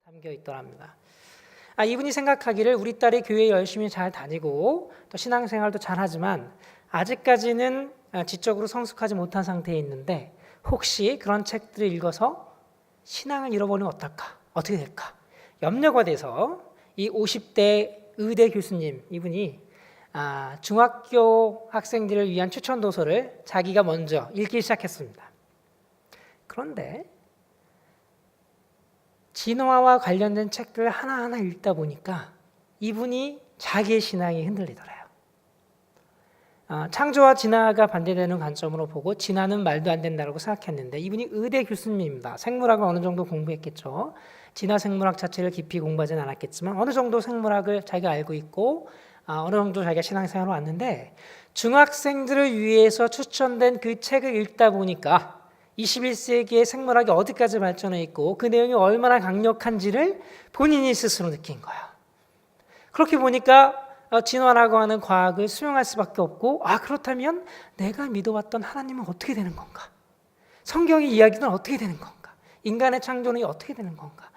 담겨 있더랍니다. 이분이 생각하기를 우리 딸이 교회 열심히 잘 다니고 또 신앙생활도 잘하지만 아직까지는 지적으로 성숙하지 못한 상태에 있는데 혹시 그런 책들을 읽어서 신앙을 잃어버리면 어떨까? 어떻게 될까? 염려가 돼서 이 50대 의대 교수님 이분이 중학교 학생들을 위한 추천 도서를 자기가 먼저 읽기 시작했습니다. 그런데 진화와 관련된 책들을 하나하나 읽다 보니까 이분이 자기의 신앙이 흔들리더래요. 창조와 진화가 반대되는 관점으로 보고 진화는 말도 안 된다고 생각했는데 이분이 의대 교수님입니다. 생물학을 어느 정도 공부했겠죠. 진화 생물학 자체를 깊이 공부하지는 않았겠지만 어느 정도 생물학을 자기가 알고 있고 어느 정도 자기가 신앙생활을 왔는데 중학생들을 위해서 추천된 그 책을 읽다 보니까 21세기의 생물학이 어디까지 발전해 있고 그 내용이 얼마나 강력한지를 본인이 스스로 느낀 거야. 그렇게 보니까 진화라고 하는 과학을 수용할 수밖에 없고 그렇다면 내가 믿어왔던 하나님은 어떻게 되는 건가? 성경의 이야기는 어떻게 되는 건가? 인간의 창조는 어떻게 되는 건가?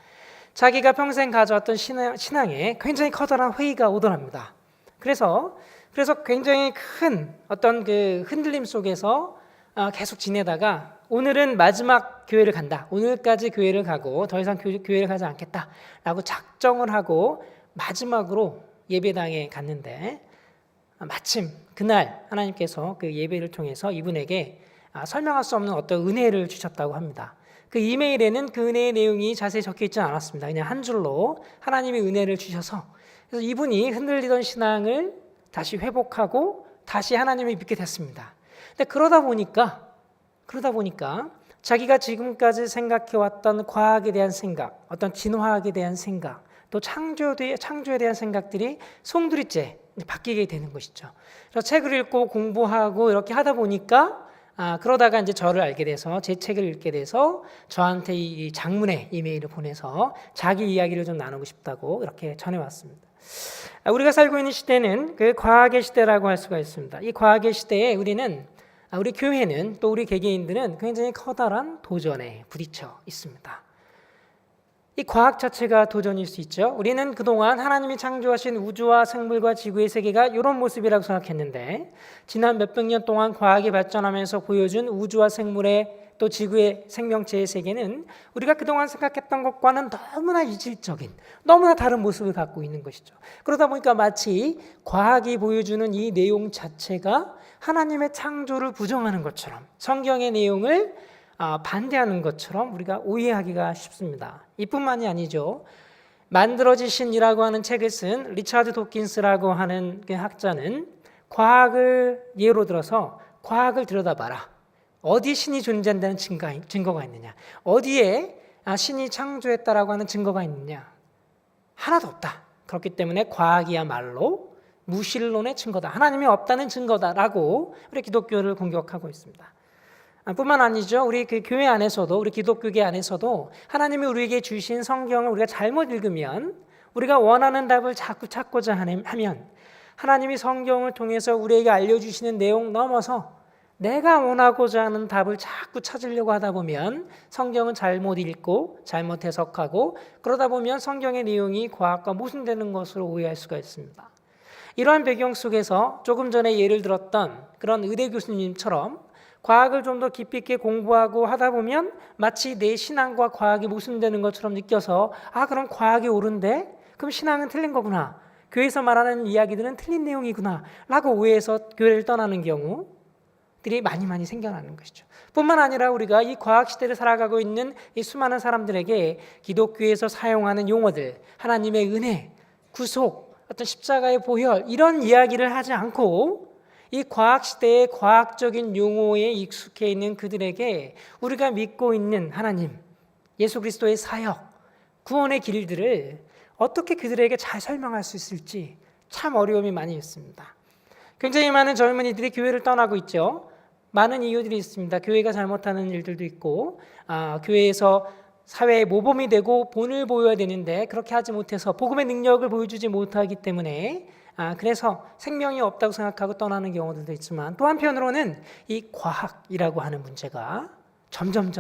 자기가 평생 가져왔던 신앙에 굉장히 커다란 회의가 오더랍니다. 그래서 굉장히 큰 어떤 그 흔들림 속에서 계속 지내다가 오늘은 마지막 교회를 간다. 오늘까지 교회를 가고 더 이상 교회를 가지 않겠다라고 작정을 하고 마지막으로 예배당에 갔는데 마침 그날 하나님께서 그 예배를 통해서 이분에게 설명할 수 없는 어떤 은혜를 주셨다고 합니다. 그 이메일에는 그 은혜의 내용이 자세히 적혀 있지 않았습니다. 그냥 한 줄로 하나님의 은혜를 주셔서 그래서 이분이 흔들리던 신앙을 다시 회복하고 다시 하나님을 믿게 됐습니다. 근데 그러다 보니까 자기가 지금까지 생각해왔던 과학에 대한 생각, 어떤 진화학에 대한 생각, 또 창조에 대한 생각들이 송두리째 바뀌게 되는 것이죠. 그래서 책을 읽고 공부하고 이렇게 하다 보니까 그러다가 이제 저를 알게 돼서 제 책을 읽게 돼서 저한테 이 장문의 이메일을 보내서 자기 이야기를 좀 나누고 싶다고 이렇게 전해왔습니다. 우리가 살고 있는 시대는 그 과학의 시대라고 할 수가 있습니다. 이 과학의 시대에 우리 교회는 또 우리 개개인들은 굉장히 커다란 도전에 부딪혀 있습니다. 이 과학 자체가 도전일 수 있죠. 우리는 그동안 하나님이 창조하신 우주와 생물과 지구의 세계가 이런 모습이라고 생각했는데 지난 몇백 년 동안 과학이 발전하면서 보여준 우주와 생물의 또 지구의 생명체의 세계는 우리가 그동안 생각했던 것과는 너무나 이질적인 너무나 다른 모습을 갖고 있는 것이죠. 그러다 보니까 마치 과학이 보여주는 이 내용 자체가 하나님의 창조를 부정하는 것처럼 성경의 내용을 반대하는 것처럼 우리가 오해하기가 쉽습니다. 이뿐만이 아니죠. 만들어지신이라고 하는 책을 쓴 리차드 도킨스라고 하는 그 학자는 과학을 예로 들어서 과학을 들여다봐라. 어디 신이 존재한다는 증거가 있느냐? 어디에 신이 창조했다라고 하는 증거가 있느냐? 하나도 없다. 그렇기 때문에 과학이야말로 무신론의 증거다. 하나님이 없다는 증거다라고 우리 기독교를 공격하고 있습니다. 뿐만 아니죠. 우리 그 교회 안에서도 우리 기독교계 안에서도 하나님이 우리에게 주신 성경을 우리가 잘못 읽으면 우리가 원하는 답을 자꾸 찾고자 하면 하나님이 성경을 통해서 우리에게 알려주시는 내용 넘어서 내가 원하고자 하는 답을 자꾸 찾으려고 하다 보면 성경은 잘못 읽고 잘못 해석하고 그러다 보면 성경의 내용이 과학과 모순되는 것으로 오해할 수가 있습니다. 이러한 배경 속에서 조금 전에 예를 들었던 그런 의대 교수님처럼 과학을 좀 더 깊이 있게 공부하고 하다 보면 마치 내 신앙과 과학이 모순되는 것처럼 느껴서 그럼 과학이 옳은데 그럼 신앙은 틀린 거구나. 교회에서 말하는 이야기들은 틀린 내용이구나 라고 오해해서 교회를 떠나는 경우들이 많이 생겨나는 것이죠. 뿐만 아니라 우리가 이 과학 시대를 살아가고 있는 이 수많은 사람들에게 기독교에서 사용하는 용어들, 하나님의 은혜, 구속, 어떤 십자가의 보혈 이런 이야기를 하지 않고 이 과학 시대의 과학적인 용어에 익숙해 있는 그들에게 우리가 믿고 있는 하나님, 예수 그리스도의 사역, 구원의 길들을 어떻게 그들에게 잘 설명할 수 있을지 참 어려움이 많이 있습니다. 굉장히 많은 젊은이들이 교회를 떠나고 있죠. 많은 이유들이 있습니다. 교회가 잘못하는 일들도 있고 교회에서 사회의 모범이 되고 본을 보여야 되는데 그렇게 하지 못해서 복음의 능력을 보여주지 못하기 때문에 그래서 생명이 없다고 생각하고 떠나는 경우들도 있지만 또 한편으로는 이 과학이라고 하는 문제가 점점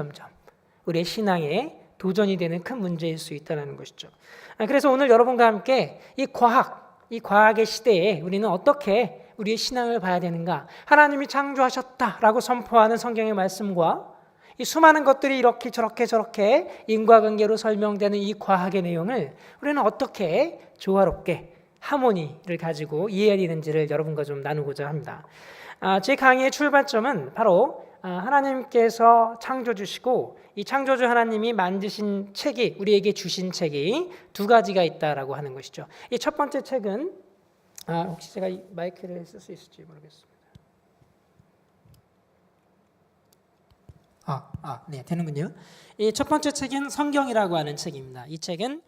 우리의 신앙에 도전이 되는 큰 문제일 수 있다는 것이죠. 그래서 오늘 여러분과 함께 이 과학의 시대에 우리는 어떻게 우리의 신앙을 봐야 되는가, 하나님이 창조하셨다라고 선포하는 성경의 말씀과 이 수많은 것들이 이렇게 저렇게 인과관계로 설명되는 이 과학의 내용을 우리는 어떻게 조화롭게 하모니를 가지고 이해해야 되는지를 여러분과 좀 나누고자 합니다. 제 강의의 출발점은 바로 하나님께서 창조주시고 이 창조주 하나님이 만드신 책이, 우리에게 주신 책이 두 가지가 있다라고 하는 것이죠. 이 첫 번째 책은 혹시 제가 이 마이크를 쓸 수 있을지 모르겠습니다. 네, 되는군요. 이 첫 번째 책은 성경이라고 하는 책입니다. 이 책은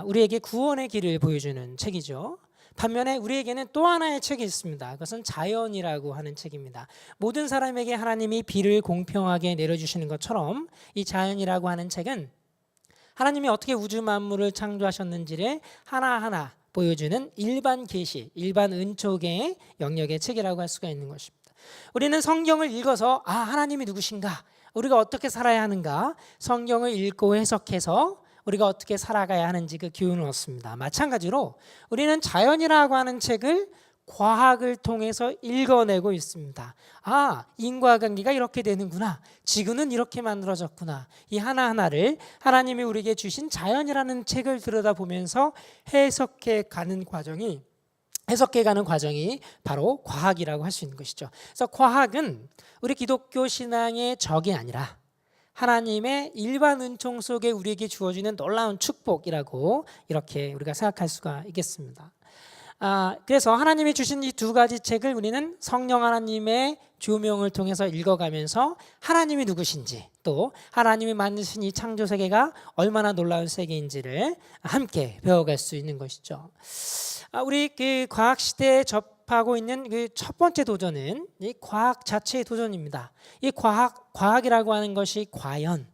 우리에게 구원의 길을 보여주는 책이죠. 반면에 우리에게는 또 하나의 책이 있습니다. 그것은 자연이라고 하는 책입니다. 모든 사람에게 하나님이 비를 공평하게 내려주시는 것처럼 이 자연이라고 하는 책은 하나님이 어떻게 우주 만물을 창조하셨는지를 하나하나 보여주는 일반 계시, 일반 은총의 영역의 책이라고 할 수가 있는 것입니다. 우리는 성경을 읽어서 하나님이 누구신가, 우리가 어떻게 살아야 하는가, 성경을 읽고 해석해서 우리가 어떻게 살아가야 하는지 그 교훈을 얻습니다. 마찬가지로 우리는 자연이라고 하는 책을 과학을 통해서 읽어내고 있습니다. 인과관계가 이렇게 되는구나, 지구는 이렇게 만들어졌구나, 이 하나하나를 하나님이 우리에게 주신 자연이라는 책을 들여다보면서 해석해가는 과정이 바로 과학이라고 할 수 있는 것이죠. 그래서 과학은 우리 기독교 신앙의 적이 아니라 하나님의 일반 은총 속에 우리에게 주어지는 놀라운 축복이라고 이렇게 우리가 생각할 수가 있겠습니다. 그래서 하나님이 주신 이 두 가지 책을 우리는 성령 하나님의 조명을 통해서 읽어가면서 하나님이 누구신지, 또 하나님이 만드신 이 창조 세계가 얼마나 놀라운 세계인지를 함께 배워갈 수 있는 것이죠. 우리 그 과학 시대에 접하고 있는 그 첫 번째 도전은 이 과학 자체의 도전입니다. 이 과학이라고 하는 것이 과연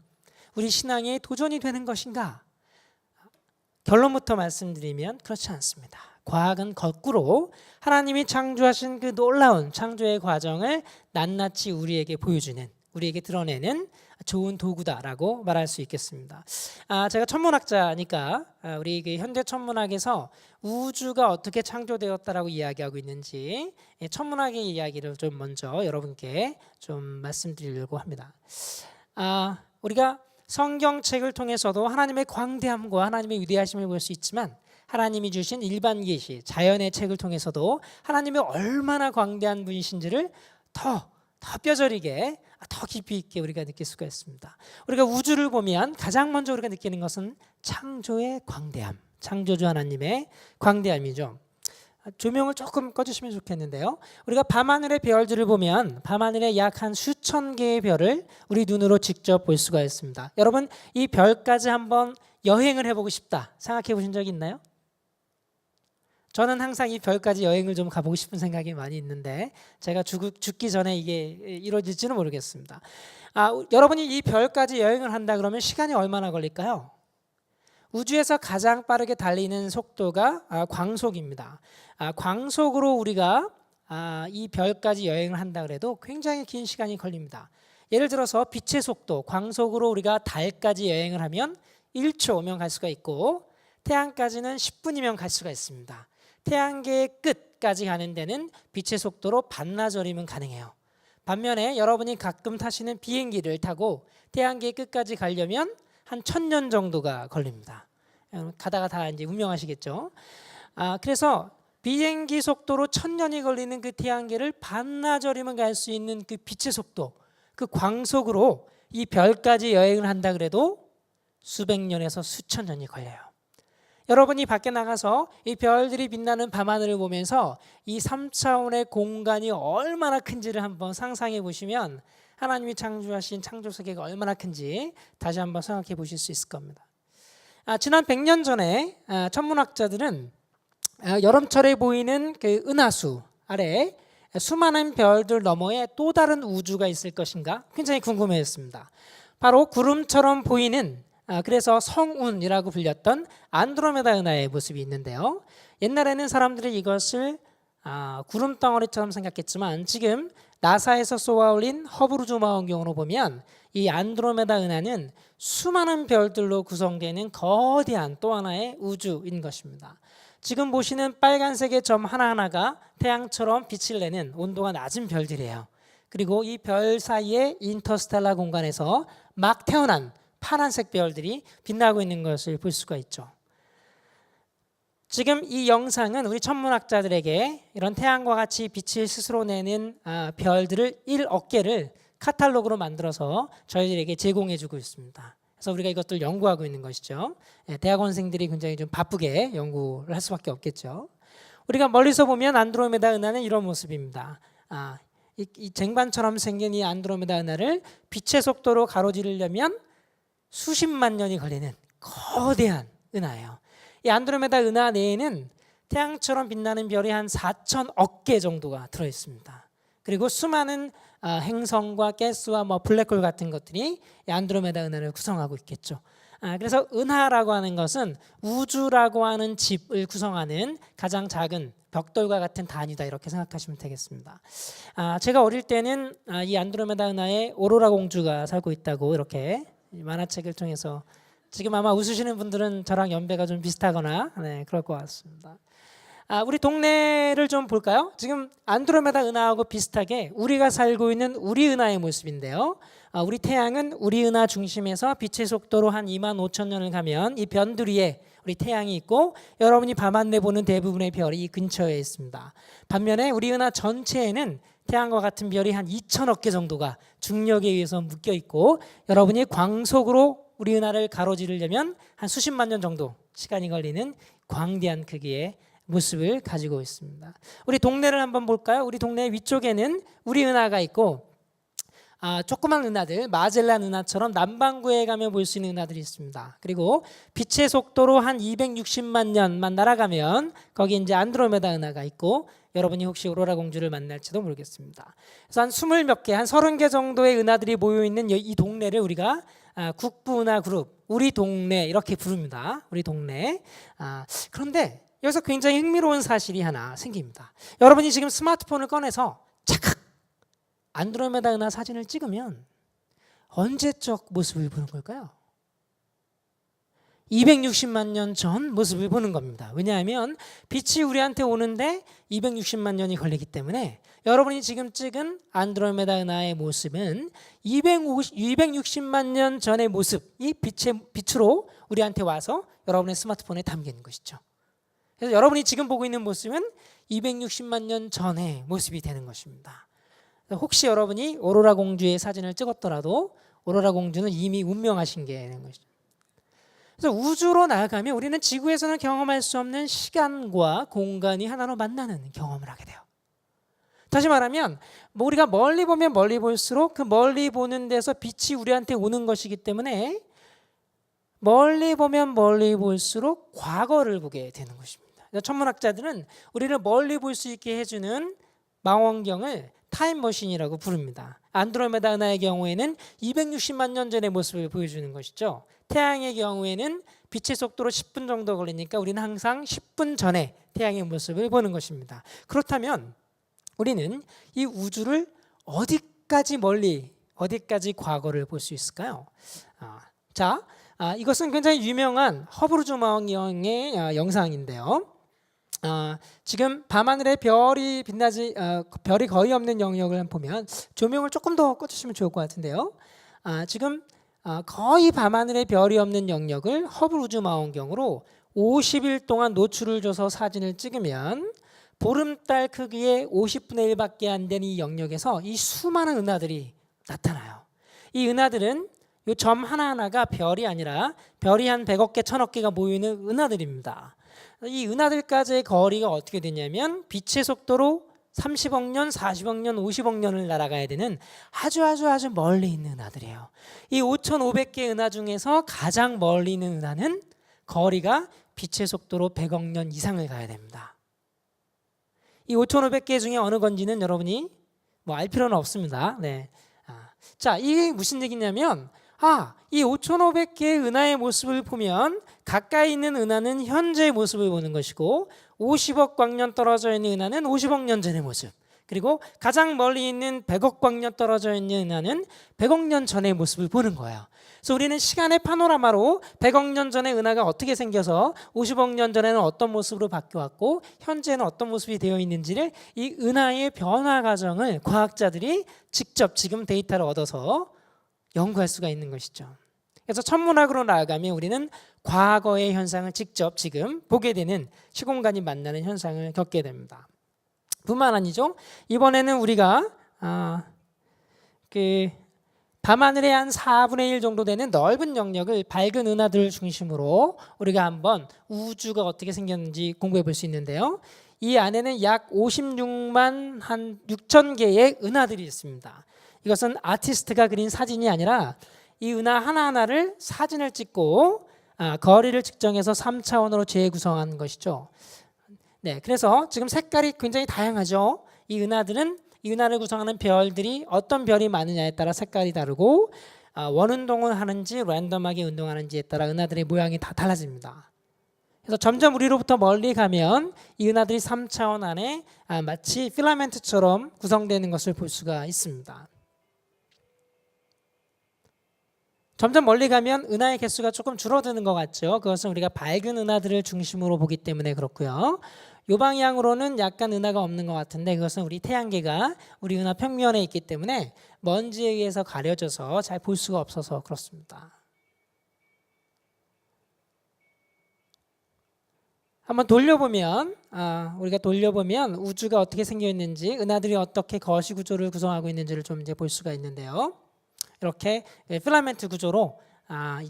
우리 신앙의 도전이 되는 것인가? 결론부터 말씀드리면 그렇지 않습니다. 과학은 거꾸로 하나님이 창조하신 그 놀라운 창조의 과정을 낱낱이 우리에게 보여주는, 우리에게 드러내는 좋은 도구다라고 말할 수 있겠습니다. 제가 천문학자니까 우리 그 현대 천문학에서 우주가 어떻게 창조되었다라고 이야기하고 있는지 천문학의 이야기를 좀 먼저 여러분께 좀 말씀드리려고 합니다. 우리가 성경책을 통해서도 하나님의 광대함과 하나님의 위대하심을 볼 수 있지만, 하나님이 주신 일반 계시, 자연의 책을 통해서도 하나님이 얼마나 광대한 분이신지를 더 뼈저리게, 더 깊이 있게 우리가 느낄 수가 있습니다. 우리가 우주를 보면 가장 먼저 우리가 느끼는 것은 창조의 광대함, 창조주 하나님의 광대함이죠. 조명을 조금 꺼주시면 좋겠는데요. 우리가 밤하늘의 별들을 보면 밤하늘에 약 한 수천 개의 별을 우리 눈으로 직접 볼 수가 있습니다. 여러분, 이 별까지 한번 여행을 해보고 싶다 생각해 보신 적이 있나요? 저는 항상 이 별까지 여행을 좀 가보고 싶은 생각이 많이 있는데 제가 죽기 전에 이게 이루어질지는 모르겠습니다. 여러분이 이 별까지 여행을 한다 그러면 시간이 얼마나 걸릴까요? 우주에서 가장 빠르게 달리는 속도가 광속입니다. 광속으로 우리가 이 별까지 여행을 한다 그래도 굉장히 긴 시간이 걸립니다. 예를 들어서 빛의 속도, 광속으로 우리가 달까지 여행을 하면 1초면 갈 수가 있고, 태양까지는 10분이면 갈 수가 있습니다. 태양계의 끝까지 가는 데는 빛의 속도로 반나절이면 가능해요. 반면에 여러분이 가끔 타시는 비행기를 타고 태양계의 끝까지 가려면 한 1000년 정도가 걸립니다. 가다가 다 이제 운명하시겠죠. 그래서 비행기 속도로 1000년이 걸리는 그 태양계를 반나절이면 갈 수 있는 그 빛의 속도, 그 광속으로 이 별까지 여행을 한다 그래도 수백 년에서 수천 년이 걸려요. 여러분이 밖에 나가서 이 별들이 빛나는 밤하늘을 보면서 이 3차원의 공간이 얼마나 큰지를 한번 상상해 보시면 하나님이 창조하신 창조 세계가 얼마나 큰지 다시 한번 생각해 보실 수 있을 겁니다. 지난 100년 전에 천문학자들은 여름철에 보이는 그 은하수 아래 수많은 별들 너머에 또 다른 우주가 있을 것인가 굉장히 궁금해했습니다. 바로 구름처럼 보이는, 그래서 성운이라고 불렸던 안드로메다 은하의 모습이 있는데요. 옛날에는 사람들이 이것을 구름 덩어리처럼 생각했지만 지금 나사에서 쏘아 올린 허블 우주망원경으로 보면 이 안드로메다 은하는 수많은 별들로 구성되는 거대한 또 하나의 우주인 것입니다. 지금 보시는 빨간색의 점 하나하나가 태양처럼 빛을 내는 온도가 낮은 별들이에요. 그리고 이 별 사이의 인터스텔라 공간에서 막 태어난 파란색 별들이 빛나고 있는 것을 볼 수가 있죠. 지금 이 영상은 우리 천문학자들에게 이런 태양과 같이 빛을 스스로 내는 별들을 1억 개를 카탈로그로 만들어서 저희들에게 제공해주고 있습니다. 그래서 우리가 이것들 연구하고 있는 것이죠. 대학원생들이 굉장히 좀 바쁘게 연구를 할 수밖에 없겠죠. 우리가 멀리서 보면 안드로메다 은하는 이런 모습입니다. 이 쟁반처럼 생긴 이 안드로메다 은하를 빛의 속도로 가로지르려면 수십만 년이 걸리는 거대한 은하예요. 이 안드로메다 은하 내에는 태양처럼 빛나는 별이 한 4천억 개 정도가 들어있습니다. 그리고 수많은 행성과 가스와 블랙홀 같은 것들이 이 안드로메다 은하를 구성하고 있겠죠. 그래서 은하라고 하는 것은 우주라고 하는 집을 구성하는 가장 작은 벽돌과 같은 단위다 이렇게 생각하시면 되겠습니다. 제가 어릴 때는 이 안드로메다 은하에 오로라 공주가 살고 있다고 이렇게 만화책을 통해서, 지금 아마 웃으시는 분들은 저랑 연배가 좀 비슷하거나 그럴 것 같습니다. 우리 동네를 좀 볼까요? 지금 안드로메다 은하하고 비슷하게 우리가 살고 있는 우리 은하의 모습인데요. 우리 태양은 우리 은하 중심에서 빛의 속도로 한 25,000년을 가면 이 변두 위에 우리 태양이 있고, 여러분이 밤하늘에 보는 대부분의 별이 이 근처에 있습니다. 반면에 우리 은하 전체에는 태양과 같은 별이 한 2천억 개 정도가 중력에 의해서 묶여 있고, 여러분이 광속으로 우리 은하를 가로지르려면 한 수십만 년 정도 시간이 걸리는 광대한 크기의 모습을 가지고 있습니다. 우리 동네를 한번 볼까요? 우리 동네 위쪽에는 우리 은하가 있고, 조그만 은하들, 마젤란 은하처럼 남반구에 가면 볼 수 있는 은하들이 있습니다. 그리고 빛의 속도로 한 260만 년만 날아가면 거기 이제 안드로메다 은하가 있고, 여러분이 혹시 오로라 공주를 만날지도 모르겠습니다. 그래서 한 20 몇 개, 한 30개 정도의 은하들이 모여 있는 이 동네를 우리가 국부은하 그룹, 우리 동네 이렇게 부릅니다. 우리 동네. 그런데 여기서 굉장히 흥미로운 사실이 하나 생깁니다. 여러분이 지금 스마트폰을 꺼내서 착각 안드로메다 은하 사진을 찍으면 언제적 모습을 보는 걸까요? 260만 년 전 모습을 보는 겁니다. 왜냐하면 빛이 우리한테 오는데 260만 년이 걸리기 때문에 여러분이 지금 찍은 안드로메다 은하의 모습은 260만 년 전의 모습, 이 빛으로 우리한테 와서 여러분의 스마트폰에 담기는 것이죠. 그래서 여러분이 지금 보고 있는 모습은 260만 년 전의 모습이 되는 것입니다. 혹시 여러분이 오로라 공주의 사진을 찍었더라도 오로라 공주는 이미 운명하신 게 되는 것이죠. 그래서 우주로 나아가면 우리는 지구에서는 경험할 수 없는 시간과 공간이 하나로 만나는 경험을 하게 돼요. 다시 말하면 우리가 멀리 보면 멀리 볼수록 그 멀리 보는 데서 빛이 우리한테 오는 것이기 때문에 멀리 보면 멀리 볼수록 과거를 보게 되는 것입니다. 천문학자들은 우리를 멀리 볼 수 있게 해주는 망원경을 타임머신이라고 부릅니다. 안드로메다 은하의 경우에는 260만 년 전의 모습을 보여주는 것이죠. 태양의 경우에는 빛의 속도로 10분 정도 걸리니까 우리는 항상 10분 전에 태양의 모습을 보는 것입니다. 그렇다면 우리는 이 우주를 어디까지 멀리, 어디까지 과거를 볼 수 있을까요? 이것은 굉장히 유명한 허블 우주망원경의 영상인데요. 지금 밤하늘에 별이 빛나지 별이 거의 없는 영역을 보면 조명을 조금 더 꺼주시면 좋을 것 같은데요. 지금 거의 밤하늘에 별이 없는 영역을 허블 우주망원경으로 50일 동안 노출을 줘서 사진을 찍으면 보름달 크기의 50분의 1밖에 안 되는 이 영역에서 이 수많은 은하들이 나타나요. 이 은하들은 이 점 하나하나가 별이 아니라 별이 한 100억 개, 1000억 개가 모이는 은하들입니다. 이 은하들까지의 거리가 어떻게 되냐면 빛의 속도로 30억 년, 40억 년, 50억 년을 날아가야 되는 아주 멀리 있는 은하들이에요. 이 5,500개 은하 중에서 가장 멀리 있는 은하는 거리가 빛의 속도로 100억 년 이상을 가야 됩니다. 이 5,500개 중에 어느 건지는 여러분이 알 필요는 없습니다. 이게 무슨 얘기냐면 이 5,500개의 은하의 모습을 보면 가까이 있는 은하는 현재의 모습을 보는 것이고 50억 광년 떨어져 있는 은하는 50억 년 전의 모습, 그리고 가장 멀리 있는 100억 광년 떨어져 있는 은하는 100억 년 전의 모습을 보는 거예요. 그래서 우리는 시간의 파노라마로 100억 년 전의 은하가 어떻게 생겨서 50억 년 전에는 어떤 모습으로 바뀌어왔고 현재는 어떤 모습이 되어 있는지를 이 은하의 변화 과정을 과학자들이 직접 지금 데이터를 얻어서 연구할 수가 있는 것이죠. 그래서 천문학으로 나아가면 우리는 과거의 현상을 직접 지금 보게 되는 시공간이 만나는 현상을 겪게 됩니다. 뿐만 아니죠. 이번에는 우리가 밤하늘의 한 4분의 1 정도 되는 넓은 영역을 밝은 은하들을 중심으로 우리가 한번 우주가 어떻게 생겼는지 공부해 볼 수 있는데요. 이 안에는 약 56만 한 6천 개의 은하들이 있습니다. 이것은 아티스트가 그린 사진이 아니라 이 은하 하나하나를 사진을 찍고 거리를 측정해서 3차원으로 재구성한 것이죠. 네, 그래서 지금 색깔이 굉장히 다양하죠. 이 은하들은 이 은하를 구성하는 별들이 어떤 별이 많으냐에 따라 색깔이 다르고 원운동을 하는지 랜덤하게 운동하는지에 따라 은하들의 모양이 다 달라집니다. 그래서 점점 우리로부터 멀리 가면 이 은하들이 3차원 안에 마치 필라멘트처럼 구성되는 것을 볼 수가 있습니다. 점점 멀리 가면 은하의 개수가 조금 줄어드는 것 같죠. 그것은 우리가 밝은 은하들을 중심으로 보기 때문에 그렇고요. 이 방향으로는 약간 은하가 없는 것 같은데 그것은 우리 태양계가 우리 은하 평면에 있기 때문에 먼지에 의해서 가려져서 잘 볼 수가 없어서 그렇습니다. 한번 돌려보면 우리가 돌려보면 우주가 어떻게 생겨 있는지 은하들이 어떻게 거시 구조를 구성하고 있는지를 좀 이제 볼 수가 있는데요. 이렇게 필라멘트 구조로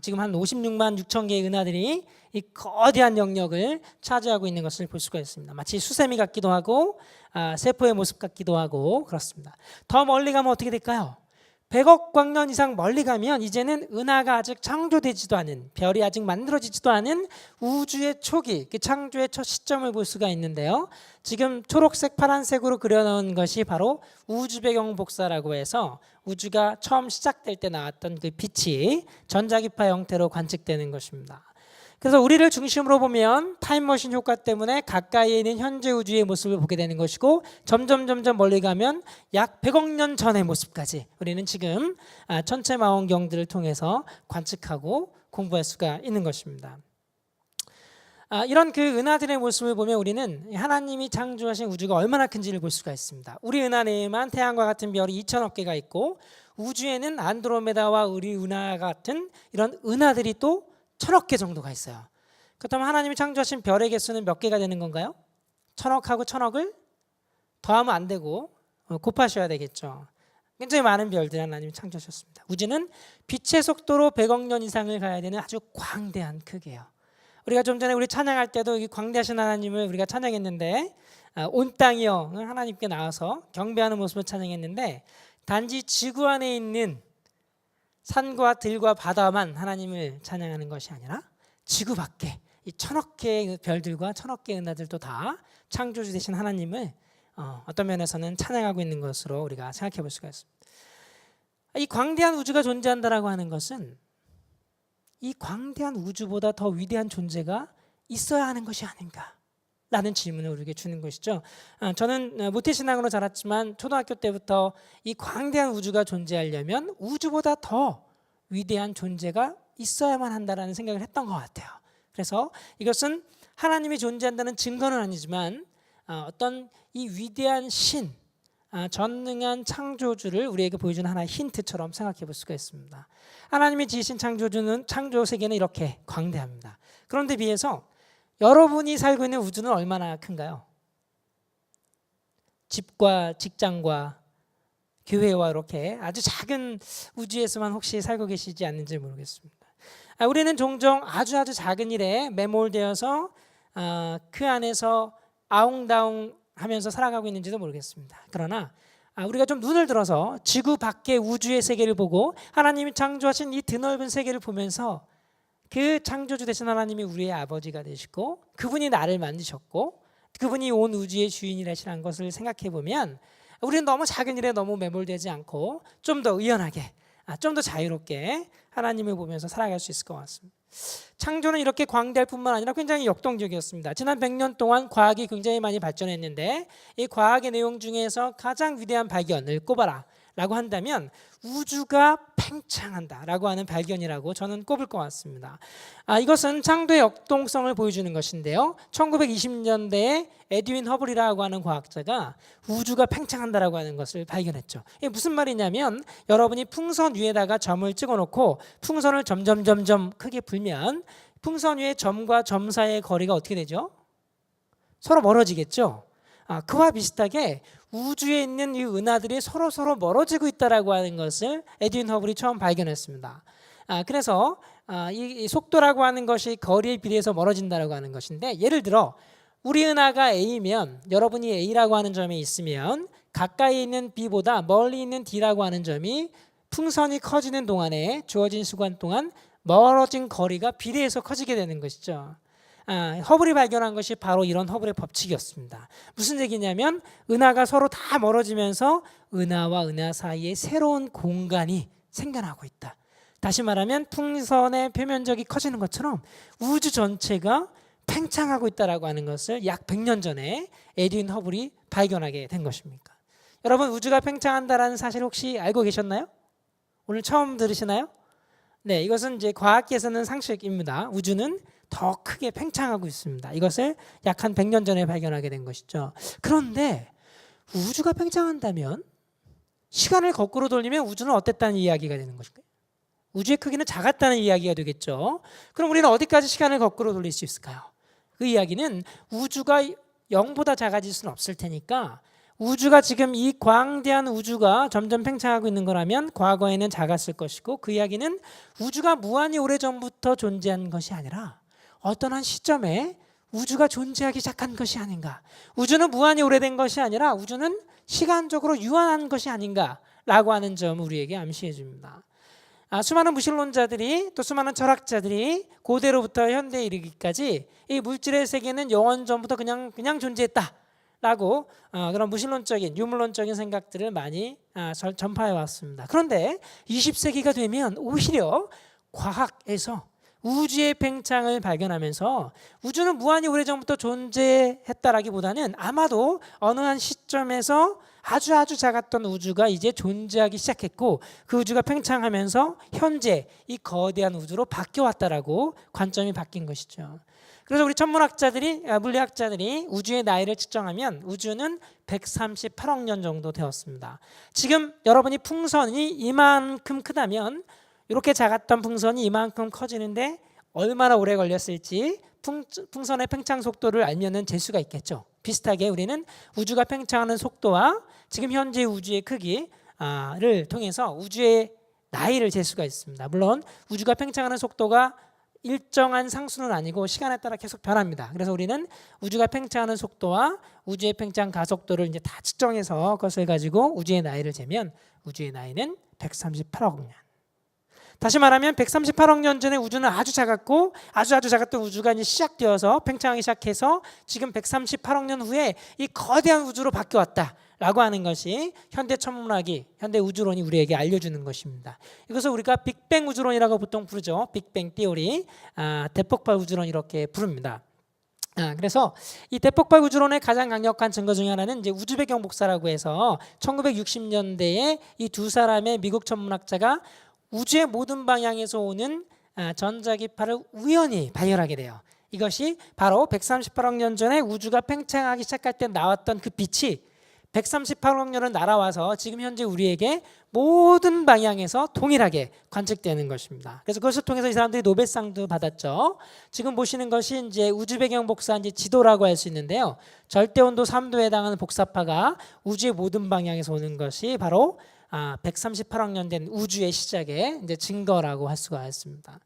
지금 한 56만 6천 개의 은하들이 이 거대한 영역을 차지하고 있는 것을 볼 수가 있습니다. 마치 수세미 같기도 하고 세포의 모습 같기도 하고 그렇습니다. 더 멀리 가면 어떻게 될까요? 100억 광년 이상 멀리 가면 이제는 은하가 아직 창조되지도 않은 별이 아직 만들어지지도 않은 우주의 초기, 그 창조의 첫 시점을 볼 수가 있는데요. 지금 초록색, 파란색으로 그려놓은 것이 바로 우주 배경 복사라고 해서 우주가 처음 시작될 때 나왔던 그 빛이 전자기파 형태로 관측되는 것입니다. 그래서 우리를 중심으로 보면 타임머신 효과 때문에 가까이에 있는 현재 우주의 모습을 보게 되는 것이고 점점 멀리 가면 약 100억 년 전의 모습까지 우리는 지금 천체망원경들을 통해서 관측하고 공부할 수가 있는 것입니다. 이런 그 은하들의 모습을 보면 우리는 하나님이 창조하신 우주가 얼마나 큰지를 볼 수가 있습니다. 우리 은하 내에만 태양과 같은 별이 2천억 개가 있고 우주에는 안드로메다와 우리 은하 같은 이런 은하들이 또 1000억 개 정도가 있어요. 그렇다면 하나님이 창조하신 별의 개수는 몇 개가 되는 건가요? 1000억하고 1000억을 더하면 안 되고 곱하셔야 되겠죠. 굉장히 많은 별들 하나님이 창조하셨습니다. 우주는 빛의 속도로 100억 년 이상을 가야 되는 아주 광대한 크기예요. 우리가 좀 전에 우리 찬양할 때도 이 광대하신 하나님을 우리가 찬양했는데 온 땅이여 하나님께 나와서 경배하는 모습을 찬양했는데 단지 지구 안에 있는 산과 들과 바다만 하나님을 찬양하는 것이 아니라 지구 밖에 이 1000억 개의 별들과 1000억 개의 은하들도 다 창조주 되신 하나님을 어떤 면에서는 찬양하고 있는 것으로 우리가 생각해 볼 수가 있습니다. 이 광대한 우주가 존재한다라고 하는 것은 이 광대한 우주보다 더 위대한 존재가 있어야 하는 것이 아닌가 라는 질문을 우리에게 주는 것이죠. 저는 모태신앙으로 자랐지만 초등학교 때부터 이 광대한 우주가 존재하려면 우주보다 더 위대한 존재가 있어야만 한다라는 생각을 했던 것 같아요. 그래서 이것은 하나님이 존재한다는 증거는 아니지만 어떤 이 위대한 신, 전능한 창조주를 우리에게 보여주는 하나의 힌트처럼 생각해 볼 수가 있습니다. 하나님이 지으신 창조 세계는 이렇게 광대합니다. 그런데 비해서 여러분이 살고 있는 우주는 얼마나 큰가요? 집과 직장과 교회와 이렇게 아주 작은 우주에서만 혹시 살고 계시지 않는지 모르겠습니다. 우리는 종종 아주 작은 일에 매몰되어서 그 안에서 아웅다웅 하면서 살아가고 있는지도 모르겠습니다. 그러나 우리가 좀 눈을 들어서 지구 밖의 우주의 세계를 보고 하나님이 창조하신 이 드넓은 세계를 보면서 그 창조주 되신 하나님이 우리의 아버지가 되시고 그분이 나를 만드셨고 그분이 온 우주의 주인이라시라는 것을 생각해 보면 우리는 너무 작은 일에 너무 매몰되지 않고 좀 더 의연하게 좀 더 자유롭게 하나님을 보면서 살아갈 수 있을 것 같습니다. 창조는 이렇게 광대할 뿐만 아니라 굉장히 역동적이었습니다. 지난 100년 동안 과학이 굉장히 많이 발전했는데 이 과학의 내용 중에서 가장 위대한 발견을 꼽아라 라고 한다면 우주가 팽창한다 라고 하는 발견이라고 저는 꼽을 것 같습니다. 이것은 창조의 역동성을 보여주는 것인데요, 1920년대에 에드윈 허블이라고 하는 과학자가 우주가 팽창한다라고 하는 것을 발견했죠. 이게 무슨 말이냐면 여러분이 풍선 위에다가 점을 찍어놓고 풍선을 점점 크게 불면 풍선 위에 점과 점 사이의 거리가 어떻게 되죠? 서로 멀어지겠죠. 그와 비슷하게 우주에 있는 이 은하들이 서로 멀어지고 있다라고 하는 것을 에드윈 허블이 처음 발견했습니다. 그래서 이 속도라고 하는 것이 거리에 비례해서 멀어진다라고 하는 것인데, 예를 들어 우리 은하가 A면 여러분이 A라고 하는 점에 있으면 가까이 있는 B보다 멀리 있는 D라고 하는 점이 풍선이 커지는 동안에 주어진 시간 동안 멀어진 거리가 비례해서 커지게 되는 것이죠. 허블이 발견한 것이 바로 이런 허블의 법칙이었습니다. 무슨 얘기냐면 은하가 서로 다 멀어지면서 은하와 은하 사이에 새로운 공간이 생겨나고 있다. 다시 말하면 풍선의 표면적이 커지는 것처럼 우주 전체가 팽창하고 있다라고 하는 것을 약 100년 전에 에드윈 허블이 발견하게 된 것입니다. 여러분, 우주가 팽창한다라는 사실 혹시 알고 계셨나요? 오늘 처음 들으시나요? 네, 이것은 이제 과학계에서는 상식입니다. 우주는 더 크게 팽창하고 있습니다. 이것을 약 한 100년 전에 발견하게 된 것이죠. 그런데 우주가 팽창한다면 시간을 거꾸로 돌리면 우주는 어땠다는 이야기가 되는 것일까요? 우주의 크기는 작았다는 이야기가 되겠죠. 그럼 우리는 어디까지 시간을 거꾸로 돌릴 수 있을까요? 그 이야기는 우주가 0보다 작아질 수는 없을 테니까, 우주가 지금 이 광대한 우주가 점점 팽창하고 있는 거라면 과거에는 작았을 것이고, 그 이야기는 우주가 무한히 오래전부터 존재한 것이 아니라 어떤 한 시점에 우주가 존재하기 시작한 것이 아닌가, 우주는 무한히 오래된 것이 아니라 우주는 시간적으로 유한한 것이 아닌가라고 하는 점을 우리에게 암시해 줍니다. 수많은 무신론자들이, 또 수많은 철학자들이 고대로부터 현대에 이르기까지 이 물질의 세계는 영원 전부터 그냥 존재했다라고 그런 무신론적인, 유물론적인 생각들을 많이 전파해 왔습니다. 그런데 20세기가 되면 오히려 과학에서 우주의 팽창을 발견하면서 우주는 무한히 오래전부터 존재했다라기보다는 아마도 어느 한 시점에서 아주 작았던 우주가 이제 존재하기 시작했고, 그 우주가 팽창하면서 현재 이 거대한 우주로 바뀌어왔다라고 관점이 바뀐 것이죠. 그래서 우리 천문학자들이, 물리학자들이 우주의 나이를 측정하면 우주는 138억 년 정도 되었습니다. 지금 여러분이 풍선이 이만큼 크다면, 이렇게 작았던 풍선이 이만큼 커지는데 얼마나 오래 걸렸을지 풍선의 팽창 속도를 알면은 잴 수가 있겠죠. 비슷하게 우리는 우주가 팽창하는 속도와 지금 현재 우주의 크기를 통해서 우주의 나이를 잴 수가 있습니다. 물론 우주가 팽창하는 속도가 일정한 상수는 아니고 시간에 따라 계속 변합니다. 그래서 우리는 우주가 팽창하는 속도와 우주의 팽창 가속도를 이제 다 측정해서 그것을 가지고 우주의 나이를 재면 우주의 나이는 138억 년. 다시 말하면 138억 년 전에 우주는 아주 작았고 아주 작았던 우주가 이제 시작되어서 팽창하기 시작해서 지금 138억 년 후에 이 거대한 우주로 바뀌어왔다라고 하는 것이 현대 천문학이, 현대 우주론이 우리에게 알려주는 것입니다. 이것을 우리가 빅뱅 우주론이라고 보통 부르죠. 빅뱅 티오리, 대폭발 우주론 이렇게 부릅니다. 그래서 이 대폭발 우주론의 가장 강력한 증거 중에 하나는 이제 우주 배경 복사라고 해서 1960년대에 이 두 사람의 미국 천문학자가 우주의 모든 방향에서 오는 전자기파를 우연히 발견하게 돼요. 이것이 바로 138억 년 전에 우주가 팽창하기 시작할 때 나왔던 그 빛이 138억 년을 날아와서 지금 현재 우리에게 모든 방향에서 동일하게 관측되는 것입니다. 그래서 그것을 통해서 이 사람들이 노벨상도 받았죠. 지금 보시는 것이 이제 우주 배경 복사 이제 지도라고 할 수 있는데요. 절대 온도 3도에 해당하는 복사파가 우주의 모든 방향에서 오는 것이 바로 138억 년 된 우주의 시작의 이제 증거라고 할 수가 있습니다.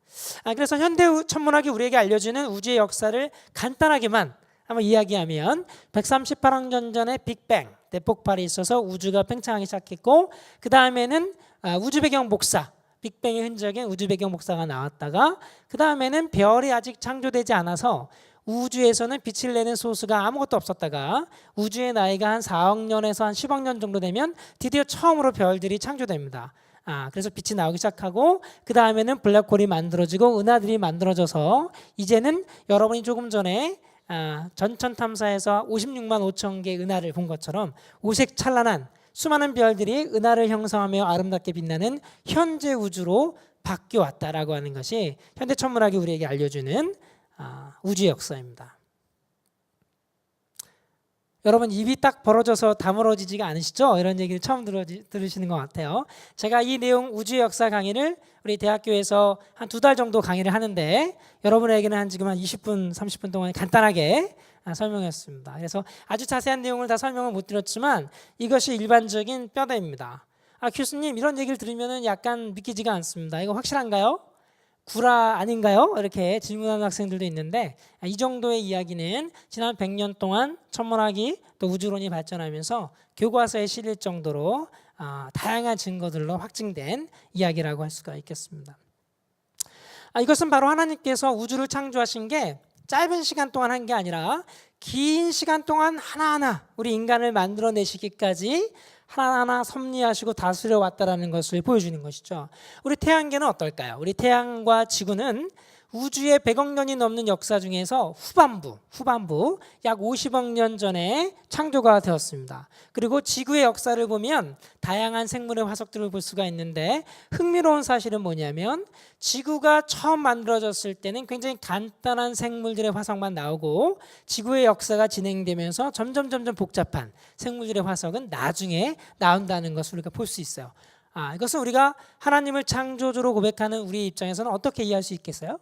그래서 현대 천문학이 우리에게 알려주는 우주의 역사를 간단하게만 한번 이야기하면 138억 년 전에 빅뱅 대폭발이 있어서 우주가 팽창하기 시작했고, 그 다음에는 우주 배경 복사, 빅뱅의 흔적인 우주 배경 복사가 나왔다가, 그 다음에는 별이 아직 창조되지 않아서 우주에서는 빛을 내는 소스가 아무것도 없었다가 우주의 나이가 한 4억 년에서 한 10억 년 정도 되면 드디어 처음으로 별들이 창조됩니다. 그래서 빛이 나오기 시작하고 그 다음에는 블랙홀이 만들어지고 은하들이 만들어져서 이제는 여러분이 조금 전에 전천 탐사에서 56만 5천 개의 은하를 본 것처럼 오색 찬란한 수많은 별들이 은하를 형성하며 아름답게 빛나는 현재 우주로 바뀌어 왔다라고 하는 것이 현대 천문학이 우리에게 알려주는 우주의 역사입니다. 여러분 입이 딱 벌어져서 다물어지지가 않으시죠? 이런 얘기를 처음 들으시는 것 같아요. 제가 이 내용 우주의 역사 강의를 우리 대학교에서 한 2달 정도 강의를 하는데 여러분에게는 지금 한 20분, 30분 동안 간단하게 설명했습니다. 그래서 아주 자세한 내용을 다 설명을 못 드렸지만 이것이 일반적인 뼈대입니다. 교수님 이런 얘기를 들으면 약간 믿기지가 않습니다. 이거 확실한가요? 구라 아닌가요? 이렇게 질문하는 학생들도 있는데 이 정도의 이야기는 지난 100년 동안 천문학이 또 우주론이 발전하면서 교과서에 실릴 정도로 다양한 증거들로 확증된 이야기라고 할 수가 있겠습니다. 이것은 바로 하나님께서 우주를 창조하신 게 짧은 시간 동안 한 게 아니라 긴 시간 동안 하나하나 우리 인간을 만들어내시기까지 하나하나 섭리하시고 다스려 왔다라는 것을 보여주는 것이죠. 우리 태양계는 어떨까요? 우리 태양과 지구는 우주의 100억 년이 넘는 역사 중에서 후반부 약 50억 년 전에 창조가 되었습니다. 그리고 지구의 역사를 보면 다양한 생물의 화석들을 볼 수가 있는데 흥미로운 사실은 뭐냐면 지구가 처음 만들어졌을 때는 굉장히 간단한 생물들의 화석만 나오고 지구의 역사가 진행되면서 점점 복잡한 생물들의 화석은 나중에 나온다는 것을 우리가 볼 수 있어요. 이것은 우리가 하나님을 창조주로 고백하는 우리 입장에서는 어떻게 이해할 수 있겠어요?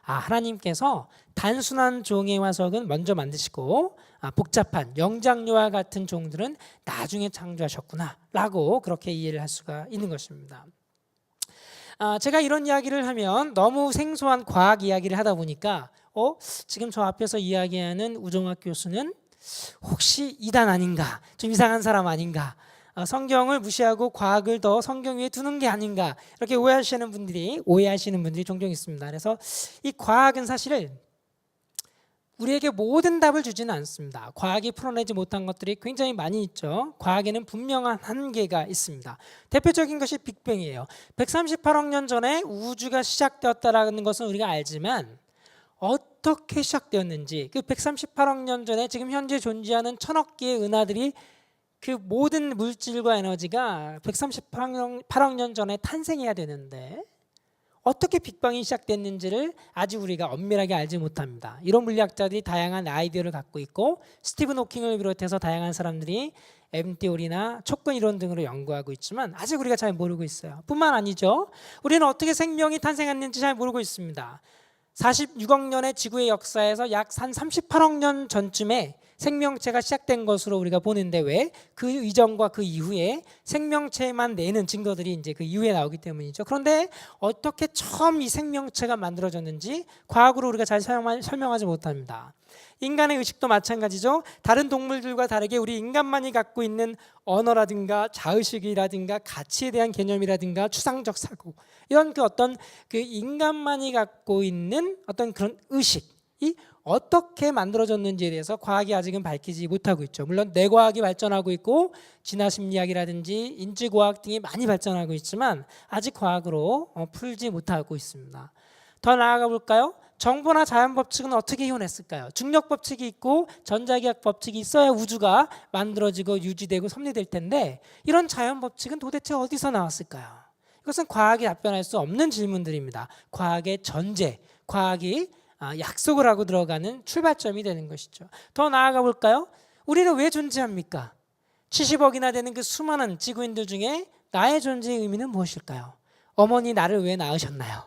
하나님께서 단순한 종의 화석은 먼저 만드시고 복잡한 영장류와 같은 종들은 나중에 창조하셨구나 라고 그렇게 이해를 할 수가 있는 것입니다. 제가 이런 이야기를 하면 너무 생소한 과학 이야기를 하다 보니까 지금 저 앞에서 이야기하는 우종학 교수는 혹시 이단 아닌가, 좀 이상한 사람 아닌가, 성경을 무시하고 과학을 더 성경 위에 두는 게 아닌가 이렇게 오해하시는 분들이 종종 있습니다. 그래서 이 과학은 사실 우리에게 모든 답을 주지는 않습니다. 과학이 풀어내지 못한 것들이 굉장히 많이 있죠. 과학에는 분명한 한계가 있습니다. 대표적인 것이 빅뱅이에요. 138억 년 전에 우주가 시작되었다는 것은 우리가 알지만 어떻게 시작되었는지 그 138억 년 전에 지금 현재 존재하는 1000억 개의 은하들이 그 모든 물질과 에너지가 138억 년 전에 탄생해야 되는데 어떻게 빅방이 시작됐는지를 아직 우리가 엄밀하게 알지 못합니다. 이런 물리학자들이 다양한 아이디어를 갖고 있고 스티븐 호킹을 비롯해서 다양한 사람들이 M티오리나 촉근 이론 등으로 연구하고 있지만 아직 우리가 잘 모르고 있어요. 뿐만 아니죠. 우리는 어떻게 생명이 탄생했는지 잘 모르고 있습니다. 46억 년의 지구의 역사에서 약 한 38억 년 전쯤에 생명체가 시작된 것으로 우리가 보는데 왜? 그 이전과 그 이후에 생명체만 내는 증거들이 이제 그 이후에 나오기 때문이죠. 그런데 어떻게 처음 이 생명체가 만들어졌는지 과학으로 우리가 잘 설명하지 못합니다. 인간의 의식도 마찬가지죠. 다른 동물들과 다르게 우리 인간만이 갖고 있는 언어라든가 자의식이라든가 가치에 대한 개념이라든가 추상적 사고 이런 어떤 그 인간만이 갖고 있는 어떤 그런 의식이 어떻게 만들어졌는지에 대해서 과학이 아직은 밝히지 못하고 있죠. 물론 뇌과학이 발전하고 있고 진화심리학이라든지 인지과학 등이 많이 발전하고 있지만 아직 과학으로 풀지 못하고 있습니다. 더 나아가 볼까요? 정보나 자연 법칙은 어떻게 이혼했을까요? 중력 법칙이 있고 전자기학 법칙이 있어야 우주가 만들어지고 유지되고 섭리될 텐데 이런 자연 법칙은 도대체 어디서 나왔을까요? 이것은 과학이 답변할 수 없는 질문들입니다. 과학의 전제, 과학이 약속을 하고 들어가는 출발점이 되는 것이죠. 더 나아가 볼까요? 우리는 왜 존재합니까? 70억이나 되는 그 수많은 지구인들 중에 나의 존재의 의미는 무엇일까요? 어머니 나를 왜 낳으셨나요?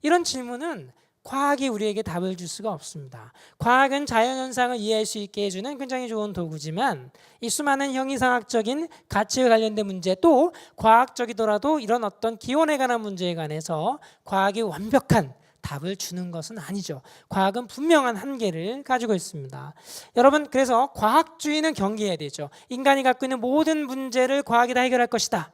이런 질문은 과학이 우리에게 답을 줄 수가 없습니다. 과학은 자연현상을 이해할 수 있게 해주는 굉장히 좋은 도구지만 이 수많은 형이상학적인 가치에 관련된 문제 또 과학적이더라도 이런 어떤 기원에 관한 문제에 관해서 과학이 완벽한 답을 주는 것은 아니죠. 과학은 분명한 한계를 가지고 있습니다. 여러분 그래서 과학주의는 경계해야 되죠. 인간이 갖고 있는 모든 문제를 과학이 다 해결할 것이다.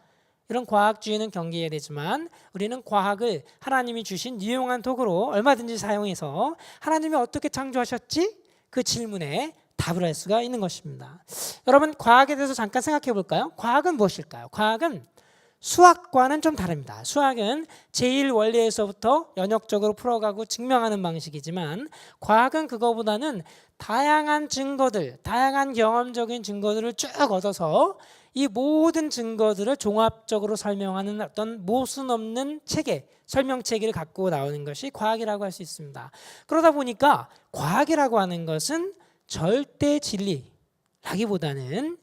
이런 과학주의는 경계해야 되지만 우리는 과학을 하나님이 주신 유용한 도구로 얼마든지 사용해서 하나님이 어떻게 창조하셨지? 그 질문에 답을 할 수가 있는 것입니다. 여러분 과학에 대해서 잠깐 생각해 볼까요? 과학은 무엇일까요? 과학은 수학과는 좀 다릅니다. 수학은 제1원리에서부터 연역적으로 풀어가고 증명하는 방식이지만 과학은 그거보다는 다양한 증거들, 다양한 경험적인 증거들을 쭉 얻어서 이 모든 증거들을 종합적으로 설명하는 어떤 모순 없는 체계, 설명체계를 갖고 나오는 것이 과학이라고 할 수 있습니다. 그러다 보니까 과학이라고 하는 것은 절대 진리라기보다는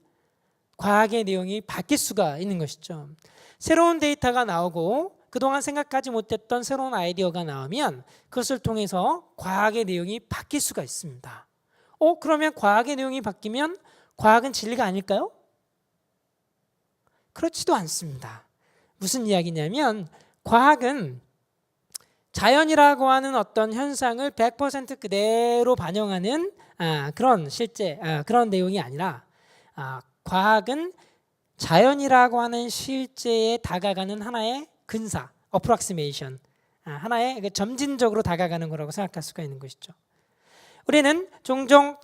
과학의 내용이 바뀔 수가 있는 것이죠. 새로운 데이터가 나오고 그동안 생각하지 못했던 새로운 아이디어가 나오면 그것을 통해서 과학의 내용이 바뀔 수가 있습니다. 그러면 과학의 내용이 바뀌면 과학은 진리가 아닐까요? 그렇지도 않습니다. 무슨 이야기냐면 과학은 자연이라고 하는 어떤 현상을 100% 그대로 반영하는 그런 내용이 아니라 과학은 자연이라고 하는 실제에 다가가는 하나의 근사, approximation, 하나의 점진적으로 다가가는 거라고 생각할 수가 있는 것이죠. 우리는 종종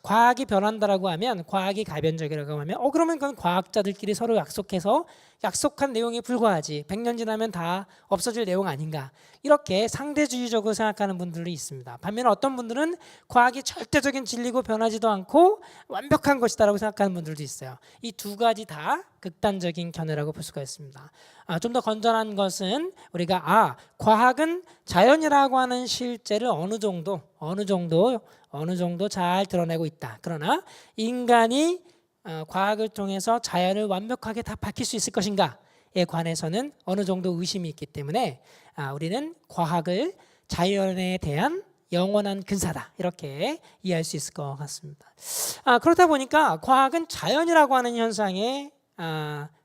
과학이 변한다라고 하면, 과학이 가변적이라고 하면 그러면 그건 과학자들끼리 서로 약속해서 약속한 내용에 불과하지 100년 지나면 다 없어질 내용 아닌가, 이렇게 상대주의적으로 생각하는 분들도 있습니다. 반면에 어떤 분들은 과학이 절대적인 진리고 변하지도 않고 완벽한 것이다라고 생각하는 분들도 있어요. 이 두 가지 다 극단적인 견해라고 볼 수가 있습니다. 좀 더 건전한 것은 우리가 과학은 자연이라고 하는 실제를 어느 정도 잘 드러내고 있다. 그러나 인간이 과학을 통해서 자연을 완벽하게 다 밝힐 수 있을 것인가에 관해서는 어느 정도 의심이 있기 때문에 우리는 과학을 자연에 대한 영원한 근사다, 이렇게 이해할 수 있을 것 같습니다. 그렇다 보니까 과학은 자연이라고 하는 현상에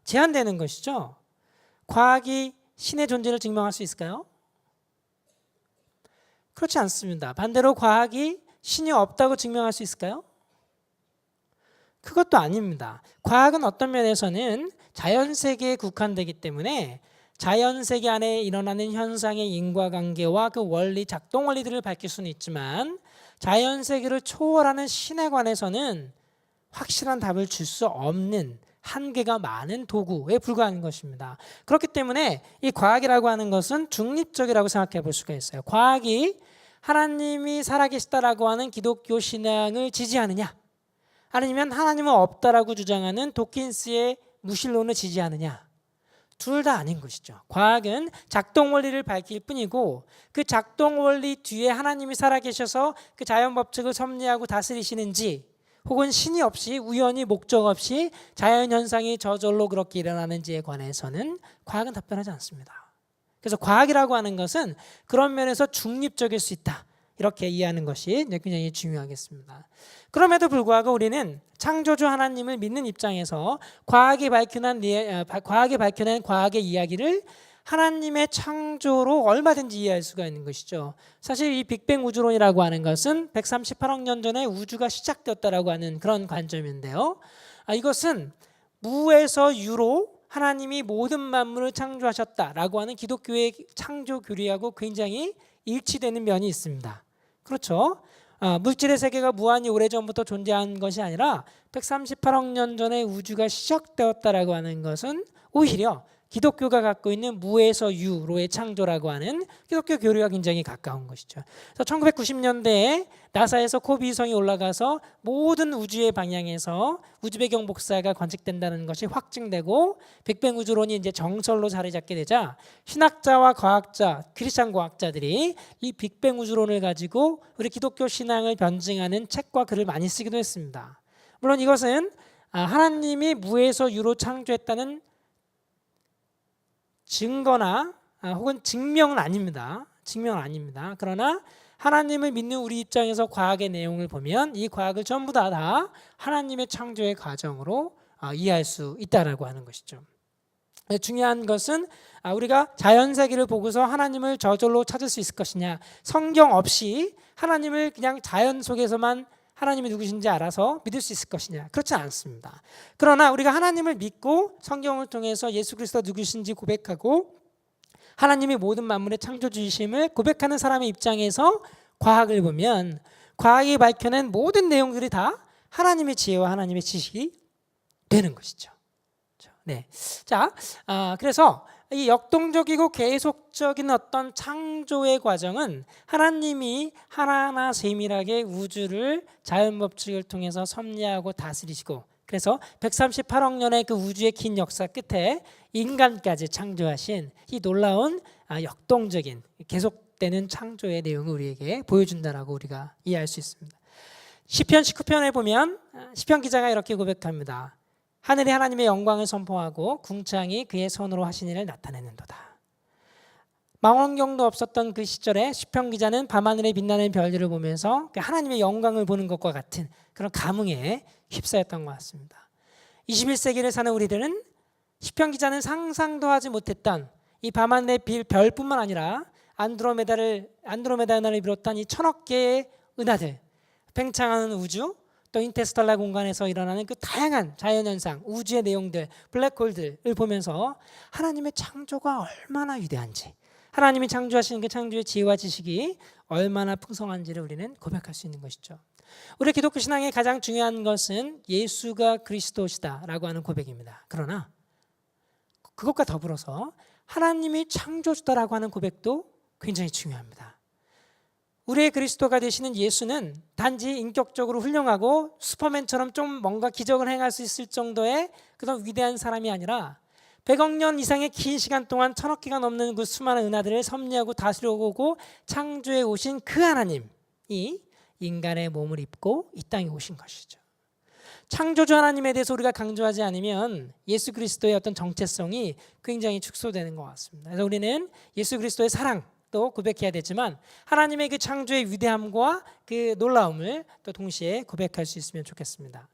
제한되는 것이죠. 과학이 신의 존재를 증명할 수 있을까요? 그렇지 않습니다. 반대로 과학이 신이 없다고 증명할 수 있을까요? 그것도 아닙니다. 과학은 어떤 면에서는 자연세계에 국한되기 때문에 자연세계 안에 일어나는 현상의 인과관계와 그 원리, 작동 원리들을 밝힐 수는 있지만 자연세계를 초월하는 신에 관해서는 확실한 답을 줄 수 없는 한계가 많은 도구에 불과한 것입니다. 그렇기 때문에 이 과학이라고 하는 것은 중립적이라고 생각해 볼 수가 있어요. 과학이 하나님이 살아계시다라고 하는 기독교 신앙을 지지하느냐, 아니면 하나님은 없다라고 주장하는 도킨스의 무신론을 지지하느냐, 둘 다 아닌 것이죠. 과학은 작동 원리를 밝힐 뿐이고 그 작동 원리 뒤에 하나님이 살아계셔서 그 자연 법칙을 섭리하고 다스리시는지, 혹은 신이 없이 우연히 목적 없이 자연 현상이 저절로 그렇게 일어나는지에 관해서는 과학은 답변하지 않습니다. 그래서 과학이라고 하는 것은 그런 면에서 중립적일 수 있다, 이렇게 이해하는 것이 굉장히 중요하겠습니다. 그럼에도 불구하고 우리는 창조주 하나님을 믿는 입장에서 과학이 밝혀낸 과학의 이야기를 하나님의 창조로 얼마든지 이해할 수가 있는 것이죠. 사실 이 빅뱅 우주론이라고 하는 것은 138억 년 전에 우주가 시작되었다라고 하는 그런 관점인데요. 이것은 무에서 유로 하나님이 모든 만물을 창조하셨다라고 하는 기독교의 창조 교리하고 굉장히 일치되는 면이 있습니다. 그렇죠? 물질의 세계가 무한히 오래전부터 존재한 것이 아니라 138억 년 전에 우주가 시작되었다라고 하는 것은 오히려 기독교가 갖고 있는 무에서 유로의 창조라고 하는 기독교 교리와 굉장히 가까운 것이죠. 그래서 1990년대에 나사에서 코비성이 올라가서 모든 우주의 방향에서 우주 배경 복사가 관측된다는 것이 확증되고 빅뱅 우주론이 이제 정설로 자리 잡게 되자 신학자와 과학자, 크리스찬 과학자들이 이 빅뱅 우주론을 가지고 우리 기독교 신앙을 변증하는 책과 글을 많이 쓰기도 했습니다. 물론 이것은 하나님이 무에서 유로 창조했다는 증거나 혹은 증명은 아닙니다. 그러나 하나님을 믿는 우리 입장에서 과학의 내용을 보면 이 과학을 전부 다 하나님의 창조의 과정으로 이해할 수 있다라고 하는 것이죠. 중요한 것은 우리가 자연세계를 보고서 하나님을 저절로 찾을 수 있을 것이냐, 성경 없이 하나님을 그냥 자연 속에서만 하나님이 누구신지 알아서 믿을 수 있을 것이냐, 그렇지 않습니다. 그러나 우리가 하나님을 믿고 성경을 통해서 예수 그리스도가 누구신지 고백하고 하나님이 모든 만물의 창조주이심을 고백하는 사람의 입장에서 과학을 보면 과학이 밝혀낸 모든 내용들이 다 하나님의 지혜와 하나님의 지식이 되는 것이죠. 네. 자, 그래서 이 역동적이고 계속적인 어떤 창조의 과정은 하나님이 하나하나 세밀하게 우주를 자연 법칙을 통해서 섭리하고 다스리시고, 그래서 138억 년의 그 우주의 긴 역사 끝에 인간까지 창조하신 이 놀라운 역동적인 계속되는 창조의 내용을 우리에게 보여준다라고 우리가 이해할 수 있습니다. 시편 19편에 보면 시편 기자가 이렇게 고백합니다. 하늘이 하나님의 영광을 선포하고 궁창이 그의 손으로 하신 일을 나타내는도다. 망원경도 없었던 그 시절에 시편 기자는 밤하늘에 빛나는 별들을 보면서 하나님의 영광을 보는 것과 같은 그런 감흥에 휩싸였던 것 같습니다. 21세기를 사는 우리들은 시편 기자는 상상도 하지 못했던 이 밤하늘의 별뿐만 아니라 안드로메다 은하를 비롯한 이 1000억 개의 은하들, 팽창하는 우주, 또 인터스텔라 공간에서 일어나는 그 다양한 자연현상, 우주의 내용들, 블랙홀들을 보면서 하나님의 창조가 얼마나 위대한지, 하나님이 창조하신 그 창조의 지혜와 지식이 얼마나 풍성한지를 우리는 고백할 수 있는 것이죠. 우리 기독교 신앙의 가장 중요한 것은 예수가 그리스도시다라고 하는 고백입니다. 그러나 그것과 더불어서 하나님이 창조주다라고 하는 고백도 굉장히 중요합니다. 우리의 그리스도가 되시는 예수는 단지 인격적으로 훌륭하고 슈퍼맨처럼 좀 뭔가 기적을 행할 수 있을 정도의 그런 위대한 사람이 아니라 100억 년 이상의 긴 시간 동안 1000억 개가 넘는 그 수많은 은하들을 섭리하고 다스려오고 창조해 오신 그 하나님이 인간의 몸을 입고 이 땅에 오신 것이죠. 창조주 하나님에 대해서 우리가 강조하지 않으면 예수 그리스도의 어떤 정체성이 굉장히 축소되는 것 같습니다. 그래서 우리는 예수 그리스도의 사랑도 고백해야 되지만 하나님의 그 창조의 위대함과 그 놀라움을 또 동시에 고백할 수 있으면 좋겠습니다.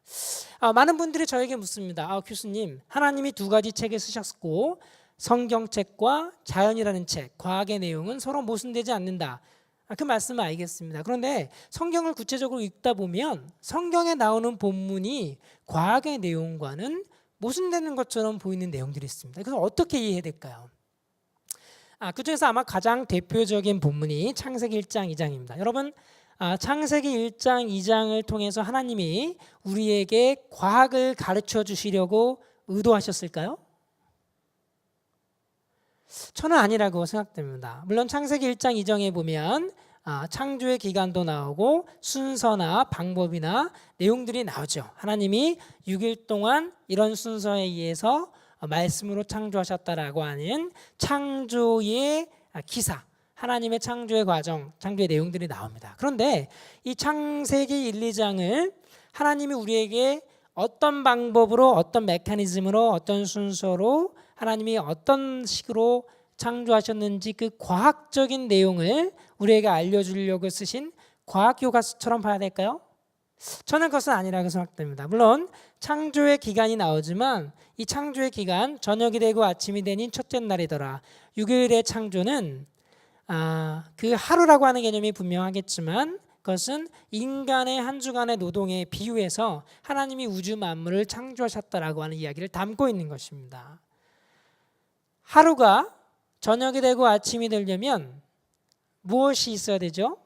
많은 분들이 저에게 묻습니다. 교수님, 하나님이 두 가지 책을 쓰셨고 성경책과 자연이라는 책, 과학의 내용은 서로 모순되지 않는다. 그 말씀을 알겠습니다. 그런데 성경을 구체적으로 읽다 보면 성경에 나오는 본문이 과학의 내용과는 모순되는 것처럼 보이는 내용들이 있습니다. 그래서 어떻게 이해해야 될까요? 그중에서 아마 가장 대표적인 본문이 창세기 1장 2장입니다. 여러분, 창세기 1장 2장을 통해서 하나님이 우리에게 과학을 가르쳐 주시려고 의도하셨을까요? 저는 아니라고 생각됩니다. 물론 창세기 1장 2장에 보면 창조의 기간도 나오고 순서나 방법이나 내용들이 나오죠. 하나님이 6일 동안 이런 순서에 의해서 말씀으로 창조하셨다라고 하는 창조의 기사, 하나님의 창조의 과정, 창조의 내용들이 나옵니다. 그런데 이 창세기 1, 2장을 하나님이 우리에게 어떤 방법으로, 어떤 메커니즘으로, 어떤 순서로 하나님이 어떤 식으로 창조하셨는지 그 과학적인 내용을 우리에게 알려주려고 쓰신 과학교과서처럼 봐야 될까요? 저는 그것은 아니라고 생각됩니다. 물론 창조의 기간이 나오지만 이 창조의 기간, 저녁이 되고 아침이 되니 첫째 날이더라. 6일의 창조는 그 하루라고 하는 개념이 분명하겠지만 그것은 인간의 한 주간의 노동에 비유해서 하나님이 우주 만물을 창조하셨다라고 하는 이야기를 담고 있는 것입니다. 하루가 저녁이 되고 아침이 되려면 무엇이 있어야 되죠?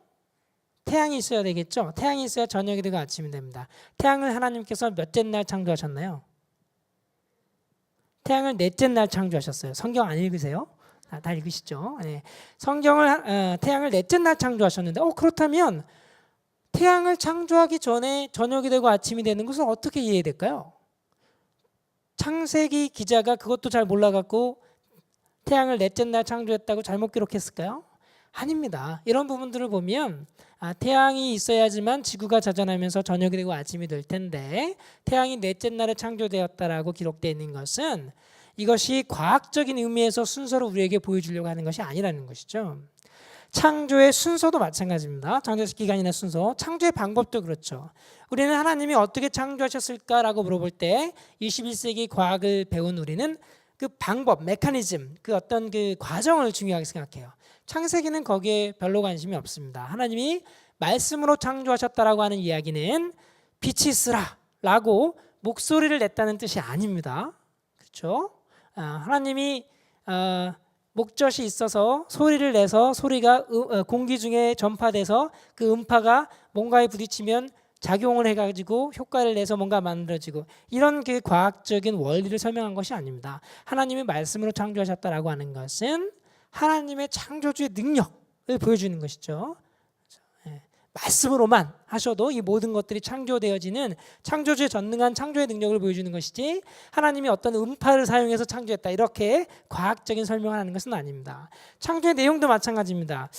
태양이 있어야 되겠죠? 태양이 있어야 저녁이 되고 아침이 됩니다. 태양을 하나님께서 몇째 날 창조하셨나요? 태양을 넷째 날 창조하셨어요. 성경 안 읽으세요? 다 읽으시죠? 네. 성경을 태양을 넷째 날 창조하셨는데 그렇다면 태양을 창조하기 전에 저녁이 되고 아침이 되는 것은 어떻게 이해해야 될까요? 창세기 기자가 그것도 잘 몰라갖고 태양을 넷째 날 창조했다고 잘못 기록했을까요? 아닙니다. 이런 부분들을 보면 태양이 있어야지만 지구가 자전하면서 저녁이 되고 아침이 될 텐데 태양이 넷째 날에 창조되었다라고 기록되어 있는 것은 이것이 과학적인 의미에서 순서를 우리에게 보여주려고 하는 것이 아니라는 것이죠. 창조의 순서도 마찬가지입니다. 창조의 기간이나 순서, 창조의 방법도 그렇죠. 우리는 하나님이 어떻게 창조하셨을까라고 물어볼 때 21세기 과학을 배운 우리는 그 방법, 메커니즘, 그 어떤 그 과정을 중요하게 생각해요. 창세기는 거기에 별로 관심이 없습니다. 하나님이 말씀으로 창조하셨다라고 하는 이야기는 빛이 있으라라고 목소리를 냈다는 뜻이 아닙니다. 그렇죠? 하나님이 목젖이 있어서 소리를 내서 소리가 공기 중에 전파돼서 그 음파가 뭔가에 부딪히면 작용을 해가지고 효과를 내서 뭔가 만들어지고 이런 그 과학적인 원리를 설명한 것이 아닙니다. 하나님이 말씀으로 창조하셨다라고 하는 것은 하나님의 창조주의 능력을 보여주는 것이죠. 말씀으로만 하셔도 이 모든 것들이 창조되어지는 창조주의 전능한 창조의 능력을 보여주는 것이지 하나님이 어떤 음파를 사용해서 창조했다 이렇게 과학적인 설명을 하는 것은 아닙니다. 창조의 내용도 마찬가지입니다.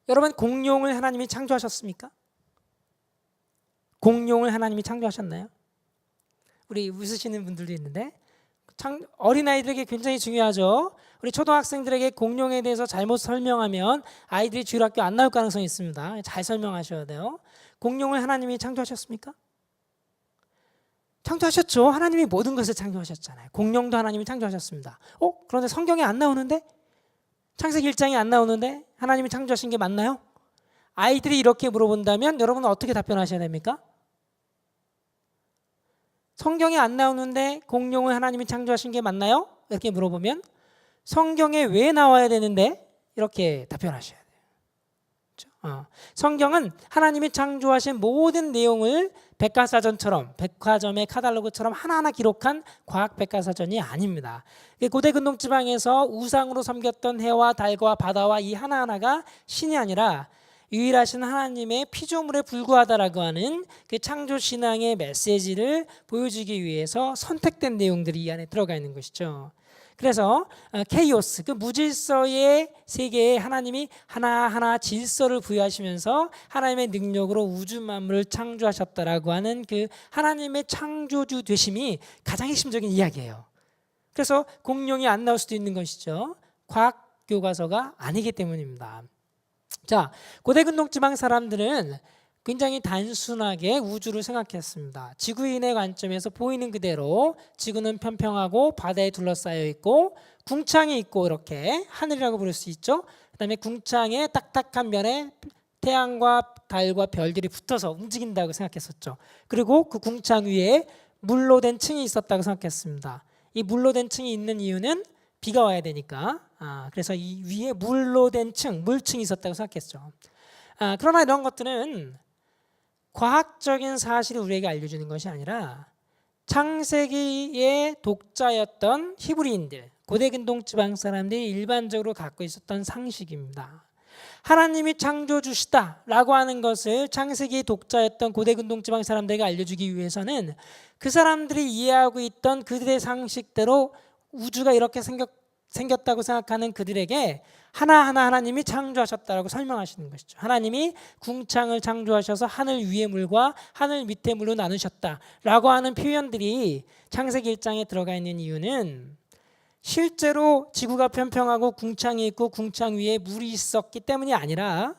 여러분 공룡을 하나님이 창조하셨습니까? 공룡을 하나님이 창조하셨나요? 우리 웃으시는 분들도 있는데 어린아이들에게 굉장히 중요하죠. 우리 초등학생들에게 공룡에 대해서 잘못 설명하면 아이들이 주일학교 안 나올 가능성이 있습니다. 잘 설명하셔야 돼요. 공룡을 하나님이 창조하셨습니까? 창조하셨죠. 하나님이 모든 것을 창조하셨잖아요. 공룡도 하나님이 창조하셨습니다. 그런데 성경에 안 나오는데? 창세기 1장에 안 나오는데? 하나님이 창조하신 게 맞나요? 아이들이 이렇게 물어본다면 여러분은 어떻게 답변하셔야 됩니까? 성경에 안 나오는데 공룡을 하나님이 창조하신 게 맞나요? 이렇게 물어보면 성경에 왜 나와야 되는데? 이렇게 답변하셔야 돼요. 그렇죠? 성경은 하나님이 창조하신 모든 내용을 백과사전처럼 백화점의 카탈로그처럼 하나하나 기록한 과학 백과사전이 아닙니다. 고대 근동 지방에서 우상으로 섬겼던 해와 달과 바다와 이 하나하나가 신이 아니라 유일하신 하나님의 피조물에 불과하다라고 하는 그 창조 신앙의 메시지를 보여주기 위해서 선택된 내용들이 이 안에 들어가 있는 것이죠. 그래서 케이오스, 그 무질서의 세계에 하나님이 하나하나 질서를 부여하시면서 하나님의 능력으로 우주 만물을 창조하셨다라고 하는 그 하나님의 창조주 되심이 가장 핵심적인 이야기예요. 그래서 공룡이 안 나올 수도 있는 것이죠. 과학 교과서가 아니기 때문입니다. 자, 고대 근동 지방 사람들은 굉장히 단순하게 우주를 생각했습니다. 지구인의 관점에서 보이는 그대로 지구는 평평하고 바다에 둘러싸여 있고 궁창이 있고 이렇게 하늘이라고 부를 수 있죠. 그다음에 궁창의 딱딱한 면에 태양과 달과 별들이 붙어서 움직인다고 생각했었죠. 그리고 그 궁창 위에 물로 된 층이 있었다고 생각했습니다. 이 물로 된 층이 있는 이유는 비가 와야 되니까 그래서 이 위에 물로 된 층, 물층이 있었다고 생각했죠. 그러나 이런 것들은 과학적인 사실을 우리에게 알려주는 것이 아니라 창세기의 독자였던 히브리인들, 고대 근동 지방 사람들이 일반적으로 갖고 있었던 상식입니다. 하나님이 창조주시다라고 하는 것을 창세기 독자였던 고대 근동 지방 사람들에게 알려주기 위해서는 그 사람들이 이해하고 있던 그들의 상식대로 우주가 이렇게 생겼다고 생각하는 그들에게 하나하나 하나님이 창조하셨다라고 설명하시는 것이죠. 하나님이 궁창을 창조하셔서 하늘 위의 물과 하늘 밑의 물로 나누셨다라고 하는 표현들이 창세기 1장에 들어가 있는 이유는 실제로 지구가 평평하고 궁창이 있고 궁창 위에 물이 있었기 때문이 아니라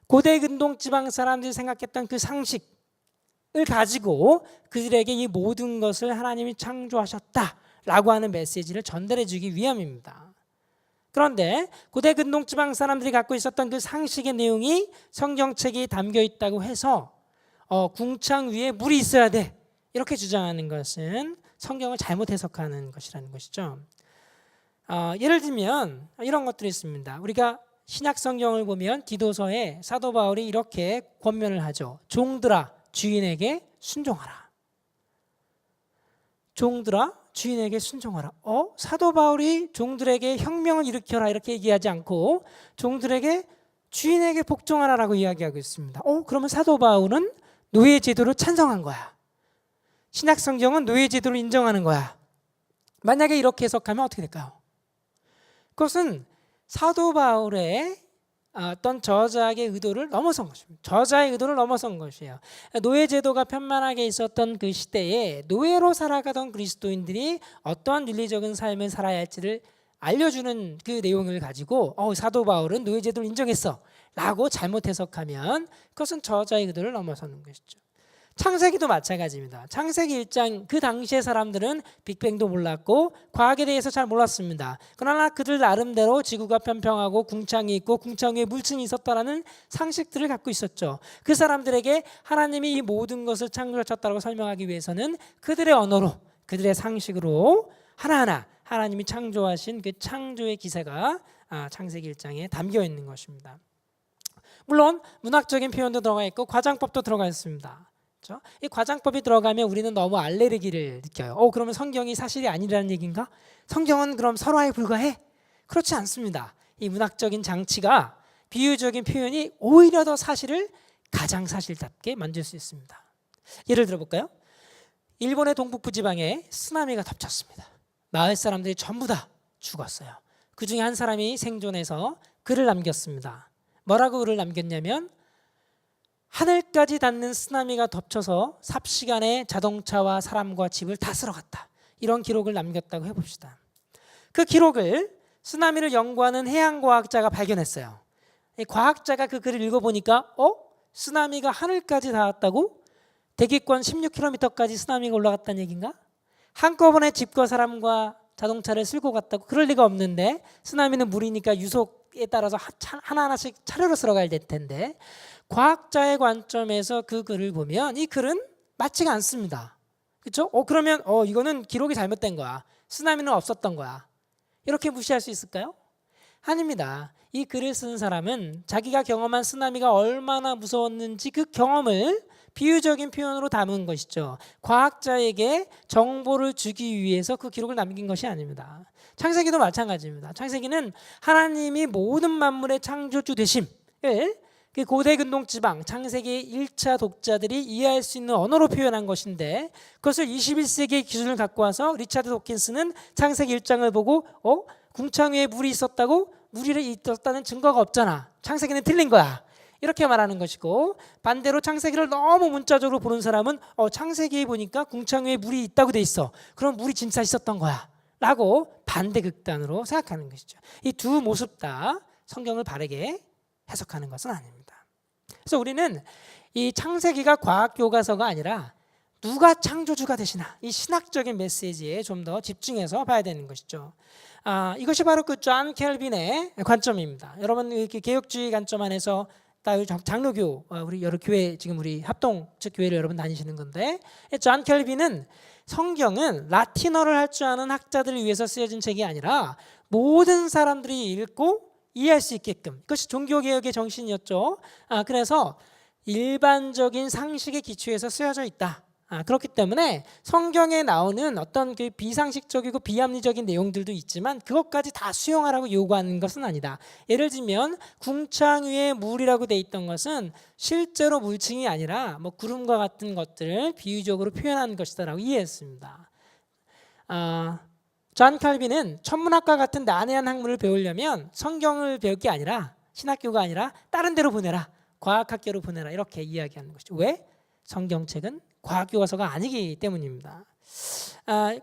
고대 근동 지방 사람들이 생각했던 그 상식을 가지고 그들에게 이 모든 것을 하나님이 창조하셨다라고 하는 메시지를 전달해 주기 위함입니다. 그런데 고대 근동 지방 사람들이 갖고 있었던 그 상식의 내용이 성경책에 담겨 있다고 해서 궁창 위에 물이 있어야 돼 이렇게 주장하는 것은 성경을 잘못 해석하는 것이라는 것이죠. 예를 들면 이런 것들이 있습니다. 우리가 신약 성경을 보면 디도서에 사도 바울이 이렇게 권면을 하죠. 종들아 주인에게 순종하라. 종들아 주인에게 순종하라. 사도 바울이 종들에게 혁명을 일으켜라 이렇게 얘기하지 않고 종들에게 주인에게 복종하라라고 이야기하고 있습니다. 그러면 사도 바울은 노예 제도를 찬성한 거야. 신약 성경은 노예 제도를 인정하는 거야. 만약에 이렇게 해석하면 어떻게 될까요? 그것은 사도 바울의 어떤 저자의 의도를 넘어선 것입니다. 저자의 의도를 넘어선 것이에요. 노예 제도가 편만하게 있었던 그 시대에 노예로 살아가던 그리스도인들이 어떠한 윤리적인 삶을 살아야 할지를 알려주는 그 내용을 가지고 사도 바울은 노예 제도를 인정했어 라고 잘못 해석하면 그것은 저자의 의도를 넘어서는 것이죠. 창세기도 마찬가지입니다. 창세기 1장 그 당시의 사람들은 빅뱅도 몰랐고 과학에 대해서 잘 몰랐습니다. 그러나 그들 나름대로 지구가 평평하고 궁창이 있고 궁창 위에 물층이 있었다라는 상식들을 갖고 있었죠. 그 사람들에게 하나님이 이 모든 것을 창조하셨다고 설명하기 위해서는 그들의 언어로 그들의 상식으로 하나하나 하나님이 창조하신 그 창조의 기세가 창세기 1장에 담겨 있는 것입니다. 물론 문학적인 표현도 들어가 있고 과장법도 들어가 있습니다. 그렇죠? 이 과장법이 들어가면 우리는 너무 알레르기를 느껴요. 그러면 성경이 사실이 아니라는 얘기인가? 성경은 그럼 설화에 불과해? 그렇지 않습니다. 이 문학적인 장치가 비유적인 표현이 오히려 더 사실을 가장 사실답게 만들 수 있습니다. 예를 들어볼까요? 일본의 동북부 지방에 쓰나미가 덮쳤습니다. 마을 사람들이 전부 다 죽었어요. 그 중에 한 사람이 생존해서 글을 남겼습니다. 뭐라고 글을 남겼냐면 하늘까지 닿는 쓰나미가 덮쳐서 삽시간에 자동차와 사람과 집을 다 쓸어갔다. 이런 기록을 남겼다고 해봅시다. 그 기록을 쓰나미를 연구하는 해양과학자가 발견했어요. 과학자가 그 글을 읽어보니까 쓰나미가 하늘까지 닿았다고? 대기권 16km까지 쓰나미가 올라갔다는 얘기인가? 한꺼번에 집과 사람과 자동차를 쓸고 갔다고? 그럴 리가 없는데 쓰나미는 물이니까 유속에 따라서 하나하나씩 차례로 쓸어가야 될 텐데 과학자의 관점에서 그 글을 보면 이 글은 맞지가 않습니다. 그렇죠? 그러면 이거는 기록이 잘못된 거야. 쓰나미는 없었던 거야. 이렇게 무시할 수 있을까요? 아닙니다. 이 글을 쓴 사람은 자기가 경험한 쓰나미가 얼마나 무서웠는지 그 경험을 비유적인 표현으로 담은 것이죠. 과학자에게 정보를 주기 위해서 그 기록을 남긴 것이 아닙니다. 창세기도 마찬가지입니다. 창세기는 하나님이 모든 만물의 창조주 되심을 그 고대 근동지방 창세기 1차 독자들이 이해할 수 있는 언어로 표현한 것인데 그것을 21세기의 기준을 갖고 와서 리차드 도킨스는 창세기 1장을 보고 궁창 위에 물이 있었다고? 물이 있었다는 증거가 없잖아. 창세기는 틀린 거야. 이렇게 말하는 것이고 반대로 창세기를 너무 문자적으로 보는 사람은 창세기에 보니까 궁창 위에 물이 있다고 돼 있어. 그럼 물이 진짜 있었던 거야. 라고 반대 극단으로 생각하는 것이죠. 이 두 모습 다 성경을 바르게 해석하는 것은 아닙니다. 그래서 우리는 이 창세기가 과학 교과서가 아니라 누가 창조주가 되시나 이 신학적인 메시지에 좀 더 집중해서 봐야 되는 것이죠. 이것이 바로 그 존 켈빈의 관점입니다. 여러분 이렇게 개혁주의 관점 안에서 장로교 우리 여러 교회 지금 우리 합동 즉 교회를 여러분 다니시는 건데 존 켈빈은 성경은 라틴어를 할 줄 아는 학자들을 위해서 쓰여진 책이 아니라 모든 사람들이 읽고 이해할 수 있게끔 그것이 종교개혁의 정신이었죠. 그래서 일반적인 상식의 기초에서 쓰여져 있다. 그렇기 때문에 성경에 나오는 어떤 그 비상식적이고 비합리적인 내용들도 있지만 그것까지 다 수용하라고 요구하는 것은 아니다. 예를 들면 궁창 위에 물이라고 돼 있던 것은 실제로 물층이 아니라 뭐 구름과 같은 것들을 비유적으로 표현하는 것이다라고 이해했습니다. 존 칼빈은 천문학과 같은 난해한 학문을 배우려면 성경을 배울 게 아니라 신학교가 아니라 다른 데로 보내라. 과학학교로 보내라. 이렇게 이야기하는 것이죠. 왜? 성경책은 과학교과서가 아니기 때문입니다.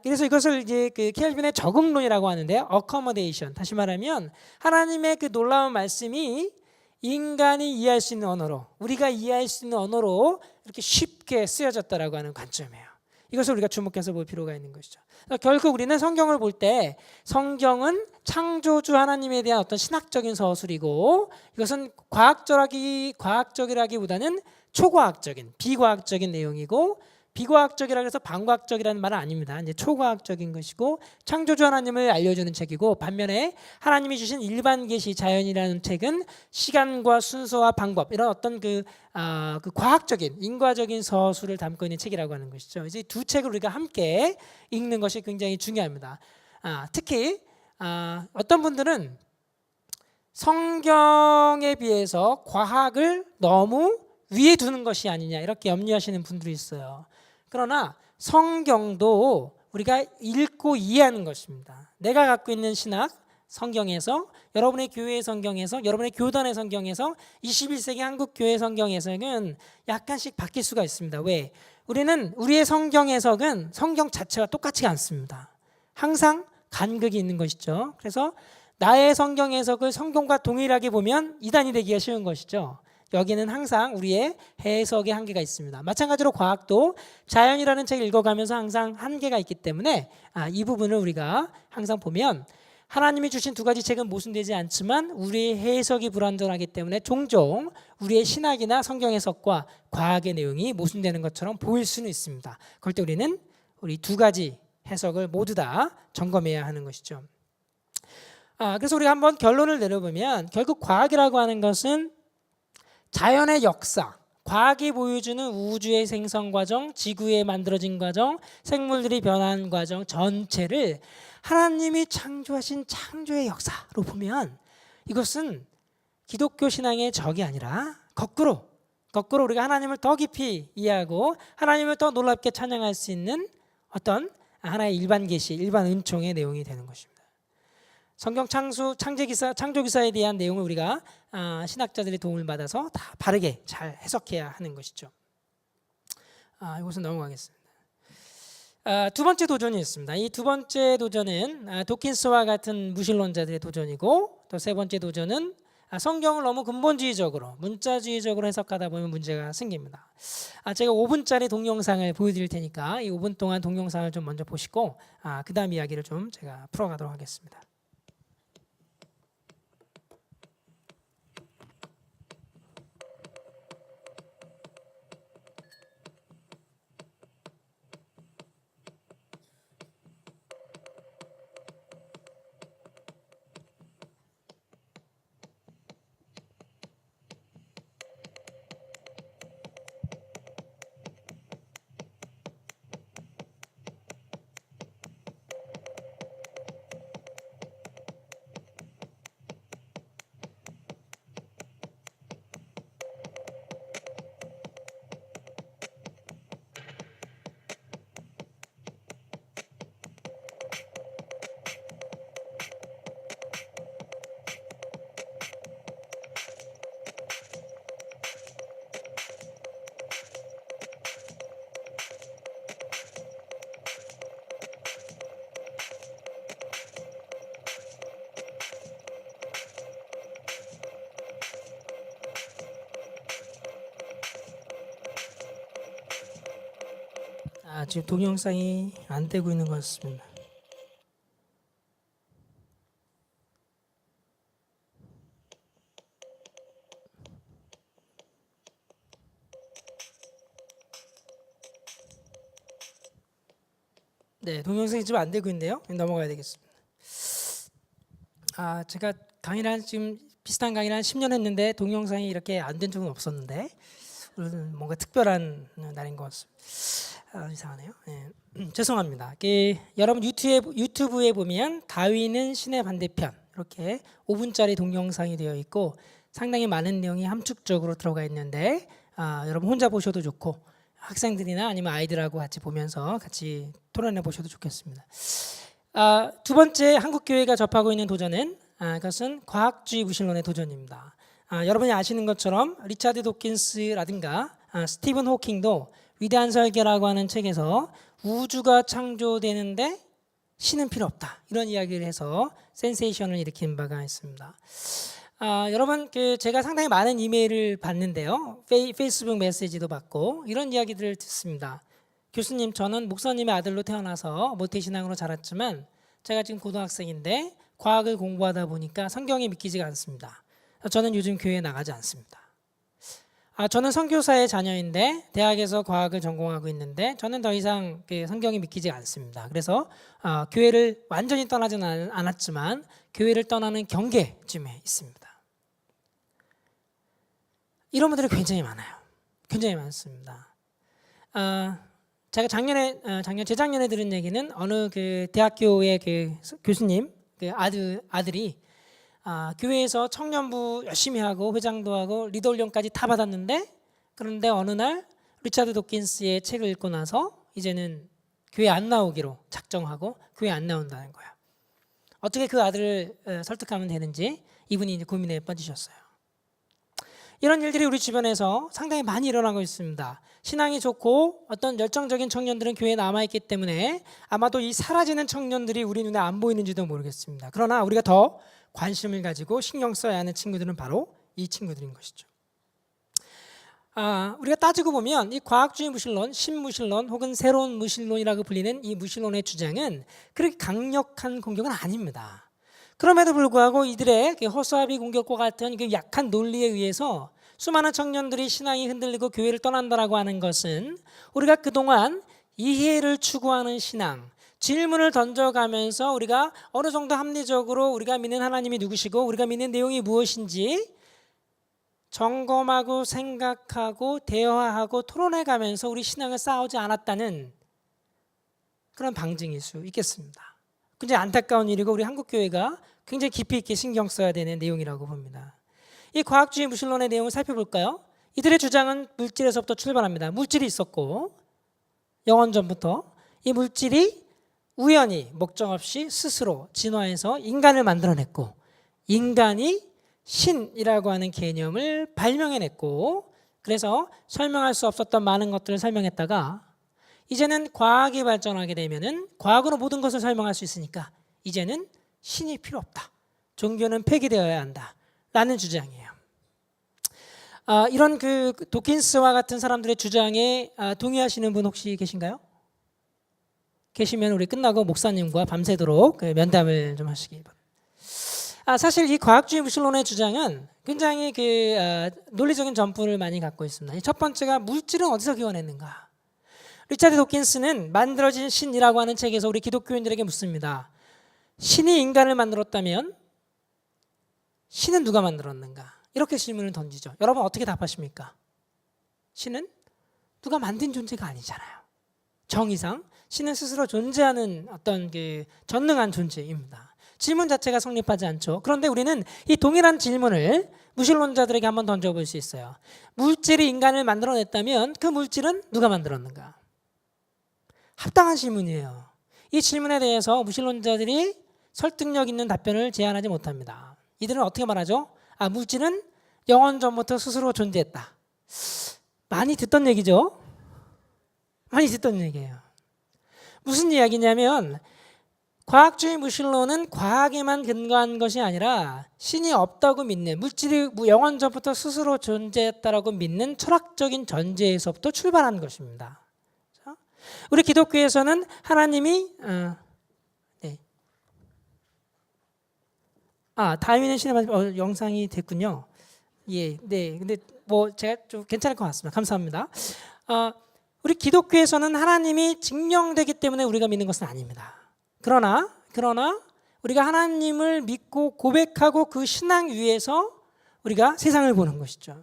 그래서 이것을 이제 그 켈빈의 적응론이라고 하는데요. accommodation. 다시 말하면 하나님의 그 놀라운 말씀이 인간이 이해할 수 있는 언어로 우리가 이해할 수 있는 언어로 이렇게 쉽게 쓰여졌다라고 하는 관점이에요. 이것을 우리가 주목해서 볼 필요가 있는 것이죠. 결국 우리는 성경을 볼 때 성경은 창조주 하나님에 대한 어떤 신학적인 서술이고 이것은 과학적이라기보다는 초과학적인 비과학적인 내용이고 비과학적이라고 해서 반과학적이라는 말은 아닙니다. 이제 초과학적인 것이고 창조주 하나님을 알려주는 책이고 반면에 하나님이 주신 일반 계시 자연이라는 책은 시간과 순서와 방법 이런 어떤 그 과학적인 인과적인 서술을 담고 있는 책이라고 하는 것이죠. 이제 두 책을 우리가 함께 읽는 것이 굉장히 중요합니다. 특히 어떤 분들은 성경에 비해서 과학을 너무 위에 두는 것이 아니냐 이렇게 염려하시는 분들이 있어요. 그러나 성경도 우리가 읽고 이해하는 것입니다. 내가 갖고 있는 신학 성경에서 여러분의 교회의 성경에서 여러분의 교단의 성경에서 21세기 한국 교회 성경에서는 약간씩 바뀔 수가 있습니다. 왜? 우리는 우리의 성경 해석은 성경 자체가 똑같지가 않습니다. 항상 간극이 있는 것이죠. 그래서 나의 성경 해석을 성경과 동일하게 보면 이단이 되기가 쉬운 것이죠. 여기는 항상 우리의 해석의 한계가 있습니다. 마찬가지로 과학도 자연이라는 책을 읽어가면서 항상 한계가 있기 때문에 이 부분을 우리가 항상 보면 하나님이 주신 두 가지 책은 모순되지 않지만 우리의 해석이 불완전하기 때문에 종종 우리의 신학이나 성경 해석과 과학의 내용이 모순되는 것처럼 보일 수는 있습니다. 그럴 때 우리는 우리 두 가지 해석을 모두 다 점검해야 하는 것이죠. 그래서 우리가 한번 결론을 내려보면 결국 과학이라고 하는 것은 자연의 역사, 과학이 보여주는 우주의 생성 과정, 지구의 만들어진 과정, 생물들이 변한 과정 전체를 하나님이 창조하신 창조의 역사로 보면 이것은 기독교 신앙의 적이 아니라 거꾸로 우리가 하나님을 더 깊이 이해하고 하나님을 더 놀랍게 찬양할 수 있는 어떤 하나의 일반 계시, 일반 은총의 내용이 되는 것입니다. 성경 창조기사에 대한 내용을 우리가 신학자들의 도움을 받아서 다 바르게 잘 해석해야 하는 것이죠. 이것은 넘어가겠습니다. 두 번째 도전이 있습니다. 이 두 번째 도전은 도킨스와 같은 무신론자들의 도전이고, 또 세 번째 도전은 성경을 너무 근본주의적으로 문자주의적으로 해석하다 보면 문제가 생깁니다. 제가 5분짜리 동영상을 보여드릴 테니까 이 5분 동안 동영상을 좀 먼저 보시고 그 다음 이야기를 좀 제가 풀어가도록 하겠습니다. 지금 동영상이 안 되고 있는 것 같습니다. 네, 동영상이 지금 안 되고 있는데요. 넘어가야 되겠습니다. 제가 강의를 지금 비슷한 강의를 한 10년 했는데 동영상이 이렇게 안 된 적은 없었는데 오늘은 뭔가 특별한 날인 것 같습니다. 이상하네요. 네. 죄송합니다. 여러분 유튜브에 보면 다윈은 신의 반대편 이렇게 5분짜리 동영상이 되어 있고 상당히 많은 내용이 함축적으로 들어가 있는데 여러분 혼자 보셔도 좋고 학생들이나 아니면 아이들하고 같이 보면서 같이 토론해 보셔도 좋겠습니다. 두 번째 한국교회가 접하고 있는 도전은 그것은 과학주의 무신론의 도전입니다. 여러분이 아시는 것처럼 리차드 도킨스라든가 스티븐 호킹도 위대한 설계라고 하는 책에서 우주가 창조되는데 신은 필요 없다 이런 이야기를 해서 센세이션을 일으킨 바가 있습니다. 여러분 제가 상당히 많은 이메일을 받는데요. 페이스북 메시지도 받고 이런 이야기들을 듣습니다. 교수님, 저는 목사님의 아들로 태어나서 모태신앙으로 자랐지만 제가 지금 고등학생인데 과학을 공부하다 보니까 성경이 믿기지가 않습니다. 저는 요즘 교회에 나가지 않습니다. 저는 선교사의 자녀인데 대학에서 과학을 전공하고 있는데 저는 더 이상 성경이 믿기지 않습니다. 그래서 교회를 완전히 떠나지는 않았지만 교회를 떠나는 경계쯤에 있습니다. 이런 분들이 굉장히 많아요. 굉장히 많습니다. 제가 재작년에 들은 얘기는 어느 대학교의 교수님 아들이 교회에서 청년부 열심히 하고 회장도 하고 리더 훈련까지 다 받았는데 그런데 어느 날 리차드 도킨스의 책을 읽고 나서 이제는 교회 안 나오기로 작정하고 교회 안 나온다는 거야. 어떻게 그 아들을 설득하면 되는지 이분이 이제 고민에 빠지셨어요. 이런 일들이 우리 주변에서 상당히 많이 일어나고 있습니다. 신앙이 좋고 어떤 열정적인 청년들은 교회에 남아있기 때문에 아마도 이 사라지는 청년들이 우리 눈에 안 보이는지도 모르겠습니다. 그러나 우리가 더 관심을 가지고 신경 써야 하는 친구들은 바로 이 친구들인 것이죠. 우리가 따지고 보면 이 과학주의 무신론, 신무신론 혹은 새로운 무신론이라고 불리는 이 무신론의 주장은 그렇게 강력한 공격은 아닙니다. 그럼에도 불구하고 이들의 허수아비 공격과 같은 약한 논리에 의해서 수많은 청년들이 신앙이 흔들리고 교회를 떠난다라고 하는 것은 우리가 그동안 이해를 추구하는 신앙, 질문을 던져가면서 우리가 어느 정도 합리적으로 우리가 믿는 하나님이 누구시고 우리가 믿는 내용이 무엇인지 점검하고 생각하고 대화하고 토론해가면서 우리 신앙을 쌓아오지 않았다는 그런 방증일 수 있겠습니다. 굉장히 안타까운 일이고 우리 한국교회가 굉장히 깊이 있게 신경 써야 되는 내용이라고 봅니다. 이 과학주의 무신론의 내용을 살펴볼까요? 이들의 주장은 물질에서부터 출발합니다. 물질이 있었고 영원전부터 이 물질이 우연히 목적 없이 스스로 진화해서 인간을 만들어냈고 인간이 신이라고 하는 개념을 발명해냈고 그래서 설명할 수 없었던 많은 것들을 설명했다가 이제는 과학이 발전하게 되면은 과학으로 모든 것을 설명할 수 있으니까 이제는 신이 필요 없다. 종교는 폐기되어야 한다. 라는 주장이에요. 이런 그 도킨스와 같은 사람들의 주장에 동의하시는 분 혹시 계신가요? 계시면 우리 끝나고 목사님과 밤새도록 그 면담을 좀 하시기 바랍니다. 사실 이 과학주의 무신론의 주장은 굉장히 그 논리적인 점프를 많이 갖고 있습니다. 첫 번째가 물질은 어디서 기원했는가? 리차드 도킨스는 만들어진 신이라고 하는 책에서 우리 기독교인들에게 묻습니다. 신이 인간을 만들었다면 신은 누가 만들었는가? 이렇게 질문을 던지죠. 여러분 어떻게 답하십니까? 신은 누가 만든 존재가 아니잖아요. 정의상 신은 스스로 존재하는 어떤 그 전능한 존재입니다. 질문 자체가 성립하지 않죠. 그런데 우리는 이 동일한 질문을 무신론자들에게 한번 던져볼 수 있어요. 물질이 인간을 만들어냈다면 그 물질은 누가 만들었는가? 합당한 질문이에요. 이 질문에 대해서 무신론자들이 설득력 있는 답변을 제안하지 못합니다. 이들은 어떻게 말하죠? 물질은 영원 전부터 스스로 존재했다. 많이 듣던 얘기죠? 많이 듣던 얘기예요. 무슨 이야기냐면 과학주의 무신론은 과학에만 근거한 것이 아니라 신이 없다고 믿는 물질이 영원 전부터 스스로 존재했다라고 믿는 철학적인 전제에서부터 출발한 것입니다. 우리 기독교에서는 하나님이 다윈의 신의 영상이 됐군요. 예, 네. 근데 뭐 제가 좀 괜찮을 것 같습니다. 감사합니다. 우리 기독교에서는 하나님이 증명되기 때문에 우리가 믿는 것은 아닙니다. 그러나 우리가 하나님을 믿고 고백하고 그 신앙 위에서 우리가 세상을 보는 것이죠.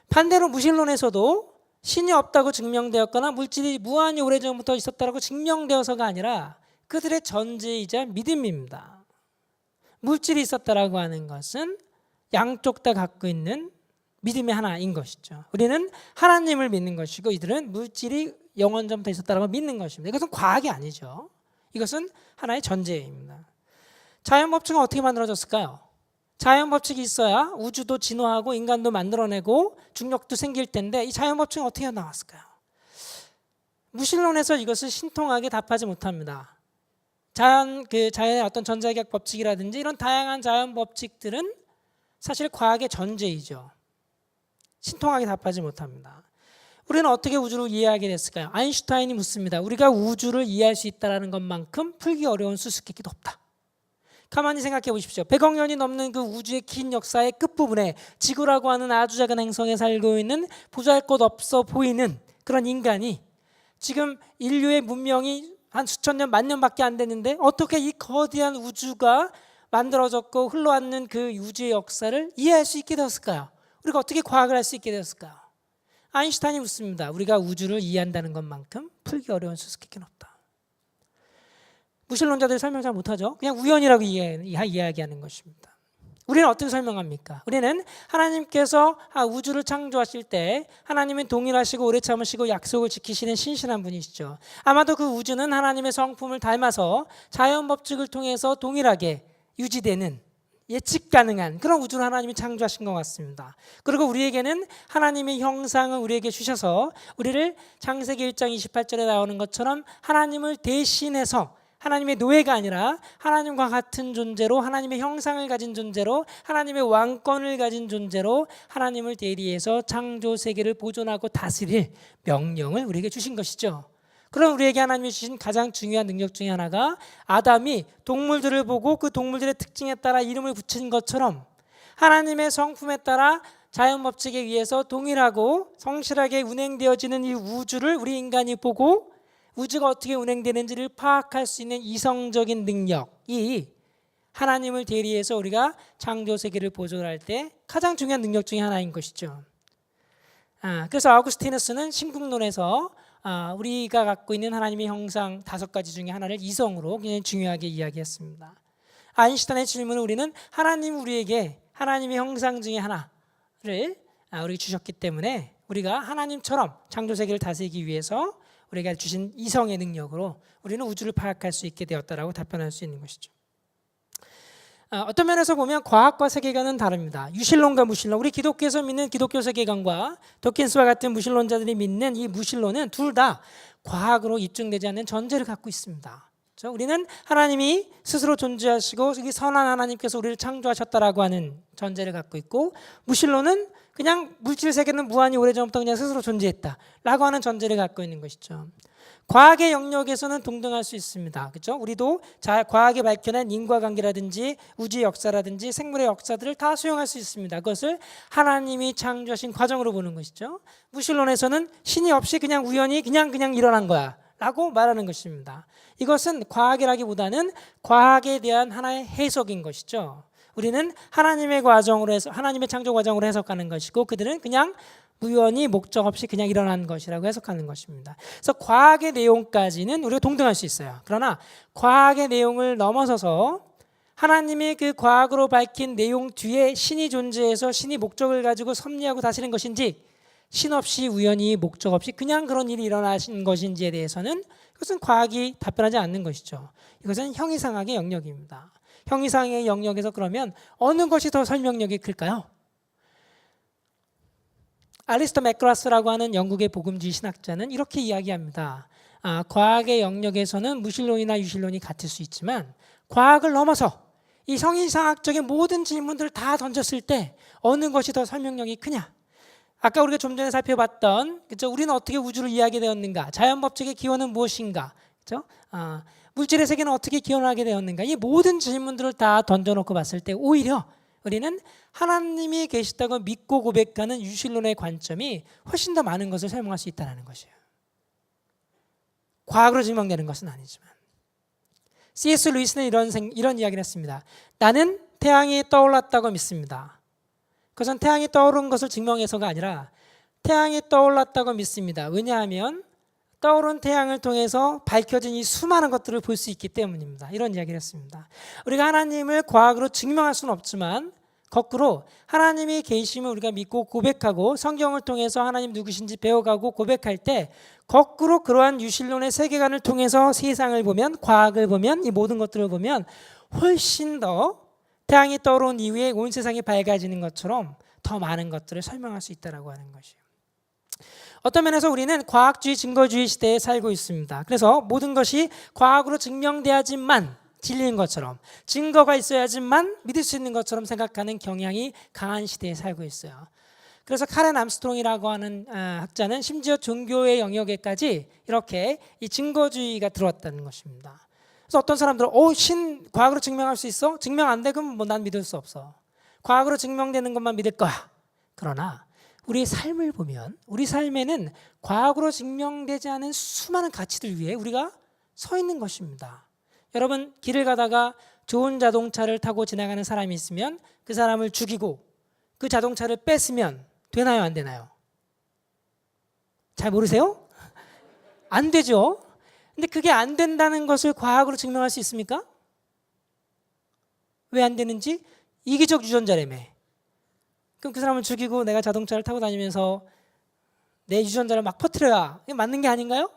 반대로 무신론에서도 신이 없다고 증명되었거나 물질이 무한히 오래전부터 있었다고 증명되어서가 아니라 그들의 전제이자 믿음입니다. 물질이 있었다라고 하는 것은 양쪽 다 갖고 있는 믿음의 하나인 것이죠. 우리는 하나님을 믿는 것이고 이들은 물질이 영원전부터 있었다라고 믿는 것입니다. 이것은 과학이 아니죠. 이것은 하나의 전제입니다. 자연법칙은 어떻게 만들어졌을까요? 자연법칙이 있어야 우주도 진화하고 인간도 만들어내고 중력도 생길 텐데 이 자연법칙은 어떻게 나왔을까요? 무신론에서 이것을 신통하게 답하지 못합니다. 자연의 어떤 전자기학 법칙이라든지 이런 다양한 자연 법칙들은 사실 과학의 전제이죠. 신통하게 답하지 못합니다. 우리는 어떻게 우주를 이해하게 됐을까요? 아인슈타인이 묻습니다. 우리가 우주를 이해할 수 있다는 것만큼 풀기 어려운 수수께끼도 없다. 가만히 생각해 보십시오. 100억 년이 넘는 그 우주의 긴 역사의 끝부분에 지구라고 하는 아주 작은 행성에 살고 있는 보잘것 없어 보이는 그런 인간이 지금 인류의 문명이 한 수천 년, 만 년밖에 안 됐는데 어떻게 이 거대한 우주가 만들어졌고 흘러왔는 그 우주의 역사를 이해할 수 있게 되었을까요? 우리가 어떻게 과학을 할 수 있게 되었을까요? 아인슈타인이 묻습니다. 우리가 우주를 이해한다는 것만큼 풀기 어려운 수수께끼는 없다. 무신론자들이 설명 잘 못하죠. 그냥 우연이라고 이야기하는 것입니다. 우리는 어떻게 설명합니까? 우리는 하나님께서 우주를 창조하실 때 하나님은 동일하시고 오래 참으시고 약속을 지키시는 신실한 분이시죠. 아마도 그 우주는 하나님의 성품을 닮아서 자연 법칙을 통해서 동일하게 유지되는 예측 가능한 그런 우주를 하나님이 창조하신 것 같습니다. 그리고 우리에게는 하나님의 형상을 우리에게 주셔서 우리를 창세기 1장 28절에 나오는 것처럼 하나님을 대신해서 하나님의 노예가 아니라 하나님과 같은 존재로 하나님의 형상을 가진 존재로 하나님의 왕권을 가진 존재로 하나님을 대리해서 창조 세계를 보존하고 다스릴 명령을 우리에게 주신 것이죠. 그럼 우리에게 하나님이 주신 가장 중요한 능력 중에 하나가 아담이 동물들을 보고 그 동물들의 특징에 따라 이름을 붙인 것처럼 하나님의 성품에 따라 자연 법칙에 의해서 동일하고 성실하게 운행되어지는 이 우주를 우리 인간이 보고 우주가 어떻게 운행되는지를 파악할 수 있는 이성적인 능력이 하나님을 대리해서 우리가 창조 세계를 보존할 때 가장 중요한 능력 중에 하나인 것이죠. 그래서 아우구스티누스는 신국론에서 우리가 갖고 있는 하나님의 형상 5가지 중에 하나를 이성으로 굉장히 중요하게 이야기했습니다. 아인슈타인의 질문은 우리는 하나님 우리에게 하나님의 형상 중에 하나를 우리에게 주셨기 때문에 우리가 하나님처럼 창조 세계를 다스리기 위해서 우리가 주신 이성의 능력으로 우리는 우주를 파악할 수 있게 되었다라고 답변할 수 있는 것이죠. 어떤 면에서 보면 과학과 세계관은 다릅니다. 유실론과 무실론, 우리 기독교에서 믿는 기독교 세계관과 도킨스와 같은 무실론자들이 믿는 이 무실론은 둘 다 과학으로 입증되지 않는 전제를 갖고 있습니다. 그렇죠? 우리는 하나님이 스스로 존재하시고 선한 하나님께서 우리를 창조하셨다라고 하는 전제를 갖고 있고, 무실론은 그냥 물질 세계는 무한히 오래전부터 그냥 스스로 존재했다라고 하는 전제를 갖고 있는 것이죠. 과학의 영역에서는 동등할 수 있습니다. 그렇죠? 우리도 과학이 밝혀낸 인과관계라든지 우주의 역사라든지 생물의 역사들을 다 수용할 수 있습니다. 그것을 하나님이 창조하신 과정으로 보는 것이죠. 무실론에서는 신이 없이 그냥 우연히 그냥 일어난 거야 라고 말하는 것입니다. 이것은 과학이라기보다는 과학에 대한 하나의 해석인 것이죠. 우리는 하나님의 과정으로 해서 하나님의 창조 과정으로 해석하는 것이고, 그들은 그냥 우연히 목적 없이 그냥 일어난 것이라고 해석하는 것입니다. 그래서 과학의 내용까지는 우리가 동등할 수 있어요. 그러나 과학의 내용을 넘어서서 하나님의 그 과학으로 밝힌 내용 뒤에 신이 존재해서 신이 목적을 가지고 섭리하고 다스리는 것인지, 신 없이 우연히 목적 없이 그냥 그런 일이 일어나신 것인지에 대해서는 그것은 과학이 답변하지 않는 것이죠. 이것은 형이상학의 영역입니다. 형이상의 영역에서 그러면 어느 것이 더 설명력이 클까요? 알리스터 맥그라스라고 하는 영국의 복음주의 신학자는 이렇게 이야기합니다. 과학의 영역에서는 무신론이나 유신론이 같을 수 있지만 과학을 넘어서 이 형이상학적인 모든 질문들을 다 던졌을 때 어느 것이 더 설명력이 크냐? 아까 우리가 좀 전에 살펴봤던, 그렇죠? 우리는 어떻게 우주를 이해하게 되었는가? 자연법칙의 기원은 무엇인가? 그렇죠? 물질의 세계는 어떻게 기원하게 되었는가? 이 모든 질문들을 다 던져놓고 봤을 때 오히려 우리는 하나님이 계시다고 믿고 고백하는 유실론의 관점이 훨씬 더 많은 것을 설명할 수 있다는 것이에요. 과학으로 증명되는 것은 아니지만. C.S. 루이스는 이런 이야기를 했습니다. 나는 태양이 떠올랐다고 믿습니다. 그것은 태양이 떠오른 것을 증명해서가 아니라 태양이 떠올랐다고 믿습니다. 왜냐하면 떠오른 태양을 통해서 밝혀진 이 수많은 것들을 볼 수 있기 때문입니다. 이런 이야기를 했습니다. 우리가 하나님을 과학으로 증명할 수는 없지만 거꾸로 하나님이 계심을 우리가 믿고 고백하고 성경을 통해서 하나님 누구신지 배워가고 고백할 때 거꾸로 그러한 유실론의 세계관을 통해서 세상을 보면, 과학을 보면, 이 모든 것들을 보면 훨씬 더 태양이 떠오른 이후에 온 세상이 밝아지는 것처럼 더 많은 것들을 설명할 수 있다고 하는 것이에요. 어떤 면에서 우리는 과학주의, 증거주의 시대에 살고 있습니다. 그래서 모든 것이 과학으로 증명돼야지만 진리인 것처럼, 증거가 있어야지만 믿을 수 있는 것처럼 생각하는 경향이 강한 시대에 살고 있어요. 그래서 카렌 암스트롱이라고 하는 학자는 심지어 종교의 영역에까지 이렇게 이 증거주의가 들어왔다는 것입니다. 그래서 어떤 사람들은 신 과학으로 증명할 수 있어? 증명 안 되면 뭐 난 믿을 수 없어. 과학으로 증명되는 것만 믿을 거야. 그러나 우리의 삶을 보면 우리 삶에는 과학으로 증명되지 않은 수많은 가치들 위에 우리가 서 있는 것입니다. 여러분, 길을 가다가 좋은 자동차를 타고 지나가는 사람이 있으면 그 사람을 죽이고 그 자동차를 뺏으면 되나요, 안 되나요? 잘 모르세요? 안 되죠. 근데 그게 안 된다는 것을 과학으로 증명할 수 있습니까? 왜 안 되는지? 이기적 유전자라며. 그럼 그 사람을 죽이고 내가 자동차를 타고 다니면서 내 유전자를 막 퍼뜨려야 이게 맞는 게 아닌가요?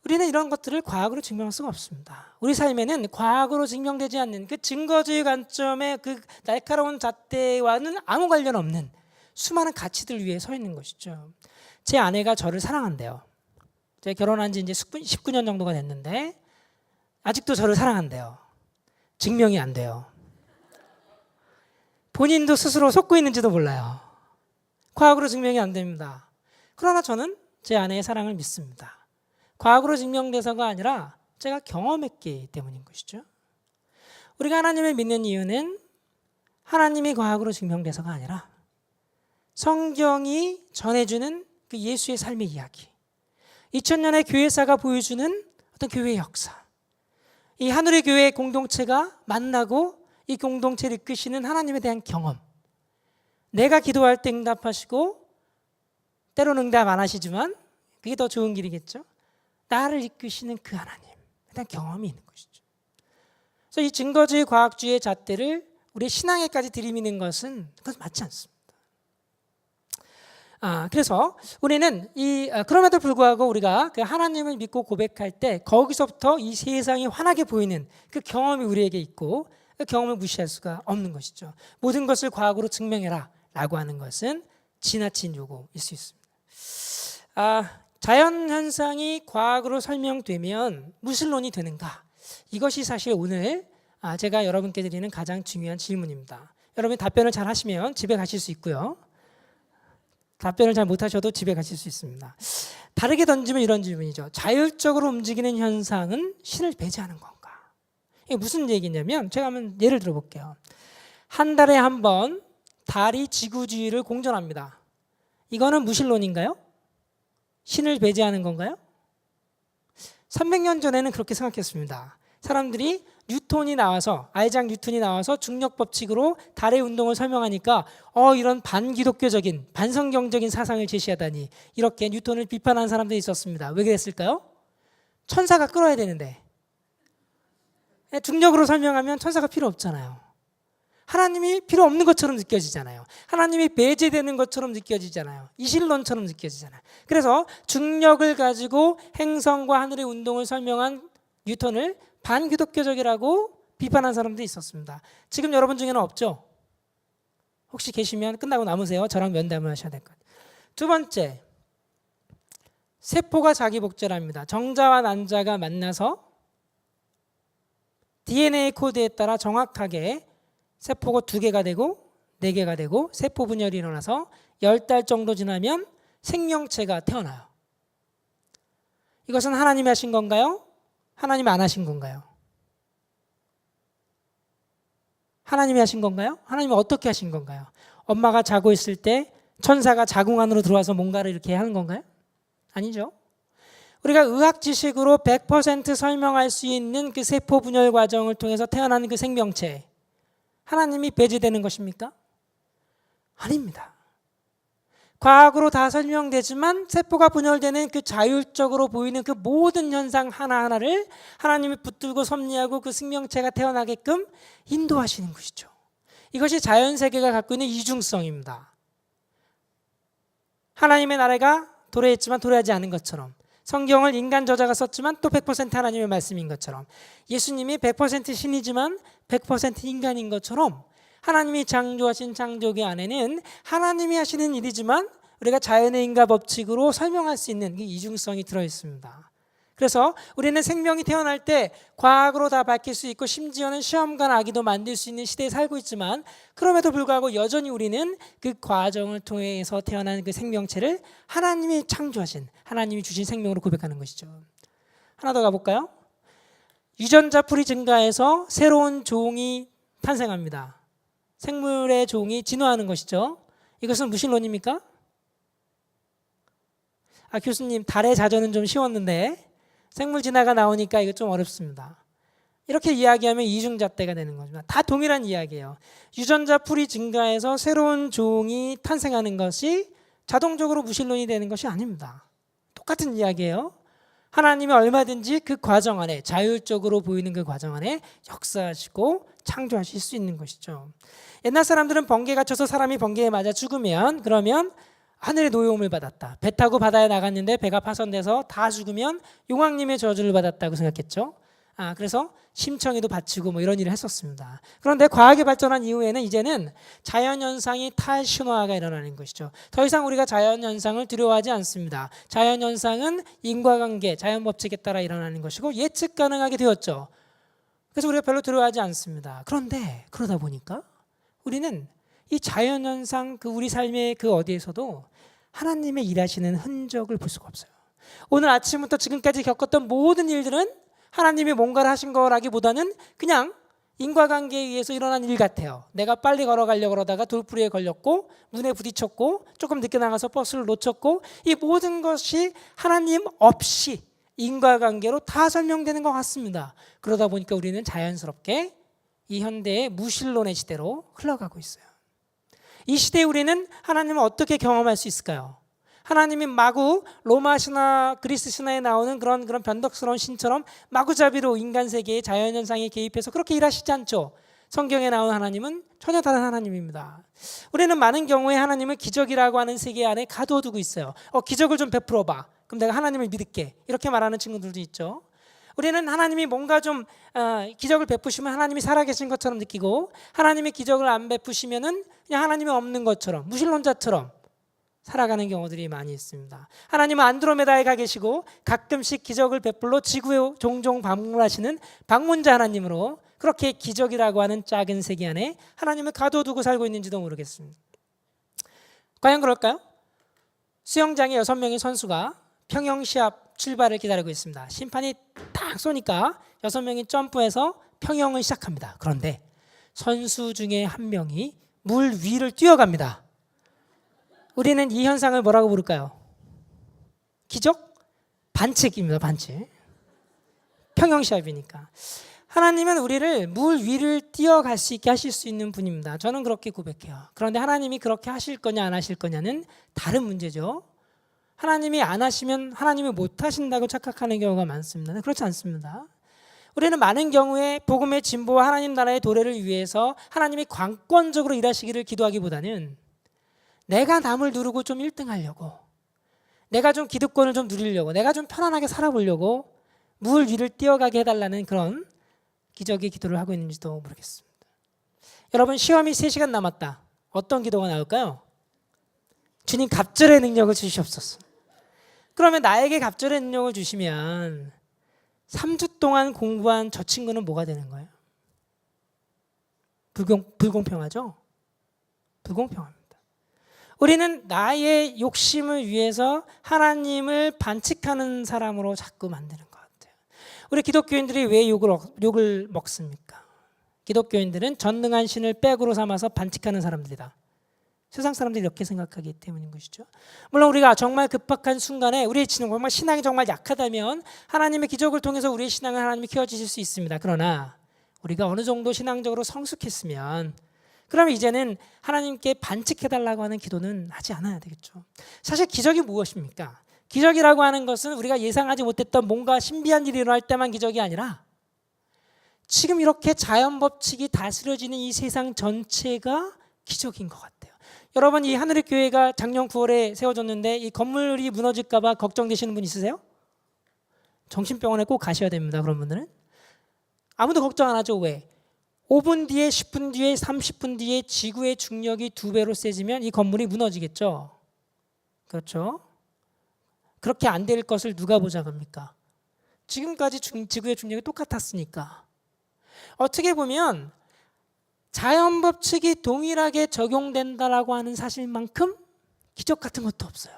우리는 이런 것들을 과학으로 증명할 수가 없습니다. 우리 삶에는 과학으로 증명되지 않는 그 증거주의 관점의 그 날카로운 잣대와는 아무 관련 없는 수많은 가치들 위에 서 있는 것이죠. 제 아내가 저를 사랑한대요. 제가 결혼한 지 이제 19년 정도가 됐는데 아직도 저를 사랑한대요. 증명이 안 돼요. 본인도 스스로 속고 있는지도 몰라요. 과학으로 증명이 안 됩니다. 그러나 저는 제 아내의 사랑을 믿습니다. 과학으로 증명돼서가 아니라 제가 경험했기 때문인 것이죠. 우리가 하나님을 믿는 이유는 하나님이 과학으로 증명돼서가 아니라 성경이 전해주는 그 예수의 삶의 이야기, 2000년의 교회사가 보여주는 어떤 교회의 역사, 이 하늘의 교회 공동체가 만나고 이 공동체를 이끄시는 하나님에 대한 경험. 내가 기도할 때 응답하시고 때로는 응답 안 하시지만 그게 더 좋은 길이겠죠. 나를 이끄시는 그 하나님에 대한 경험이 있는 것이죠. 그래서 이 증거주의 과학주의의 잣대를 우리의 신앙에까지 들이미는 것은 그것은 맞지 않습니다. 그래서 우리는 그럼에도 불구하고 우리가 그 하나님을 믿고 고백할 때 거기서부터 이 세상이 환하게 보이는 그 경험이 우리에게 있고 그 경험을 무시할 수가 없는 것이죠. 모든 것을 과학으로 증명해라 라고 하는 것은 지나친 요구일 수 있습니다. 자연현상이 과학으로 설명되면 무신론이 되는가? 이것이 사실 오늘 제가 여러분께 드리는 가장 중요한 질문입니다. 여러분이 답변을 잘 하시면 집에 가실 수 있고요. 답변을 잘 못하셔도 집에 가실 수 있습니다. 다르게 던지면 이런 질문이죠. 자율적으로 움직이는 현상은 신을 배제하는 건가? 이게 무슨 얘기냐면 제가 한번 예를 들어볼게요. 한 달에 한 번 달이 지구 주위를 공전합니다. 이거는 무신론인가요? 신을 배제하는 건가요? 300년 전에는 그렇게 생각했습니다. 사람들이 뉴턴이 나와서 아이작 뉴턴이 나와서 중력 법칙으로 달의 운동을 설명하니까 이런 반기독교적인 반성경적인 사상을 제시하다니 이렇게 뉴턴을 비판하는 사람들이 있었습니다. 왜 그랬을까요? 천사가 끌어야 되는데 중력으로 설명하면 천사가 필요 없잖아요. 하나님이 필요 없는 것처럼 느껴지잖아요. 하나님이 배제되는 것처럼 느껴지잖아요. 이신론처럼 느껴지잖아요. 그래서 중력을 가지고 행성과 하늘의 운동을 설명한 뉴턴을 반기독교적이라고 비판한 사람도 있었습니다. 지금 여러분 중에는 없죠? 혹시 계시면 끝나고 남으세요. 저랑 면담을 하셔야 될 것 같아요. 두 번째, 세포가 자기 복제랍니다. 정자와 난자가 만나서 DNA 코드에 따라 정확하게 세포가 2개가 되고 4개가 되고 세포 분열이 일어나서 10달 정도 지나면 생명체가 태어나요. 이것은 하나님이 하신 건가요? 하나님이 안 하신 건가요? 하나님이 하신 건가요? 하나님이 어떻게 하신 건가요? 엄마가 자고 있을 때 천사가 자궁 안으로 들어와서 뭔가를 이렇게 하는 건가요? 아니죠. 우리가 의학 지식으로 100% 설명할 수 있는 그 세포 분열 과정을 통해서 태어나는 그 생명체, 하나님이 배제되는 것입니까? 아닙니다. 과학으로 다 설명되지만 세포가 분열되는 그 자율적으로 보이는 그 모든 현상 하나하나를 하나님이 붙들고 섭리하고 그 생명체가 태어나게끔 인도하시는 것이죠. 이것이 자연세계가 갖고 있는 이중성입니다. 하나님의 나라가 도래했지만 도래하지 않은 것처럼, 성경을 인간 저자가 썼지만 또 100% 하나님의 말씀인 것처럼, 예수님이 100% 신이지만 100% 인간인 것처럼 하나님이 창조하신 창조기 안에는 하나님이 하시는 일이지만 우리가 자연의 인과 법칙으로 설명할 수 있는 이 이중성이 들어있습니다. 그래서 우리는 생명이 태어날 때 과학으로 다 밝힐 수 있고 심지어는 시험관 아기도 만들 수 있는 시대에 살고 있지만 그럼에도 불구하고 여전히 우리는 그 과정을 통해서 태어난 그 생명체를 하나님이 창조하신, 하나님이 주신 생명으로 고백하는 것이죠. 하나 더 가볼까요? 유전자 풀이 증가해서 새로운 종이 탄생합니다. 생물의 종이 진화하는 것이죠. 이것은 무신론입니까? 교수님, 달의 자전은 좀 쉬웠는데 생물 진화가 나오니까 이거 좀 어렵습니다. 이렇게 이야기하면 이중잣대가 되는 거죠. 다 동일한 이야기예요. 유전자 풀이 증가해서 새로운 종이 탄생하는 것이 자동적으로 무신론이 되는 것이 아닙니다. 똑같은 이야기예요. 하나님이 얼마든지 그 과정 안에, 자율적으로 보이는 그 과정 안에 역사하시고 창조하실 수 있는 것이죠. 옛날 사람들은 번개에 갇혀서 사람이 번개에 맞아 죽으면 그러면 하늘의 노여움을 받았다. 배 타고 바다에 나갔는데 배가 파손돼서 다 죽으면 용왕님의 저주를 받았다고 생각했죠. 그래서 심청에도 바치고 뭐 이런 일을 했었습니다. 그런데 과학이 발전한 이후에는 이제는 자연현상이 탈신화가 일어나는 것이죠. 더 이상 우리가 자연현상을 두려워하지 않습니다. 자연현상은 인과관계, 자연법칙에 따라 일어나는 것이고 예측 가능하게 되었죠. 그래서 우리가 별로 두려워하지 않습니다. 그런데 그러다 보니까 우리는 이 자연현상, 그 우리 삶의 그 어디에서도 하나님의 일하시는 흔적을 볼 수가 없어요. 오늘 아침부터 지금까지 겪었던 모든 일들은 하나님이 뭔가를 하신 거라기보다는 그냥 인과관계에 의해서 일어난 일 같아요. 내가 빨리 걸어가려고 그러다가 돌부리에 걸렸고 문에 부딪혔고 조금 늦게 나가서 버스를 놓쳤고 이 모든 것이 하나님 없이 인과관계로 다 설명되는 것 같습니다. 그러다 보니까 우리는 자연스럽게 이 현대의 무신론의 시대로 흘러가고 있어요. 이 시대에 우리는 하나님을 어떻게 경험할 수 있을까요? 하나님이 마구 로마 신화, 그리스 신화에 나오는 그런 변덕스러운 신처럼 마구잡이로 인간 세계의 자연현상에 개입해서 그렇게 일하시지 않죠. 성경에 나온 하나님은 전혀 다른 하나님입니다. 우리는 많은 경우에 하나님을 기적이라고 하는 세계 안에 가두어두고 있어요. 기적을 좀 베풀어봐. 그럼 내가 하나님을 믿을게. 이렇게 말하는 친구들도 있죠. 우리는 하나님이 뭔가 좀 기적을 베푸시면 하나님이 살아계신 것처럼 느끼고, 하나님이 기적을 안 베푸시면은 그냥 하나님이 없는 것처럼, 무신론자처럼 살아가는 경우들이 많이 있습니다. 하나님은 안드로메다에 가 계시고 가끔씩 기적을 베풀러 지구에 종종 방문하시는 방문자 하나님으로 그렇게 기적이라고 하는 작은 세계 안에 하나님을 가둬두고 살고 있는지도 모르겠습니다. 과연 그럴까요? 수영장에 6명의 선수가 평영시합 출발을 기다리고 있습니다. 심판이 딱 쏘니까 6명이 점프해서 평영을 시작합니다. 그런데 선수 중에 한 명이 물 위를 뛰어갑니다. 우리는 이 현상을 뭐라고 부를까요? 기적? 반칙입니다. 반칙. 평영시합이니까. 하나님은 우리를 물 위를 뛰어갈 수 있게 하실 수 있는 분입니다. 저는 그렇게 고백해요. 그런데 하나님이 그렇게 하실 거냐 안 하실 거냐는 다른 문제죠. 하나님이 안 하시면 하나님이 못 하신다고 착각하는 경우가 많습니다. 그렇지 않습니다. 우리는 많은 경우에 복음의 진보와 하나님 나라의 도래를 위해서 하나님이 관건적으로 일하시기를 기도하기보다는 내가 남을 누르고 좀 1등 하려고, 내가 좀 기득권을 좀 누리려고, 내가 좀 편안하게 살아보려고 물 위를 뛰어가게 해달라는 그런 기적의 기도를 하고 있는지도 모르겠습니다. 여러분, 시험이 3시간 남았다. 어떤 기도가 나올까요? 주님, 갑절의 능력을 주시옵소서. 그러면 나에게 갑절의 능력을 주시면 3주 동안 공부한 저 친구는 뭐가 되는 거예요? 불공평하죠? 불공평합니다. 우리는 나의 욕심을 위해서 하나님을 반칙하는 사람으로 자꾸 만드는 것 같아요. 우리 기독교인들이 왜 욕을 먹습니까? 기독교인들은 전능한 신을 백으로 삼아서 반칙하는 사람들이다. 세상 사람들이 이렇게 생각하기 때문인 것이죠. 물론 우리가 정말 급박한 순간에 우리의 정말 신앙이 정말 약하다면 하나님의 기적을 통해서 우리의 신앙을 하나님이 키워주실 수 있습니다. 그러나 우리가 어느 정도 신앙적으로 성숙했으면 그러면 이제는 하나님께 반칙해달라고 하는 기도는 하지 않아야 되겠죠. 사실 기적이 무엇입니까? 기적이라고 하는 것은 우리가 예상하지 못했던 뭔가 신비한 일이 일어날 때만 기적이 아니라 지금 이렇게 자연 법칙이 다스려지는 이 세상 전체가 기적인 것 같아요. 여러분, 이 하늘의 교회가 작년 9월에 세워졌는데 이 건물이 무너질까 봐 걱정되시는 분 있으세요? 정신병원에 꼭 가셔야 됩니다. 그런 분들은. 아무도 걱정 안 하죠. 왜? 5분 뒤에, 10분 뒤에, 30분 뒤에 지구의 중력이 2배로 세지면 이 건물이 무너지겠죠. 그렇죠? 그렇게 안 될 것을 누가 보장합니까? 지금까지 지구의 중력이 똑같았으니까. 어떻게 보면 자연 법칙이 동일하게 적용된다라고 하는 사실만큼 기적 같은 것도 없어요.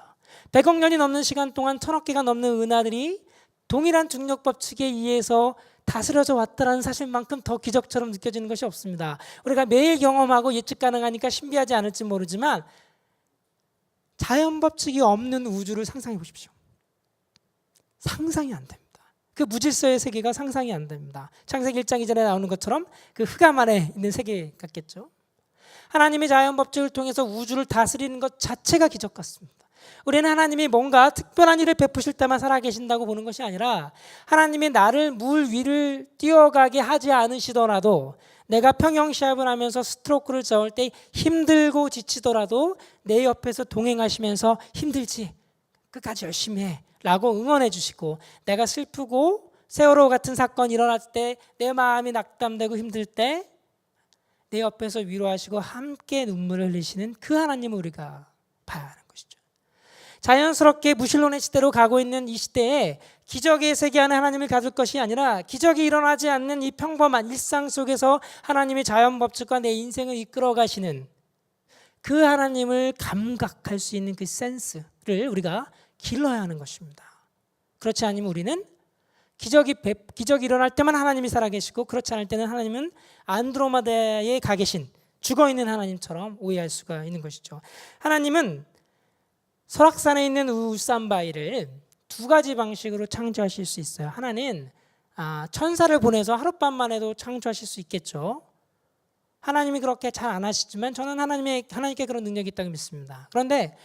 100억 년이 넘는 시간 동안 1000억 개가 넘는 은하들이 동일한 중력 법칙에 의해서 다스려져 왔다는 사실만큼 더 기적처럼 느껴지는 것이 없습니다. 우리가 매일 경험하고 예측 가능하니까 신비하지 않을지 모르지만 자연 법칙이 없는 우주를 상상해 보십시오. 상상이 안 됩니다. 그 무질서의 세계가 상상이 안 됩니다. 창세기 1장 2절에 나오는 것처럼 그 흑암 안에 있는 세계 같겠죠. 하나님의 자연 법칙을 통해서 우주를 다스리는 것 자체가 기적 같습니다. 우리는 하나님이 뭔가 특별한 일을 베푸실 때만 살아계신다고 보는 것이 아니라 하나님이 나를 물 위를 뛰어가게 하지 않으시더라도 내가 평영시합을 하면서 스트로크를 저을 때 힘들고 지치더라도 내 옆에서 동행하시면서 힘들지? 끝까지 열심히 해 라고 응원해 주시고, 내가 슬프고 세월호 같은 사건이 일어났을 때 내 마음이 낙담되고 힘들 때 내 옆에서 위로하시고 함께 눈물을 흘리시는 그 하나님을 우리가 봐야 하는 것이죠. 자연스럽게 무신론의 시대로 가고 있는 이 시대에 기적의 세계 안에 하나님을 가둘 것이 아니라 기적이 일어나지 않는 이 평범한 일상 속에서 하나님의 자연 법칙과 내 인생을 이끌어 가시는 그 하나님을 감각할 수 있는 그 센스를 우리가 길러야 하는 것입니다. 그렇지 않으면 우리는 기적이 일어날 때만 하나님이 살아계시고 그렇지 않을 때는 하나님은 안드로메다에 가 계신 죽어있는 하나님처럼 오해할 수가 있는 것이죠. 하나님은 설악산에 있는 울산바위를 두 가지 방식으로 창조하실 수 있어요. 하나는 천사를 보내서 하룻밤만 해도 창조하실 수 있겠죠. 하나님이 그렇게 잘 안 하시지만 저는 하나님께 그런 능력이 있다고 믿습니다. 그런데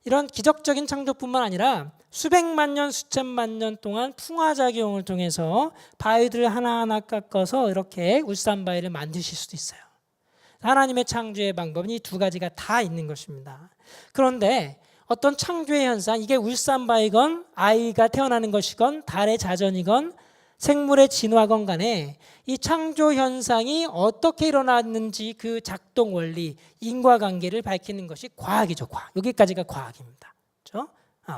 이런 기적적인 창조뿐만 아니라 수백만 년, 수천만 년 동안 풍화작용을 통해서 바위들을 하나하나 깎아서 이렇게 울산바위를 만드실 수도 있어요. 하나님의 창조의 방법은 이 두 가지가 다 있는 것입니다. 그런데 어떤 창조의 현상, 이게 울산바위건 아이가 태어나는 것이건 달의 자전이건 생물의 진화건 간에 이 창조 현상이 어떻게 일어났는지 그 작동 원리, 인과관계를 밝히는 것이 과학이죠. 과학. 여기까지가 과학입니다. 그렇죠?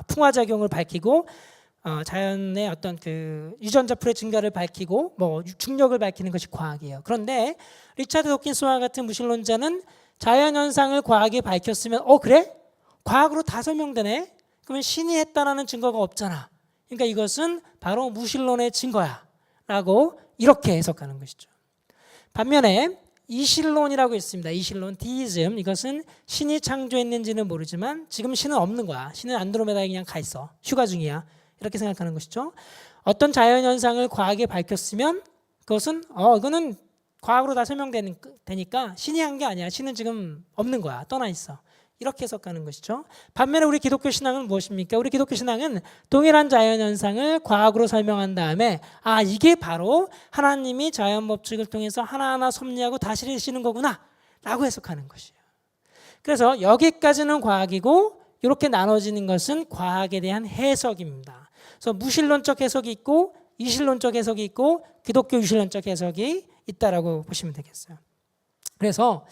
풍화작용을 밝히고 자연의 어떤 그 유전자 풀의 증가를 밝히고 뭐 중력을 밝히는 것이 과학이에요. 그런데 리차드 도킨스와 같은 무신론자는 자연 현상을 과학이 밝혔으면 그래? 과학으로 다 설명되네? 그러면 신이 했다라는 증거가 없잖아. 그러니까 이것은 바로 무신론의 증거야 라고 이렇게 해석하는 것이죠. 반면에 이신론이라고 있습니다. 이신론, 디이즘. 이것은 신이 창조했는지는 모르지만 지금 신은 없는 거야. 신은 안드로메다에 그냥 가 있어. 휴가 중이야. 이렇게 생각하는 것이죠. 어떤 자연현상을 과학에 밝혔으면 그것은 이거는 과학으로 다 설명되니까 신이 한 게 아니야. 신은 지금 없는 거야. 떠나 있어. 이렇게 해석하는 것이죠. 반면에 우리 기독교 신앙은 무엇입니까? 우리 기독교 신앙은 동일한 자연현상을 과학으로 설명한 다음에 이게 바로 하나님이 자연법칙을 통해서 하나하나 섭리하고 다스리시는 거구나 라고 해석하는 것이에요. 그래서 여기까지는 과학이고 이렇게 나눠지는 것은 과학에 대한 해석입니다. 그래서 무신론적 해석이 있고 이신론적 해석이 있고 기독교 유신론적 해석이 있다라고 보시면 되겠어요. 그래서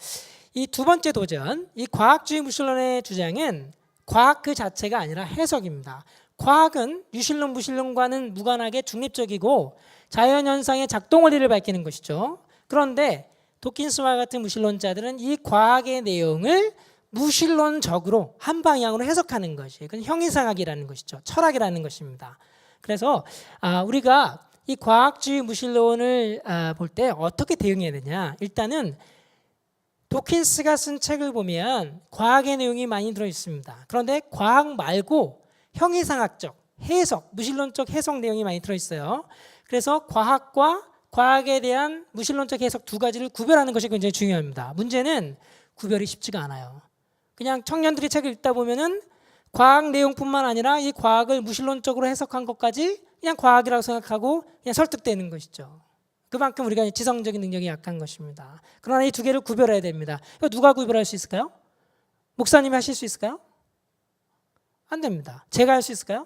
이 두 번째 도전, 이 과학주의 무신론의 주장은 과학 그 자체가 아니라 해석입니다. 과학은 유신론, 무신론과는 무관하게 중립적이고 자연현상의 작동 원리를 밝히는 것이죠. 그런데 도킨스와 같은 무신론자들은 이 과학의 내용을 무신론적으로 한 방향으로 해석하는 것이에요. 그건 형이상학이라는 것이죠. 철학이라는 것입니다. 그래서 우리가 이 과학주의 무신론을 볼 때 어떻게 대응해야 되냐. 일단은 도킨스가 쓴 책을 보면 과학의 내용이 많이 들어있습니다. 그런데 과학 말고 형이상학적, 해석, 무신론적 해석 내용이 많이 들어있어요. 그래서 과학과 과학에 대한 무신론적 해석 두 가지를 구별하는 것이 굉장히 중요합니다. 문제는 구별이 쉽지가 않아요. 그냥 청년들이 책을 읽다 보면은 과학 내용뿐만 아니라 이 과학을 무신론적으로 해석한 것까지 그냥 과학이라고 생각하고 그냥 설득되는 것이죠. 그만큼 우리가 지성적인 능력이 약한 것입니다. 그러나 이 두 개를 구별해야 됩니다. 이거 누가 구별할 수 있을까요? 목사님이 하실 수 있을까요? 안 됩니다. 제가 할 수 있을까요?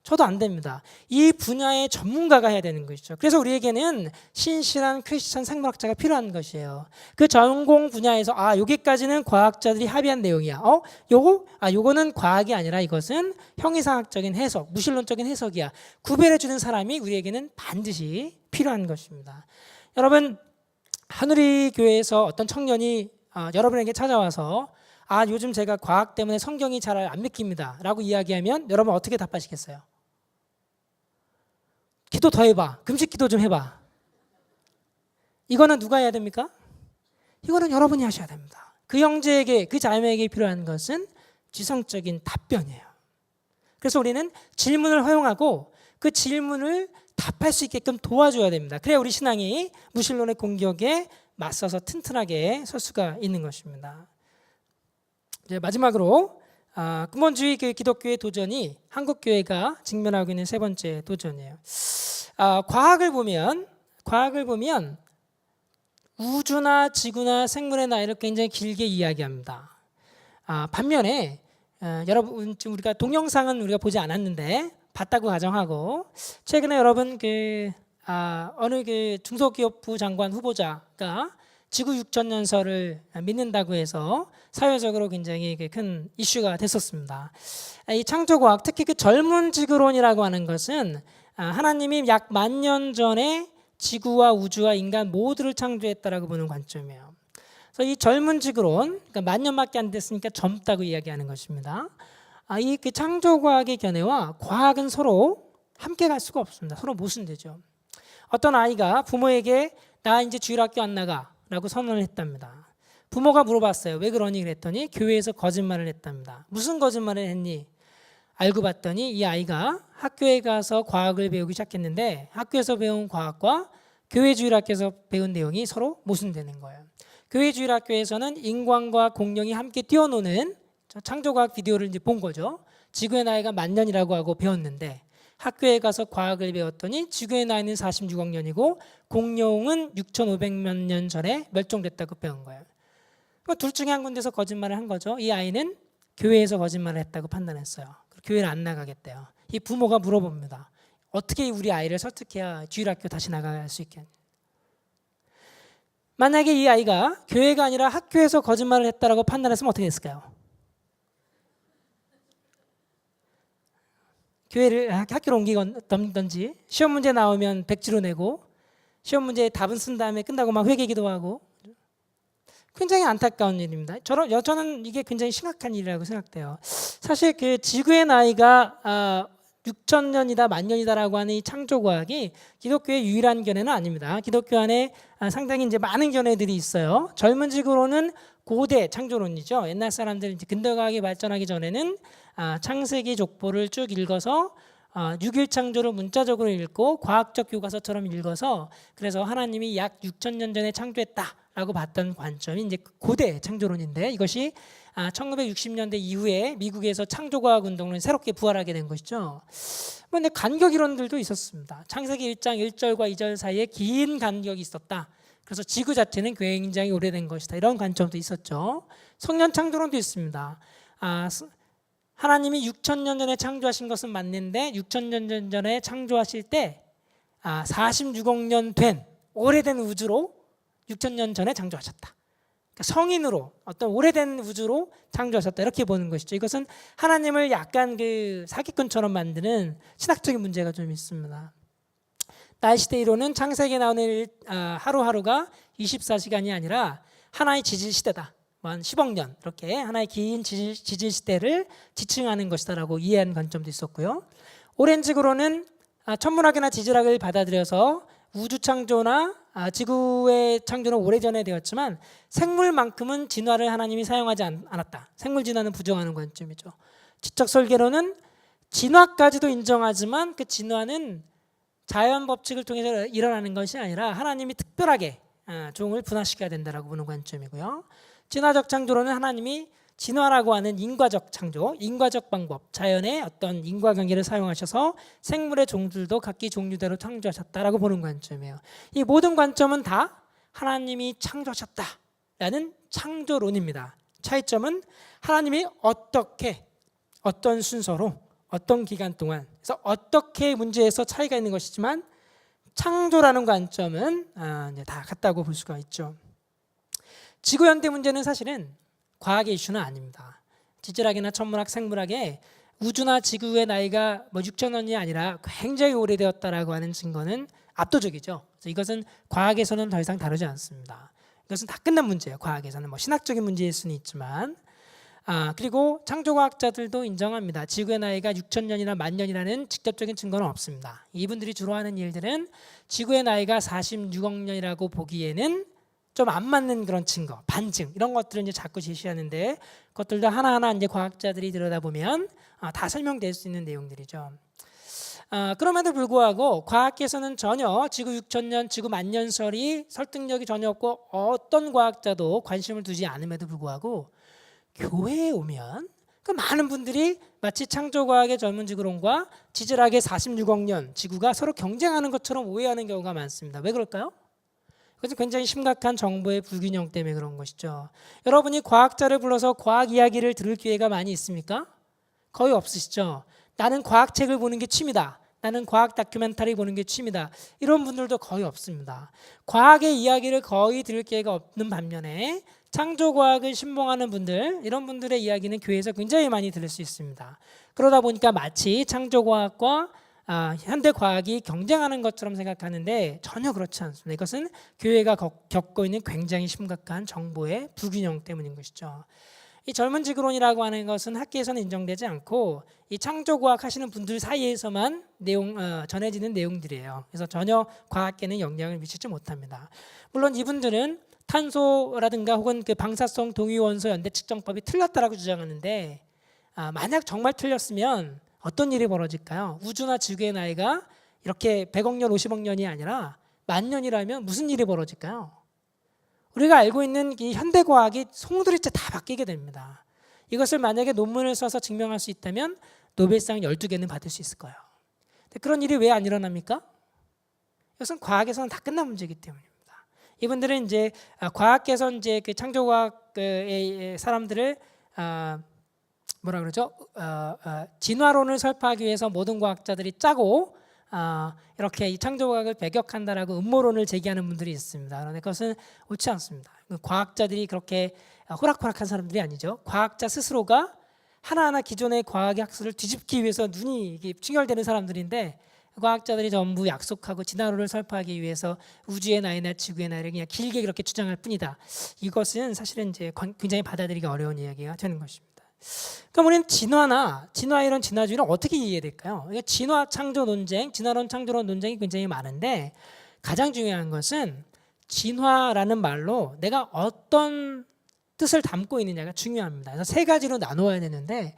저도 안 됩니다. 이 분야의 전문가가 해야 되는 것이죠. 그래서 우리에게는 신실한 크리스천 생물학자가 필요한 것이에요. 그 전공 분야에서 여기까지는 과학자들이 합의한 내용이야. 요거는 과학이 아니라 이것은 형이상학적인 해석, 무신론적인 해석이야. 구별해 주는 사람이 우리에게는 반드시 필요한 것입니다. 여러분, 하누리 교회에서 어떤 청년이 여러분에게 찾아와서 요즘 제가 과학 때문에 성경이 잘 안 믿깁니다 라고 이야기하면 여러분 어떻게 답하시겠어요? 기도 더 해봐. 금식 기도 좀 해봐. 이거는 누가 해야 됩니까? 이거는 여러분이 하셔야 됩니다. 그 형제에게, 그 자매에게 필요한 것은 지성적인 답변이에요. 그래서 우리는 질문을 허용하고 그 질문을 답할 수 있게끔 도와줘야 됩니다. 그래야 우리 신앙이 무신론의 공격에 맞서서 튼튼하게 설 수가 있는 것입니다. 이제 마지막으로 근본주의 기독교의 도전이 한국교회가 직면하고 있는 세 번째 도전이에요. 과학을 보면 우주나 지구나 생물의 나이를 굉장히 길게 이야기합니다. 반면에 여러분 우리가 동영상은 우리가 보지 않았는데 봤다고 가정하고 최근에 여러분 어느 중소기업부 장관 후보자가 지구 6천 년설을 믿는다고 해서 사회적으로 굉장히 큰 이슈가 됐었습니다. 이 창조과학, 특히 그 젊은 지구론이라고 하는 것은 하나님이 약 10,000년 전에 지구와 우주와 인간 모두를 창조했다라고 보는 관점이에요. 그래서 이 젊은 지구론, 그러니까 10,000년밖에 안 됐으니까 젊다고 이야기하는 것입니다. 이 창조과학의 견해와 과학은 서로 함께 갈 수가 없습니다. 서로 모순되죠. 어떤 아이가 부모에게 나 이제 주일학교 안 나가 라고 선언을 했답니다. 부모가 물어봤어요. 왜 그러니? 그랬더니 교회에서 거짓말을 했답니다. 무슨 거짓말을 했니? 알고 봤더니 이 아이가 학교에 가서 과학을 배우기 시작했는데 학교에서 배운 과학과 교회주일학교에서 배운 내용이 서로 모순되는 거예요. 교회주일학교에서는 인간과 공룡이 함께 뛰어노는 창조과학 비디오를 이제 본 거죠. 지구의 나이가 10,000년이라고 하고 배웠는데 학교에 가서 과학을 배웠더니 지구의 나이는 46억 년이고 공룡은 6,500만 년 전에 멸종됐다고 배운 거예요. 둘 중에 한 군데서 거짓말을 한 거죠. 이 아이는 교회에서 거짓말을 했다고 판단했어요. 교회를 안 나가겠대요. 이 부모가 물어봅니다. 어떻게 우리 아이를 설득해야 주일학교 다시 나갈 수 있겠냐. 만약에 이 아이가 교회가 아니라 학교에서 거짓말을 했다라고 판단했으면 어떻게 됐을까요? 교회를 학교로 옮기던지 시험 문제 나오면 백지로 내고 시험 문제에 답은 쓴 다음에 끝나고 막 회개기도 하고 굉장히 안타까운 일입니다. 저는 이게 굉장히 심각한 일이라고 생각돼요. 사실 그 지구의 나이가 6,000년이다, 10,000년이다라고 하는 이 창조과학이 기독교의 유일한 견해는 아닙니다. 기독교 안에 상당히 이제 많은 견해들이 있어요. 젊은 지구로는 고대 창조론이죠. 옛날 사람들 이제 근대과학이 발전하기 전에는 창세기 족보를 쭉 읽어서 6일 창조를 문자적으로 읽고 과학적 교과서처럼 읽어서 그래서 하나님이 약 6,000년 전에 창조했다라고 봤던 관점이 이제 고대 창조론인데 이것이 1960년대 이후에 미국에서 창조과학 운동을 새롭게 부활하게 된 것이죠. 그런데 간격 이론들도 있었습니다. 창세기 1장 1절과 2절 사이에 긴 간격이 있었다. 그래서 지구 자체는 굉장히 오래된 것이다. 이런 관점도 있었죠. 성년 창조론도 있습니다. 하나님이 6,000년 전에 창조하신 것은 맞는데 6,000년 전에 창조하실 때 46억 년 된 오래된 우주로 6,000년 전에 창조하셨다. 그러니까 성인으로 어떤 오래된 우주로 창조하셨다 이렇게 보는 것이죠. 이것은 하나님을 약간 그 사기꾼처럼 만드는 신학적인 문제가 좀 있습니다. 날시대 이론은 창세기에 나오는 하루하루가 24시간이 아니라 하나의 지질시대다. 한 10억 년 이렇게 하나의 긴 지질시대를 지칭하는 것이다라고 이해한 관점도 있었고요. 오렌지그로는 천문학이나 지질학을 받아들여서 우주 창조나 지구의 창조는 오래전에 되었지만 생물만큼은 진화를 하나님이 사용하지 않았다. 생물 진화는 부정하는 관점이죠. 지적 설계로는 진화까지도 인정하지만 그 진화는 자연 법칙을 통해서 일어나는 것이 아니라 하나님이 특별하게 종을 분화시켜야 된다라고 보는 관점이고요. 진화적 창조로는 하나님이 진화라고 하는 인과적 창조, 인과적 방법, 자연의 어떤 인과관계를 사용하셔서 생물의 종들도 각기 종류대로 창조하셨다라고 보는 관점이에요. 이 모든 관점은 다 하나님이 창조하셨다라는 창조론입니다. 차이점은 하나님이 어떻게, 어떤 순서로, 어떤 기간 동안, 그래서 어떻게 문제에서 차이가 있는 것이지만 창조라는 관점은 이제 다 같다고 볼 수가 있죠. 지구 현대 문제는 사실은 과학의 이슈는 아닙니다. 지질학이나 천문학, 생물학에 우주나 지구의 나이가 6,000년이 아니라 굉장히 오래되었다라고 하는 증거는 압도적이죠. 그래서 이것은 과학에서는 더 이상 다루지 않습니다. 이것은 다 끝난 문제예요. 과학에서는 신학적인 문제일 수는 있지만 그리고 창조과학자들도 인정합니다. 지구의 나이가 6,000년이나 10,000년이라는 직접적인 증거는 없습니다. 이분들이 주로 하는 일들은 지구의 나이가 46억 년이라고 보기에는 좀 안 맞는 그런 증거, 반증 이런 것들을 이제 자꾸 제시하는데 그것들도 하나하나 이제 과학자들이 들여다보면 다 설명될 수 있는 내용들이죠. 그럼에도 불구하고 과학계에서는 전혀 지구 6,000년, 지구 10,000년설이 설득력이 전혀 없고 어떤 과학자도 관심을 두지 않음에도 불구하고 교회에 오면 그 많은 분들이 마치 창조과학의 전문지구론과 지질학의 46억 년 지구가 서로 경쟁하는 것처럼 오해하는 경우가 많습니다. 왜 그럴까요? 그것은 굉장히 심각한 정보의 불균형 때문에 그런 것이죠. 여러분이 과학자를 불러서 과학 이야기를 들을 기회가 많이 있습니까? 거의 없으시죠. 나는 과학책을 보는 게 취미다. 나는 과학 다큐멘터리 보는 게 취미다. 이런 분들도 거의 없습니다. 과학의 이야기를 거의 들을 기회가 없는 반면에 창조과학을 신봉하는 분들, 이런 분들의 이야기는 교회에서 굉장히 많이 들을 수 있습니다. 그러다 보니까 마치 창조과학과 현대과학이 경쟁하는 것처럼 생각하는데 전혀 그렇지 않습니다. 이것은 교회가 겪고 있는 굉장히 심각한 정보의 불균형 때문인 것이죠. 이 젊은지구론이라고 하는 것은 학계에서는 인정되지 않고 이 창조과학 하시는 분들 사이에서만 전해지는 내용들이에요. 그래서 전혀 과학계는 영향을 미치지 못합니다. 물론 이분들은 탄소라든가 혹은 그 방사성 동위원소 연대 측정법이 틀렸다라고 주장하는데 만약 정말 틀렸으면 어떤 일이 벌어질까요? 우주나 지구의 나이가 이렇게 100억 년, 50억 년이 아니라 만 년이라면 무슨 일이 벌어질까요? 우리가 알고 있는 이 현대 과학이 송두리째 다 바뀌게 됩니다. 이것을 만약에 논문을 써서 증명할 수 있다면 노벨상 12개는 받을 수 있을 거예요. 근데 그런 일이 왜 안 일어납니까? 이것은 과학에서는 다 끝난 문제이기 때문입니다. 이분들은 이제 과학계에서 이제 그 창조과학의 사람들을 뭐라 그러죠? 진화론을 설파하기 위해서 모든 과학자들이 짜고 이렇게 이 창조과학을 배격한다라고 음모론을 제기하는 분들이 있습니다. 그런데 그것은 옳지 않습니다. 과학자들이 그렇게 호락호락한 사람들이 아니죠. 과학자 스스로가 하나하나 기존의 과학의 학설을 뒤집기 위해서 눈이 충혈되는 사람들인데 과학자들이 전부 약속하고 진화론을 설파하기 위해서 우주의 나이나 지구의 나이를 그냥 길게 그렇게 주장할 뿐이다. 이것은 사실은 이제 굉장히 받아들이기 어려운 이야기가 되는 것입니다. 그럼 우리는 진화 이론 진화주의를 어떻게 이해해야 될까요? 진화 창조 논쟁, 진화론 창조론 논쟁이 굉장히 많은데 가장 중요한 것은 진화라는 말로 내가 어떤 뜻을 담고 있느냐가 중요합니다. 그래서 세 가지로 나누어야 되는데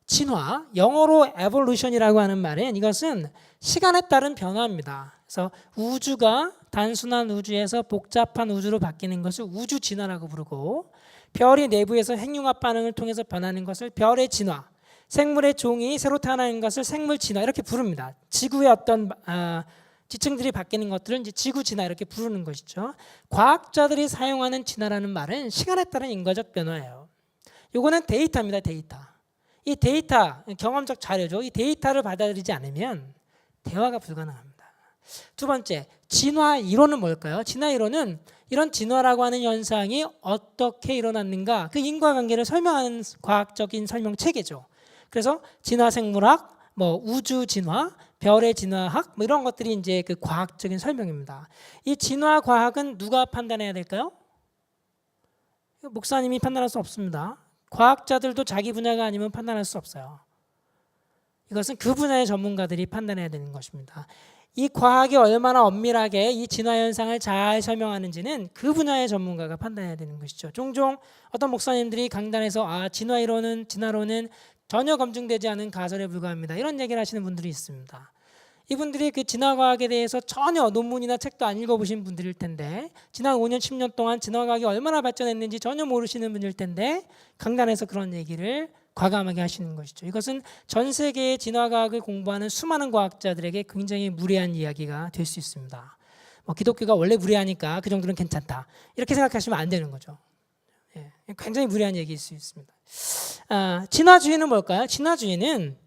진화, 영어로 evolution이라고 하는 말은 이것은 시간에 따른 변화입니다. 그래서 우주가 단순한 우주에서 복잡한 우주로 바뀌는 것을 우주 진화라고 부르고 별이 내부에서 핵융합 반응을 통해서 변하는 것을 별의 진화, 생물의 종이 새로 태어나는 것을 생물 진화 이렇게 부릅니다. 지구의 어떤 지층들이 바뀌는 것들을 이제 지구 진화 이렇게 부르는 것이죠. 과학자들이 사용하는 진화라는 말은 시간에 따른 인과적 변화예요. 이거는 데이터입니다. 데이터. 이 데이터, 경험적 자료죠. 이 데이터를 받아들이지 않으면 대화가 불가능합니다. 두 번째, 진화 이론은 뭘까요? 진화 이론은 이런 진화라고 하는 현상이 어떻게 일어났는가 그 인과관계를 설명하는 과학적인 설명 체계죠. 그래서 진화 생물학, 우주 진화, 별의 진화학 이런 것들이 이제 그 과학적인 설명입니다. 이 진화 과학은 누가 판단해야 될까요? 목사님이 판단할 수 없습니다. 과학자들도 자기 분야가 아니면 판단할 수 없어요. 이것은 그 분야의 전문가들이 판단해야 되는 것입니다. 이 과학이 얼마나 엄밀하게 이 진화 현상을 잘 설명하는지는 그 분야의 전문가가 판단해야 되는 것이죠. 종종 어떤 목사님들이 강단에서 진화론은 전혀 검증되지 않은 가설에 불과합니다. 이런 얘기를 하시는 분들이 있습니다. 이분들이 그 진화과학에 대해서 전혀 논문이나 책도 안 읽어보신 분들일 텐데 지난 5년, 10년 동안 진화과학이 얼마나 발전했는지 전혀 모르시는 분일 텐데 강단에서 그런 얘기를 과감하게 하시는 것이죠. 이것은 전 세계의 진화과학을 공부하는 수많은 과학자들에게 굉장히 무례한 이야기가 될 수 있습니다. 기독교가 원래 무례하니까 그 정도는 괜찮다. 이렇게 생각하시면 안 되는 거죠. 굉장히 무례한 얘기일 수 있습니다. 진화주의는 뭘까요? 진화주의는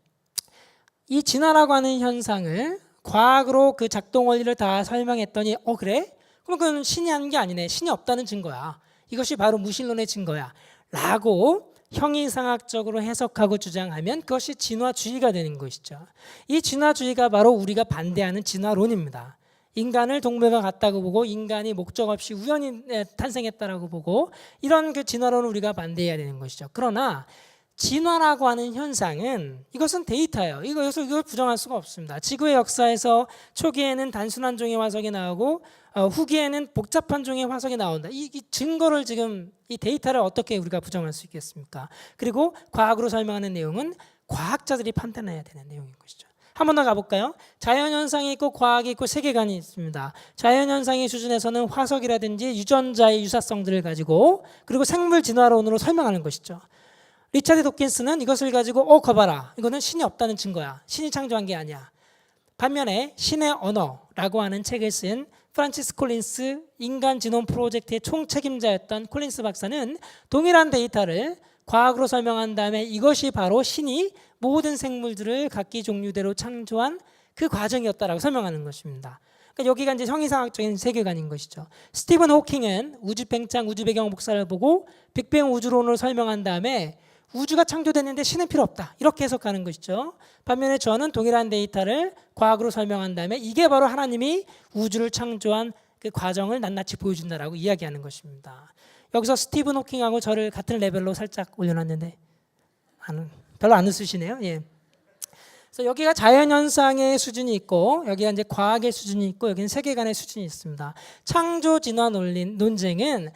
이 진화라고 하는 현상을 과학으로 그 작동 원리를 다 설명했더니 그래? 그럼 그건 신이 하는 게 아니네. 신이 없다는 증거야. 이것이 바로 무신론의 증거야. 라고 형이상학적으로 해석하고 주장하면 그것이 진화주의가 되는 것이죠. 이 진화주의가 바로 우리가 반대하는 진화론입니다. 인간을 동물과 같다고 보고 인간이 목적 없이 우연히 탄생했다라고 보고 이런 그 진화론을 우리가 반대해야 되는 것이죠. 그러나 진화라고 하는 현상은 이것은 데이터예요. 이걸 부정할 수가 없습니다. 지구의 역사에서 초기에는 단순한 종의 화석이 나오고 후기에는 복잡한 종의 화석이 나온다. 이 증거를 지금 이 데이터를 어떻게 우리가 부정할 수 있겠습니까? 그리고 과학으로 설명하는 내용은 과학자들이 판단해야 되는 내용인 것이죠. 한 번 더 가볼까요? 자연현상이 있고 과학이 있고 세계관이 있습니다. 자연현상의 수준에서는 화석이라든지 유전자의 유사성들을 가지고 그리고 생물 진화론으로 설명하는 것이죠. 리차드 도킨스는 이것을 가지고 거봐라. 이거는 신이 없다는 증거야. 신이 창조한 게 아니야. 반면에 신의 언어라고 하는 책을 쓴 프란시스 콜린스 인간 지놈 프로젝트의 총책임자였던 콜린스 박사는 동일한 데이터를 과학으로 설명한 다음에 이것이 바로 신이 모든 생물들을 각기 종류대로 창조한 그 과정이었다라고 설명하는 것입니다. 그러니까 여기가 이제 형이상학적인 세계관인 것이죠. 스티븐 호킹은 우주팽창 우주배경 복사를 보고 빅뱅 우주론을 설명한 다음에 우주가 창조됐는데 신은 필요 없다. 이렇게 해석하는 것이죠. 반면에 저는 동일한 데이터를 과학으로 설명한 다음에 이게 바로 하나님이 우주를 창조한 그 과정을 낱낱이 보여준다라고 이야기하는 것입니다. 여기서 스티븐 호킹하고 저를 같은 레벨로 살짝 올려놨는데 별로 안 웃으시네요. 예. 그래서 여기가 자연현상의 수준이 있고 여기가 이제 과학의 수준이 있고 여기는 세계관의 수준이 있습니다. 창조 진화 논쟁은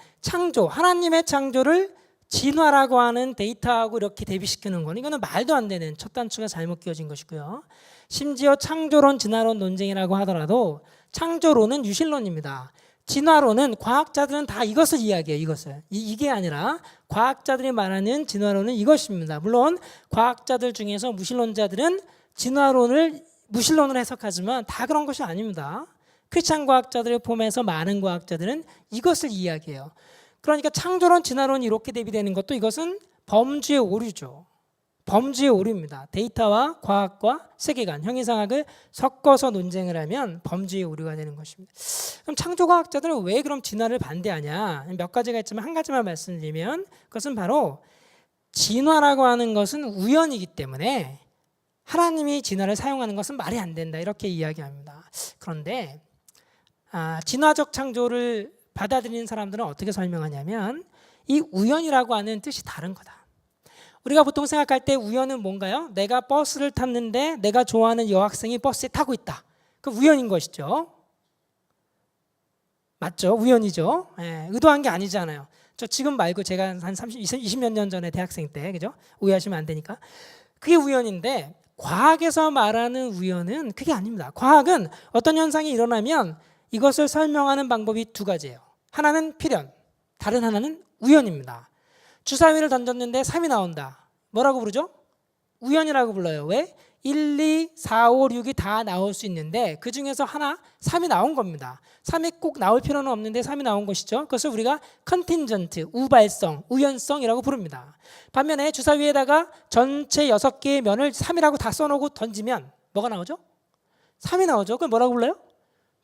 하나님의 창조를 진화라고 하는 데이터하고 이렇게 대비시키는 건 이거는 말도 안 되는 첫 단추가 잘못 끼워진 것이고요. 심지어 창조론, 진화론 논쟁이라고 하더라도 창조론은 유실론입니다. 진화론은 과학자들은 다 이것을 이야기해요. 이것을. 이게 아니라 과학자들이 말하는 진화론은 이것입니다. 물론 과학자들 중에서 무신론자들은 진화론을 무신론으로 해석하지만 다 그런 것이 아닙니다. 크리스찬 과학자들을 포함해서 많은 과학자들은 이것을 이야기해요. 그러니까 창조론, 진화론이 이렇게 대비되는 것도 이것은 범주의 오류죠. 범주의 오류입니다. 데이터와 과학과 세계관, 형이상학을 섞어서 논쟁을 하면 범주의 오류가 되는 것입니다. 그럼 창조과학자들은 왜 그럼 진화를 반대하냐? 몇 가지가 있지만 한 가지만 말씀드리면 그것은 바로 진화라고 하는 것은 우연이기 때문에 하나님이 진화를 사용하는 것은 말이 안 된다 이렇게 이야기합니다. 그런데 진화적 창조를 받아들이는 사람들은 어떻게 설명하냐면 이 우연이라고 하는 뜻이 다른 거다. 우리가 보통 생각할 때 우연은 뭔가요? 내가 버스를 탔는데 내가 좋아하는 여학생이 버스에 타고 있다. 그 우연인 것이죠. 맞죠? 우연이죠. 예, 의도한 게 아니잖아요. 저 지금 말고 제가 한 20몇 년 전에 대학생 때, 그죠? 오해하시면 안 되니까. 그게 우연인데 과학에서 말하는 우연은 그게 아닙니다. 과학은 어떤 현상이 일어나면 이것을 설명하는 방법이 두 가지예요. 하나는 필연, 다른 하나는 우연입니다. 주사위를 던졌는데 3이 나온다. 뭐라고 부르죠? 우연이라고 불러요. 왜? 1, 2, 4, 5, 6이 다 나올 수 있는데 그 중에서 하나 3이 나온 겁니다. 3이 꼭 나올 필요는 없는데 3이 나온 것이죠. 그것을 우리가 컨틴전트, 우발성, 우연성이라고 부릅니다. 반면에 주사위에다가 전체 6개의 면을 3이라고 다 써놓고 던지면 뭐가 나오죠? 3이 나오죠. 그걸 뭐라고 불러요?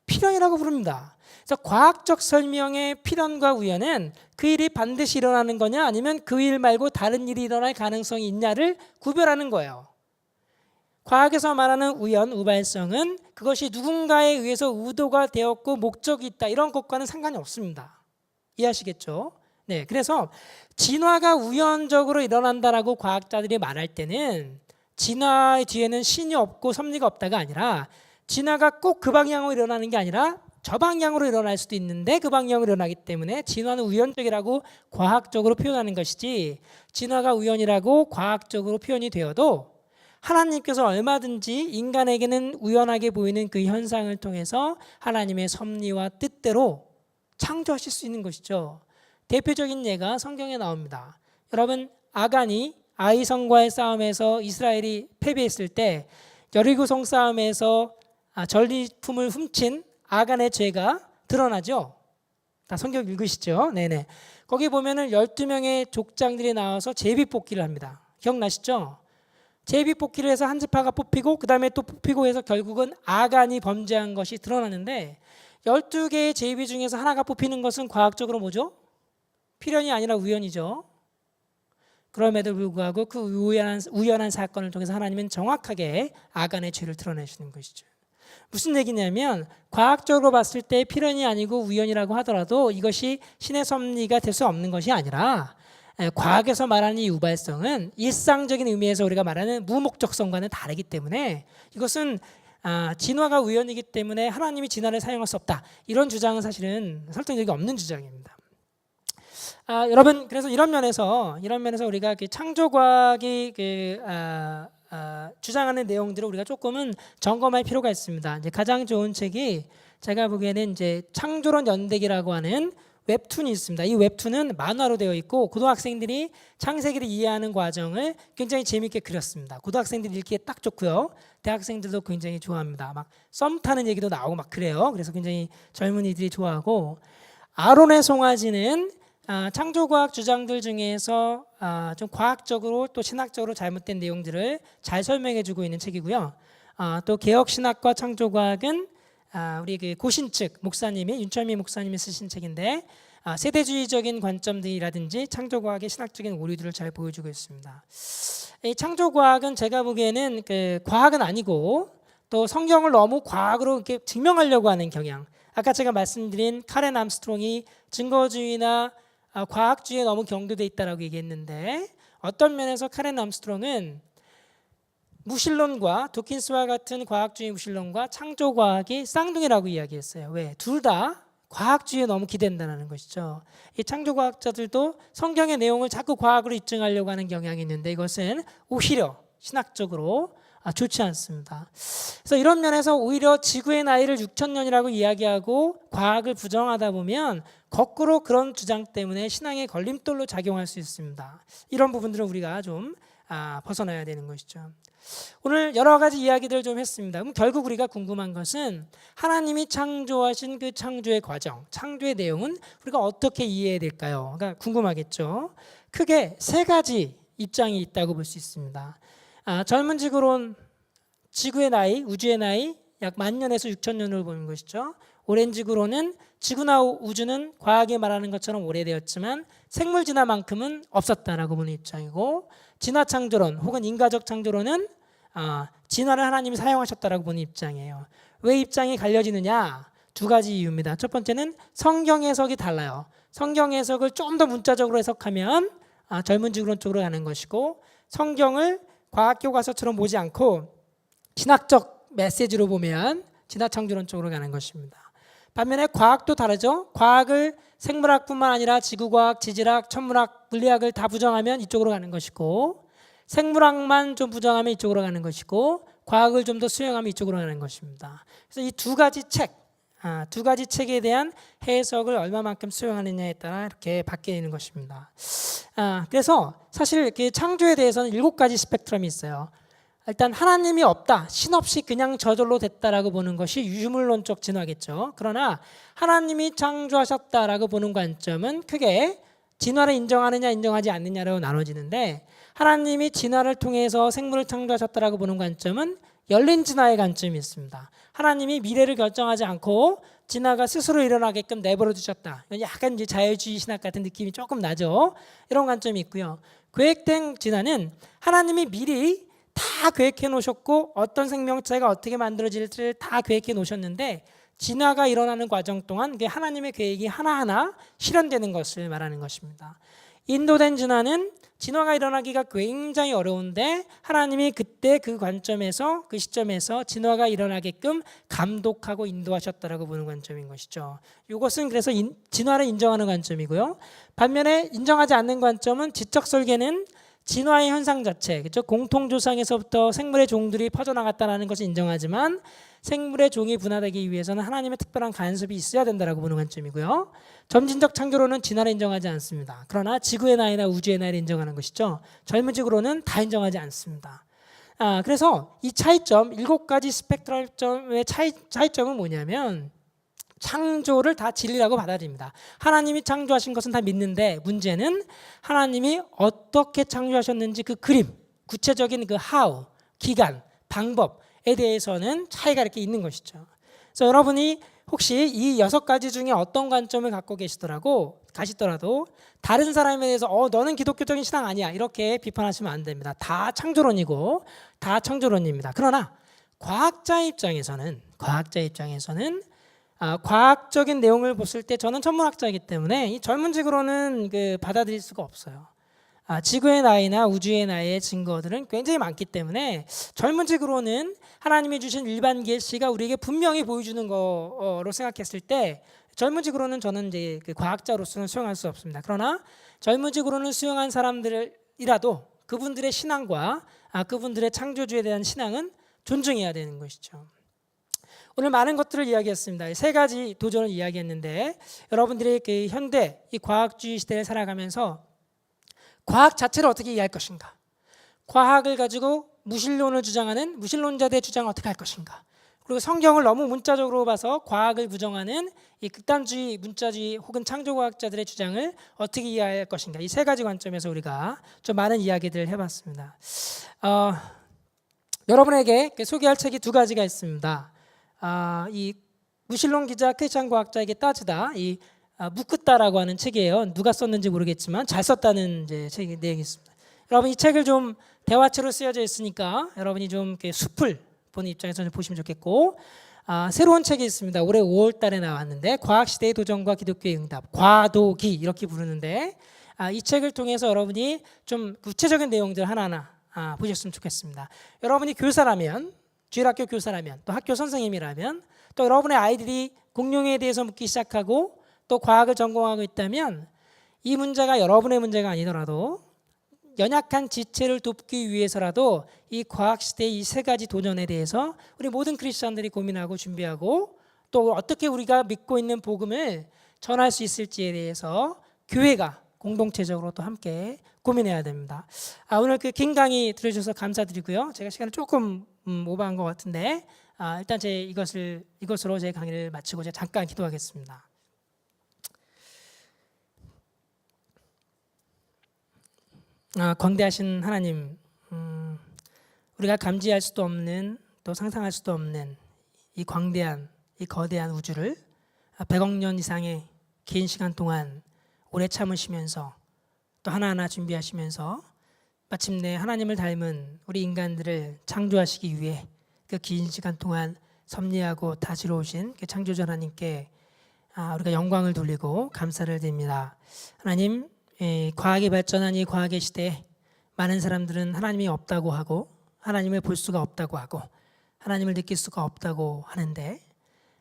필연이라고 부릅니다. 그래서 과학적 설명의 필연과 우연은 그 일이 반드시 일어나는 거냐 아니면 그 일 말고 다른 일이 일어날 가능성이 있냐를 구별하는 거예요. 과학에서 말하는 우연, 우발성은 그것이 누군가에 의해서 의도가 되었고 목적이 있다 이런 것과는 상관이 없습니다. 이해하시겠죠? 네, 그래서 진화가 우연적으로 일어난다라고 과학자들이 말할 때는 진화의 뒤에는 신이 없고 섭리가 없다가 아니라 진화가 꼭 그 방향으로 일어나는 게 아니라 저 방향으로 일어날 수도 있는데 그 방향으로 일어나기 때문에 진화는 우연적이라고 과학적으로 표현하는 것이지 진화가 우연이라고 과학적으로 표현이 되어도 하나님께서 얼마든지 인간에게는 우연하게 보이는 그 현상을 통해서 하나님의 섭리와 뜻대로 창조하실 수 있는 것이죠. 대표적인 예가 성경에 나옵니다. 여러분 아간이 아이성과의 싸움에서 이스라엘이 패배했을 때 여리고성 싸움에서 전리품을 훔친 아간의 죄가 드러나죠. 다 성경 읽으시죠? 네네. 거기 보면은 12명의 족장들이 나와서 제비뽑기를 합니다. 기억나시죠? 제비뽑기를 해서 한 지파가 뽑히고 그 다음에 또 뽑히고 해서 결국은 아간이 범죄한 것이 드러나는데 12개의 제비 중에서 하나가 뽑히는 것은 과학적으로 뭐죠? 필연이 아니라 우연이죠. 그럼에도 불구하고 그 우연한 사건을 통해서 하나님은 정확하게 아간의 죄를 드러내시는 것이죠. 무슨 얘기냐면 과학적으로 봤을 때 필연이 아니고 우연이라고 하더라도 이것이 신의 섭리가 될 수 없는 것이 아니라 과학에서 말하는 이 우발성은 일상적인 의미에서 우리가 말하는 무목적성과는 다르기 때문에 이것은 진화가 우연이기 때문에 하나님이 진화를 사용할 수 없다. 이런 주장은 사실은 설득력이 없는 주장입니다. 여러분 그래서 이런 면에서 우리가 그 창조과학이 주장하는 내용들을 우리가 조금은 점검할 필요가 있습니다. 이제 가장 좋은 책이 제가 보기에는 이제 창조론 연대기라고 하는 웹툰이 있습니다. 이 웹툰은 만화로 되어 있고 고등학생들이 창세기를 이해하는 과정을 굉장히 재미있게 그렸습니다. 고등학생들이 읽기에 딱 좋고요. 대학생들도 굉장히 좋아합니다. 막 썸 타는 얘기도 나오고 막 그래요. 그래서 굉장히 젊은이들이 좋아하고 아론의 송아지는 창조과학 주장들 중에서 좀 과학적으로 또 신학적으로 잘못된 내용들을 잘 설명해주고 있는 책이고요. 또 개혁신학과 창조과학은 우리 그 고신측 목사님이 윤철미 목사님이 쓰신 책인데 세대주의적인 관점들이라든지 창조과학의 신학적인 오류들을 잘 보여주고 있습니다. 이 창조과학은 제가 보기에는 그 과학은 아니고 또 성경을 너무 과학으로 이렇게 증명하려고 하는 경향. 아까 제가 말씀드린 카렌 암스트롱이 증거주의나 과학주의에 너무 경도돼 있다라고 얘기했는데 어떤 면에서 카렌 암스트롱은 무신론과 도킨스와 같은 과학주의 무신론과 창조과학이 쌍둥이라고 이야기했어요. 왜? 둘 다 과학주의에 너무 기댄다는 것이죠. 이 창조과학자들도 성경의 내용을 자꾸 과학으로 입증하려고 하는 경향이 있는데 이것은 오히려 신학적으로 좋지 않습니다. 그래서 이런 면에서 오히려 지구의 나이를 6,000년이라고 이야기하고 과학을 부정하다 보면 거꾸로 그런 주장 때문에 신앙의 걸림돌로 작용할 수 있습니다. 이런 부분들을 우리가 좀 벗어나야 되는 것이죠. 오늘 여러 가지 이야기들을 좀 했습니다. 그럼 결국 우리가 궁금한 것은 하나님이 창조하신 그 창조의 과정, 창조의 내용은 우리가 어떻게 이해해야 될까요? 그러니까 궁금하겠죠. 크게 세 가지 입장이 있다고 볼 수 있습니다. 젊은 지구론, 지구의 나이, 우주의 나이 약 10,000년에서 6,000년을 보는 것이죠. 오랜 지구로는 지구나 우주는 과학이 말하는 것처럼 오래되었지만 생물 진화만큼은 없었다라고 보는 입장이고, 진화 창조론 혹은 인과적 창조론은 진화를 하나님이 사용하셨다라고 보는 입장이에요. 왜 입장이 갈려지느냐? 두 가지 이유입니다. 첫 번째는 성경 해석이 달라요. 성경 해석을 좀 더 문자적으로 해석하면 젊은 지구론 쪽으로 가는 것이고, 성경을 과학 교과서처럼 보지 않고 신학적 메시지로 보면 진화 창조론 쪽으로 가는 것입니다. 반면에 과학도 다르죠. 과학을 생물학뿐만 아니라 지구과학, 지질학, 천문학, 물리학을 다 부정하면 이쪽으로 가는 것이고, 생물학만 좀 부정하면 이쪽으로 가는 것이고, 과학을 좀 더 수용하면 이쪽으로 가는 것입니다. 그래서 이 두 가지 두 가지 책에 대한 해석을 얼마만큼 수용하느냐에 따라 이렇게 바뀌는 것입니다. 그래서 사실 창조에 대해서는 7가지 스펙트럼이 있어요. 일단 하나님이 없다, 신 없이 그냥 저절로 됐다라고 보는 것이 유물론적 진화겠죠. 그러나 하나님이 창조하셨다라고 보는 관점은 크게 진화를 인정하느냐 인정하지 않느냐로 나눠지는데, 하나님이 진화를 통해서 생물을 창조하셨다라고 보는 관점은 열린 진화의 관점이 있습니다. 하나님이 미래를 결정하지 않고 진화가 스스로 일어나게끔 내버려 두셨다. 약간 이제 자유주의 신학 같은 느낌이 조금 나죠. 이런 관점이 있고요. 계획된 진화는 하나님이 미리 다 계획해 놓으셨고 어떤 생명체가 어떻게 만들어질지를 다 계획해 놓으셨는데 진화가 일어나는 과정 동안 하나님의 계획이 하나하나 실현되는 것을 말하는 것입니다. 인도된 진화는 진화가 일어나기가 굉장히 어려운데 하나님이 그때 그 관점에서, 그 시점에서 진화가 일어나게끔 감독하고 인도하셨다라고 보는 관점인 것이죠. 이것은 그래서 진화를 인정하는 관점이고요. 반면에 인정하지 않는 관점은 지적 설계는 진화의 현상 자체, 그렇죠? 공통조상에서부터 생물의 종들이 퍼져나갔다는 것을 인정하지만 생물의 종이 분화되기 위해서는 하나님의 특별한 간섭이 있어야 된다라고 보는 관점이고요. 점진적 창조론은 진화를 인정하지 않습니다. 그러나 지구의 나이나 우주의 나이를 인정하는 것이죠. 젊은 지구로는 다 인정하지 않습니다. 그래서 이 차이점, 7가지 스펙트럼의 차이점은 뭐냐면 창조를 다 진리라고 받아들입니다. 하나님이 창조하신 것은 다 믿는데 문제는 하나님이 어떻게 창조하셨는지 그 그림, 구체적인 그 how, 기간, 방법에 대해서는 차이가 이렇게 있는 것이죠. 그래서 여러분이 혹시 이 6가지 중에 어떤 관점을 갖고 가시더라도 다른 사람에 대해서 너는 기독교적인 신앙 아니야 이렇게 비판하시면 안 됩니다. 다 창조론이고 다 창조론입니다. 그러나 과학자의 입장에서는 과학적인 내용을 봤을 때 저는 천문학자이기 때문에 이 젊은 지구로는 받아들일 수가 없어요. 지구의 나이나 우주의 나이의 증거들은 굉장히 많기 때문에 젊은 지구로는 하나님이 주신 일반 계시가 우리에게 분명히 보여주는 거로 생각했을 때 젊은 지구로는 저는 이제 과학자로서는 수용할 수 없습니다. 그러나 젊은 지구로는 수용한 사람들이라도 그분들의 신앙과 그분들의 창조주에 대한 신앙은 존중해야 되는 것이죠. 오늘 많은 것들을 이야기했습니다. 3가지 도전을 이야기했는데 여러분들이 현대 이 과학주의 시대를 살아가면서 과학 자체를 어떻게 이해할 것인가, 과학을 가지고 무신론을 주장하는 무신론자들의 주장을 어떻게 할 것인가, 그리고 성경을 너무 문자적으로 봐서 과학을 부정하는 이 극단주의, 문자주의 혹은 창조과학자들의 주장을 어떻게 이해할 것인가, 이 3가지 관점에서 우리가 좀 많은 이야기들을 해봤습니다. 여러분에게 소개할 책이 2가지가 있습니다. 이 무신론 기자 크리스찬 과학자에게 따지다, 이 묻겠다라고 하는 책이에요. 누가 썼는지 모르겠지만 잘 썼다는 이제 책의 내용이 있습니다. 여러분 이 책을 좀 대화체로 쓰여져 있으니까 여러분이 좀 숲을 보는 입장에서 좀 보시면 좋겠고, 새로운 책이 있습니다. 올해 5월 달에 나왔는데 과학시대의 도전과 기독교의 응답, 과도기 이렇게 부르는데 이 책을 통해서 여러분이 좀 구체적인 내용들 하나하나 보셨으면 좋겠습니다. 여러분이 교사라면 주일학교 교사라면 또 학교 선생님이라면 또 여러분의 아이들이 공룡에 대해서 묻기 시작하고 또 과학을 전공하고 있다면 이 문제가 여러분의 문제가 아니더라도 연약한 지체를 돕기 위해서라도 이 과학 시대의 이 세 가지 도전에 대해서 우리 모든 크리스천들이 고민하고 준비하고 또 어떻게 우리가 믿고 있는 복음을 전할 수 있을지에 대해서 교회가 공동체적으로 또 함께 고민해야 됩니다. 오늘 그 긴 강의 들어주셔서 감사드리고요. 제가 시간을 조금 오버한 것 같은데 일단 제 이것으로 제 강의를 마치고 제가 잠깐 기도하겠습니다. 광대하신 하나님, 우리가 감지할 수도 없는 또 상상할 수도 없는 이 광대한 이 거대한 우주를 100억 년 이상의 긴 시간 동안 오래 참으시면서 또 하나하나 준비하시면서 마침내 하나님을 닮은 우리 인간들을 창조하시기 위해 그 긴 시간 동안 섭리하고 다스려오신 그 창조자 하나님께 우리가 영광을 돌리고 감사를 드립니다. 하나님, 과학이 발전한 이 과학의 시대에 많은 사람들은 하나님이 없다고 하고 하나님을 볼 수가 없다고 하고 하나님을 느낄 수가 없다고 하는데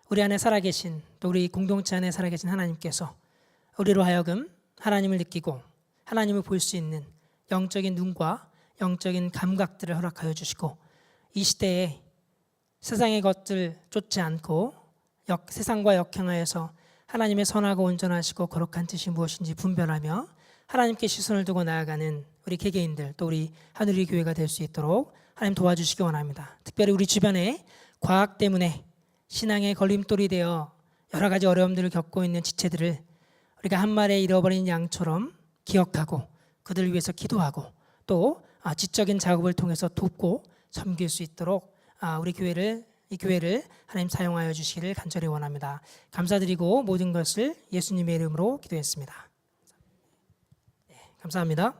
우리 안에 살아계신 또 우리 공동체 안에 살아계신 하나님께서 우리로 하여금 하나님을 느끼고 하나님을 볼 수 있는 영적인 눈과 영적인 감각들을 허락하여 주시고 이 시대에 세상의 것들 쫓지 않고 세상과 역행하여서 하나님의 선하고 온전하시고 거룩한 뜻이 무엇인지 분별하며 하나님께 시선을 두고 나아가는 우리 개개인들 또 우리 하늘의 교회가 될 수 있도록 하나님 도와주시기 원합니다. 특별히 우리 주변에 과학 때문에 신앙의 걸림돌이 되어 여러 가지 어려움들을 겪고 있는 지체들을 우리가 한 마리의 잃어버린 양처럼 기억하고 그들을 위해서 기도하고 또 지적인 작업을 통해서 돕고 섬길 수 있도록 우리 이 교회를 하나님 사용하여 주시기를 간절히 원합니다. 감사드리고 모든 것을 예수님의 이름으로 기도했습니다. 네, 감사합니다.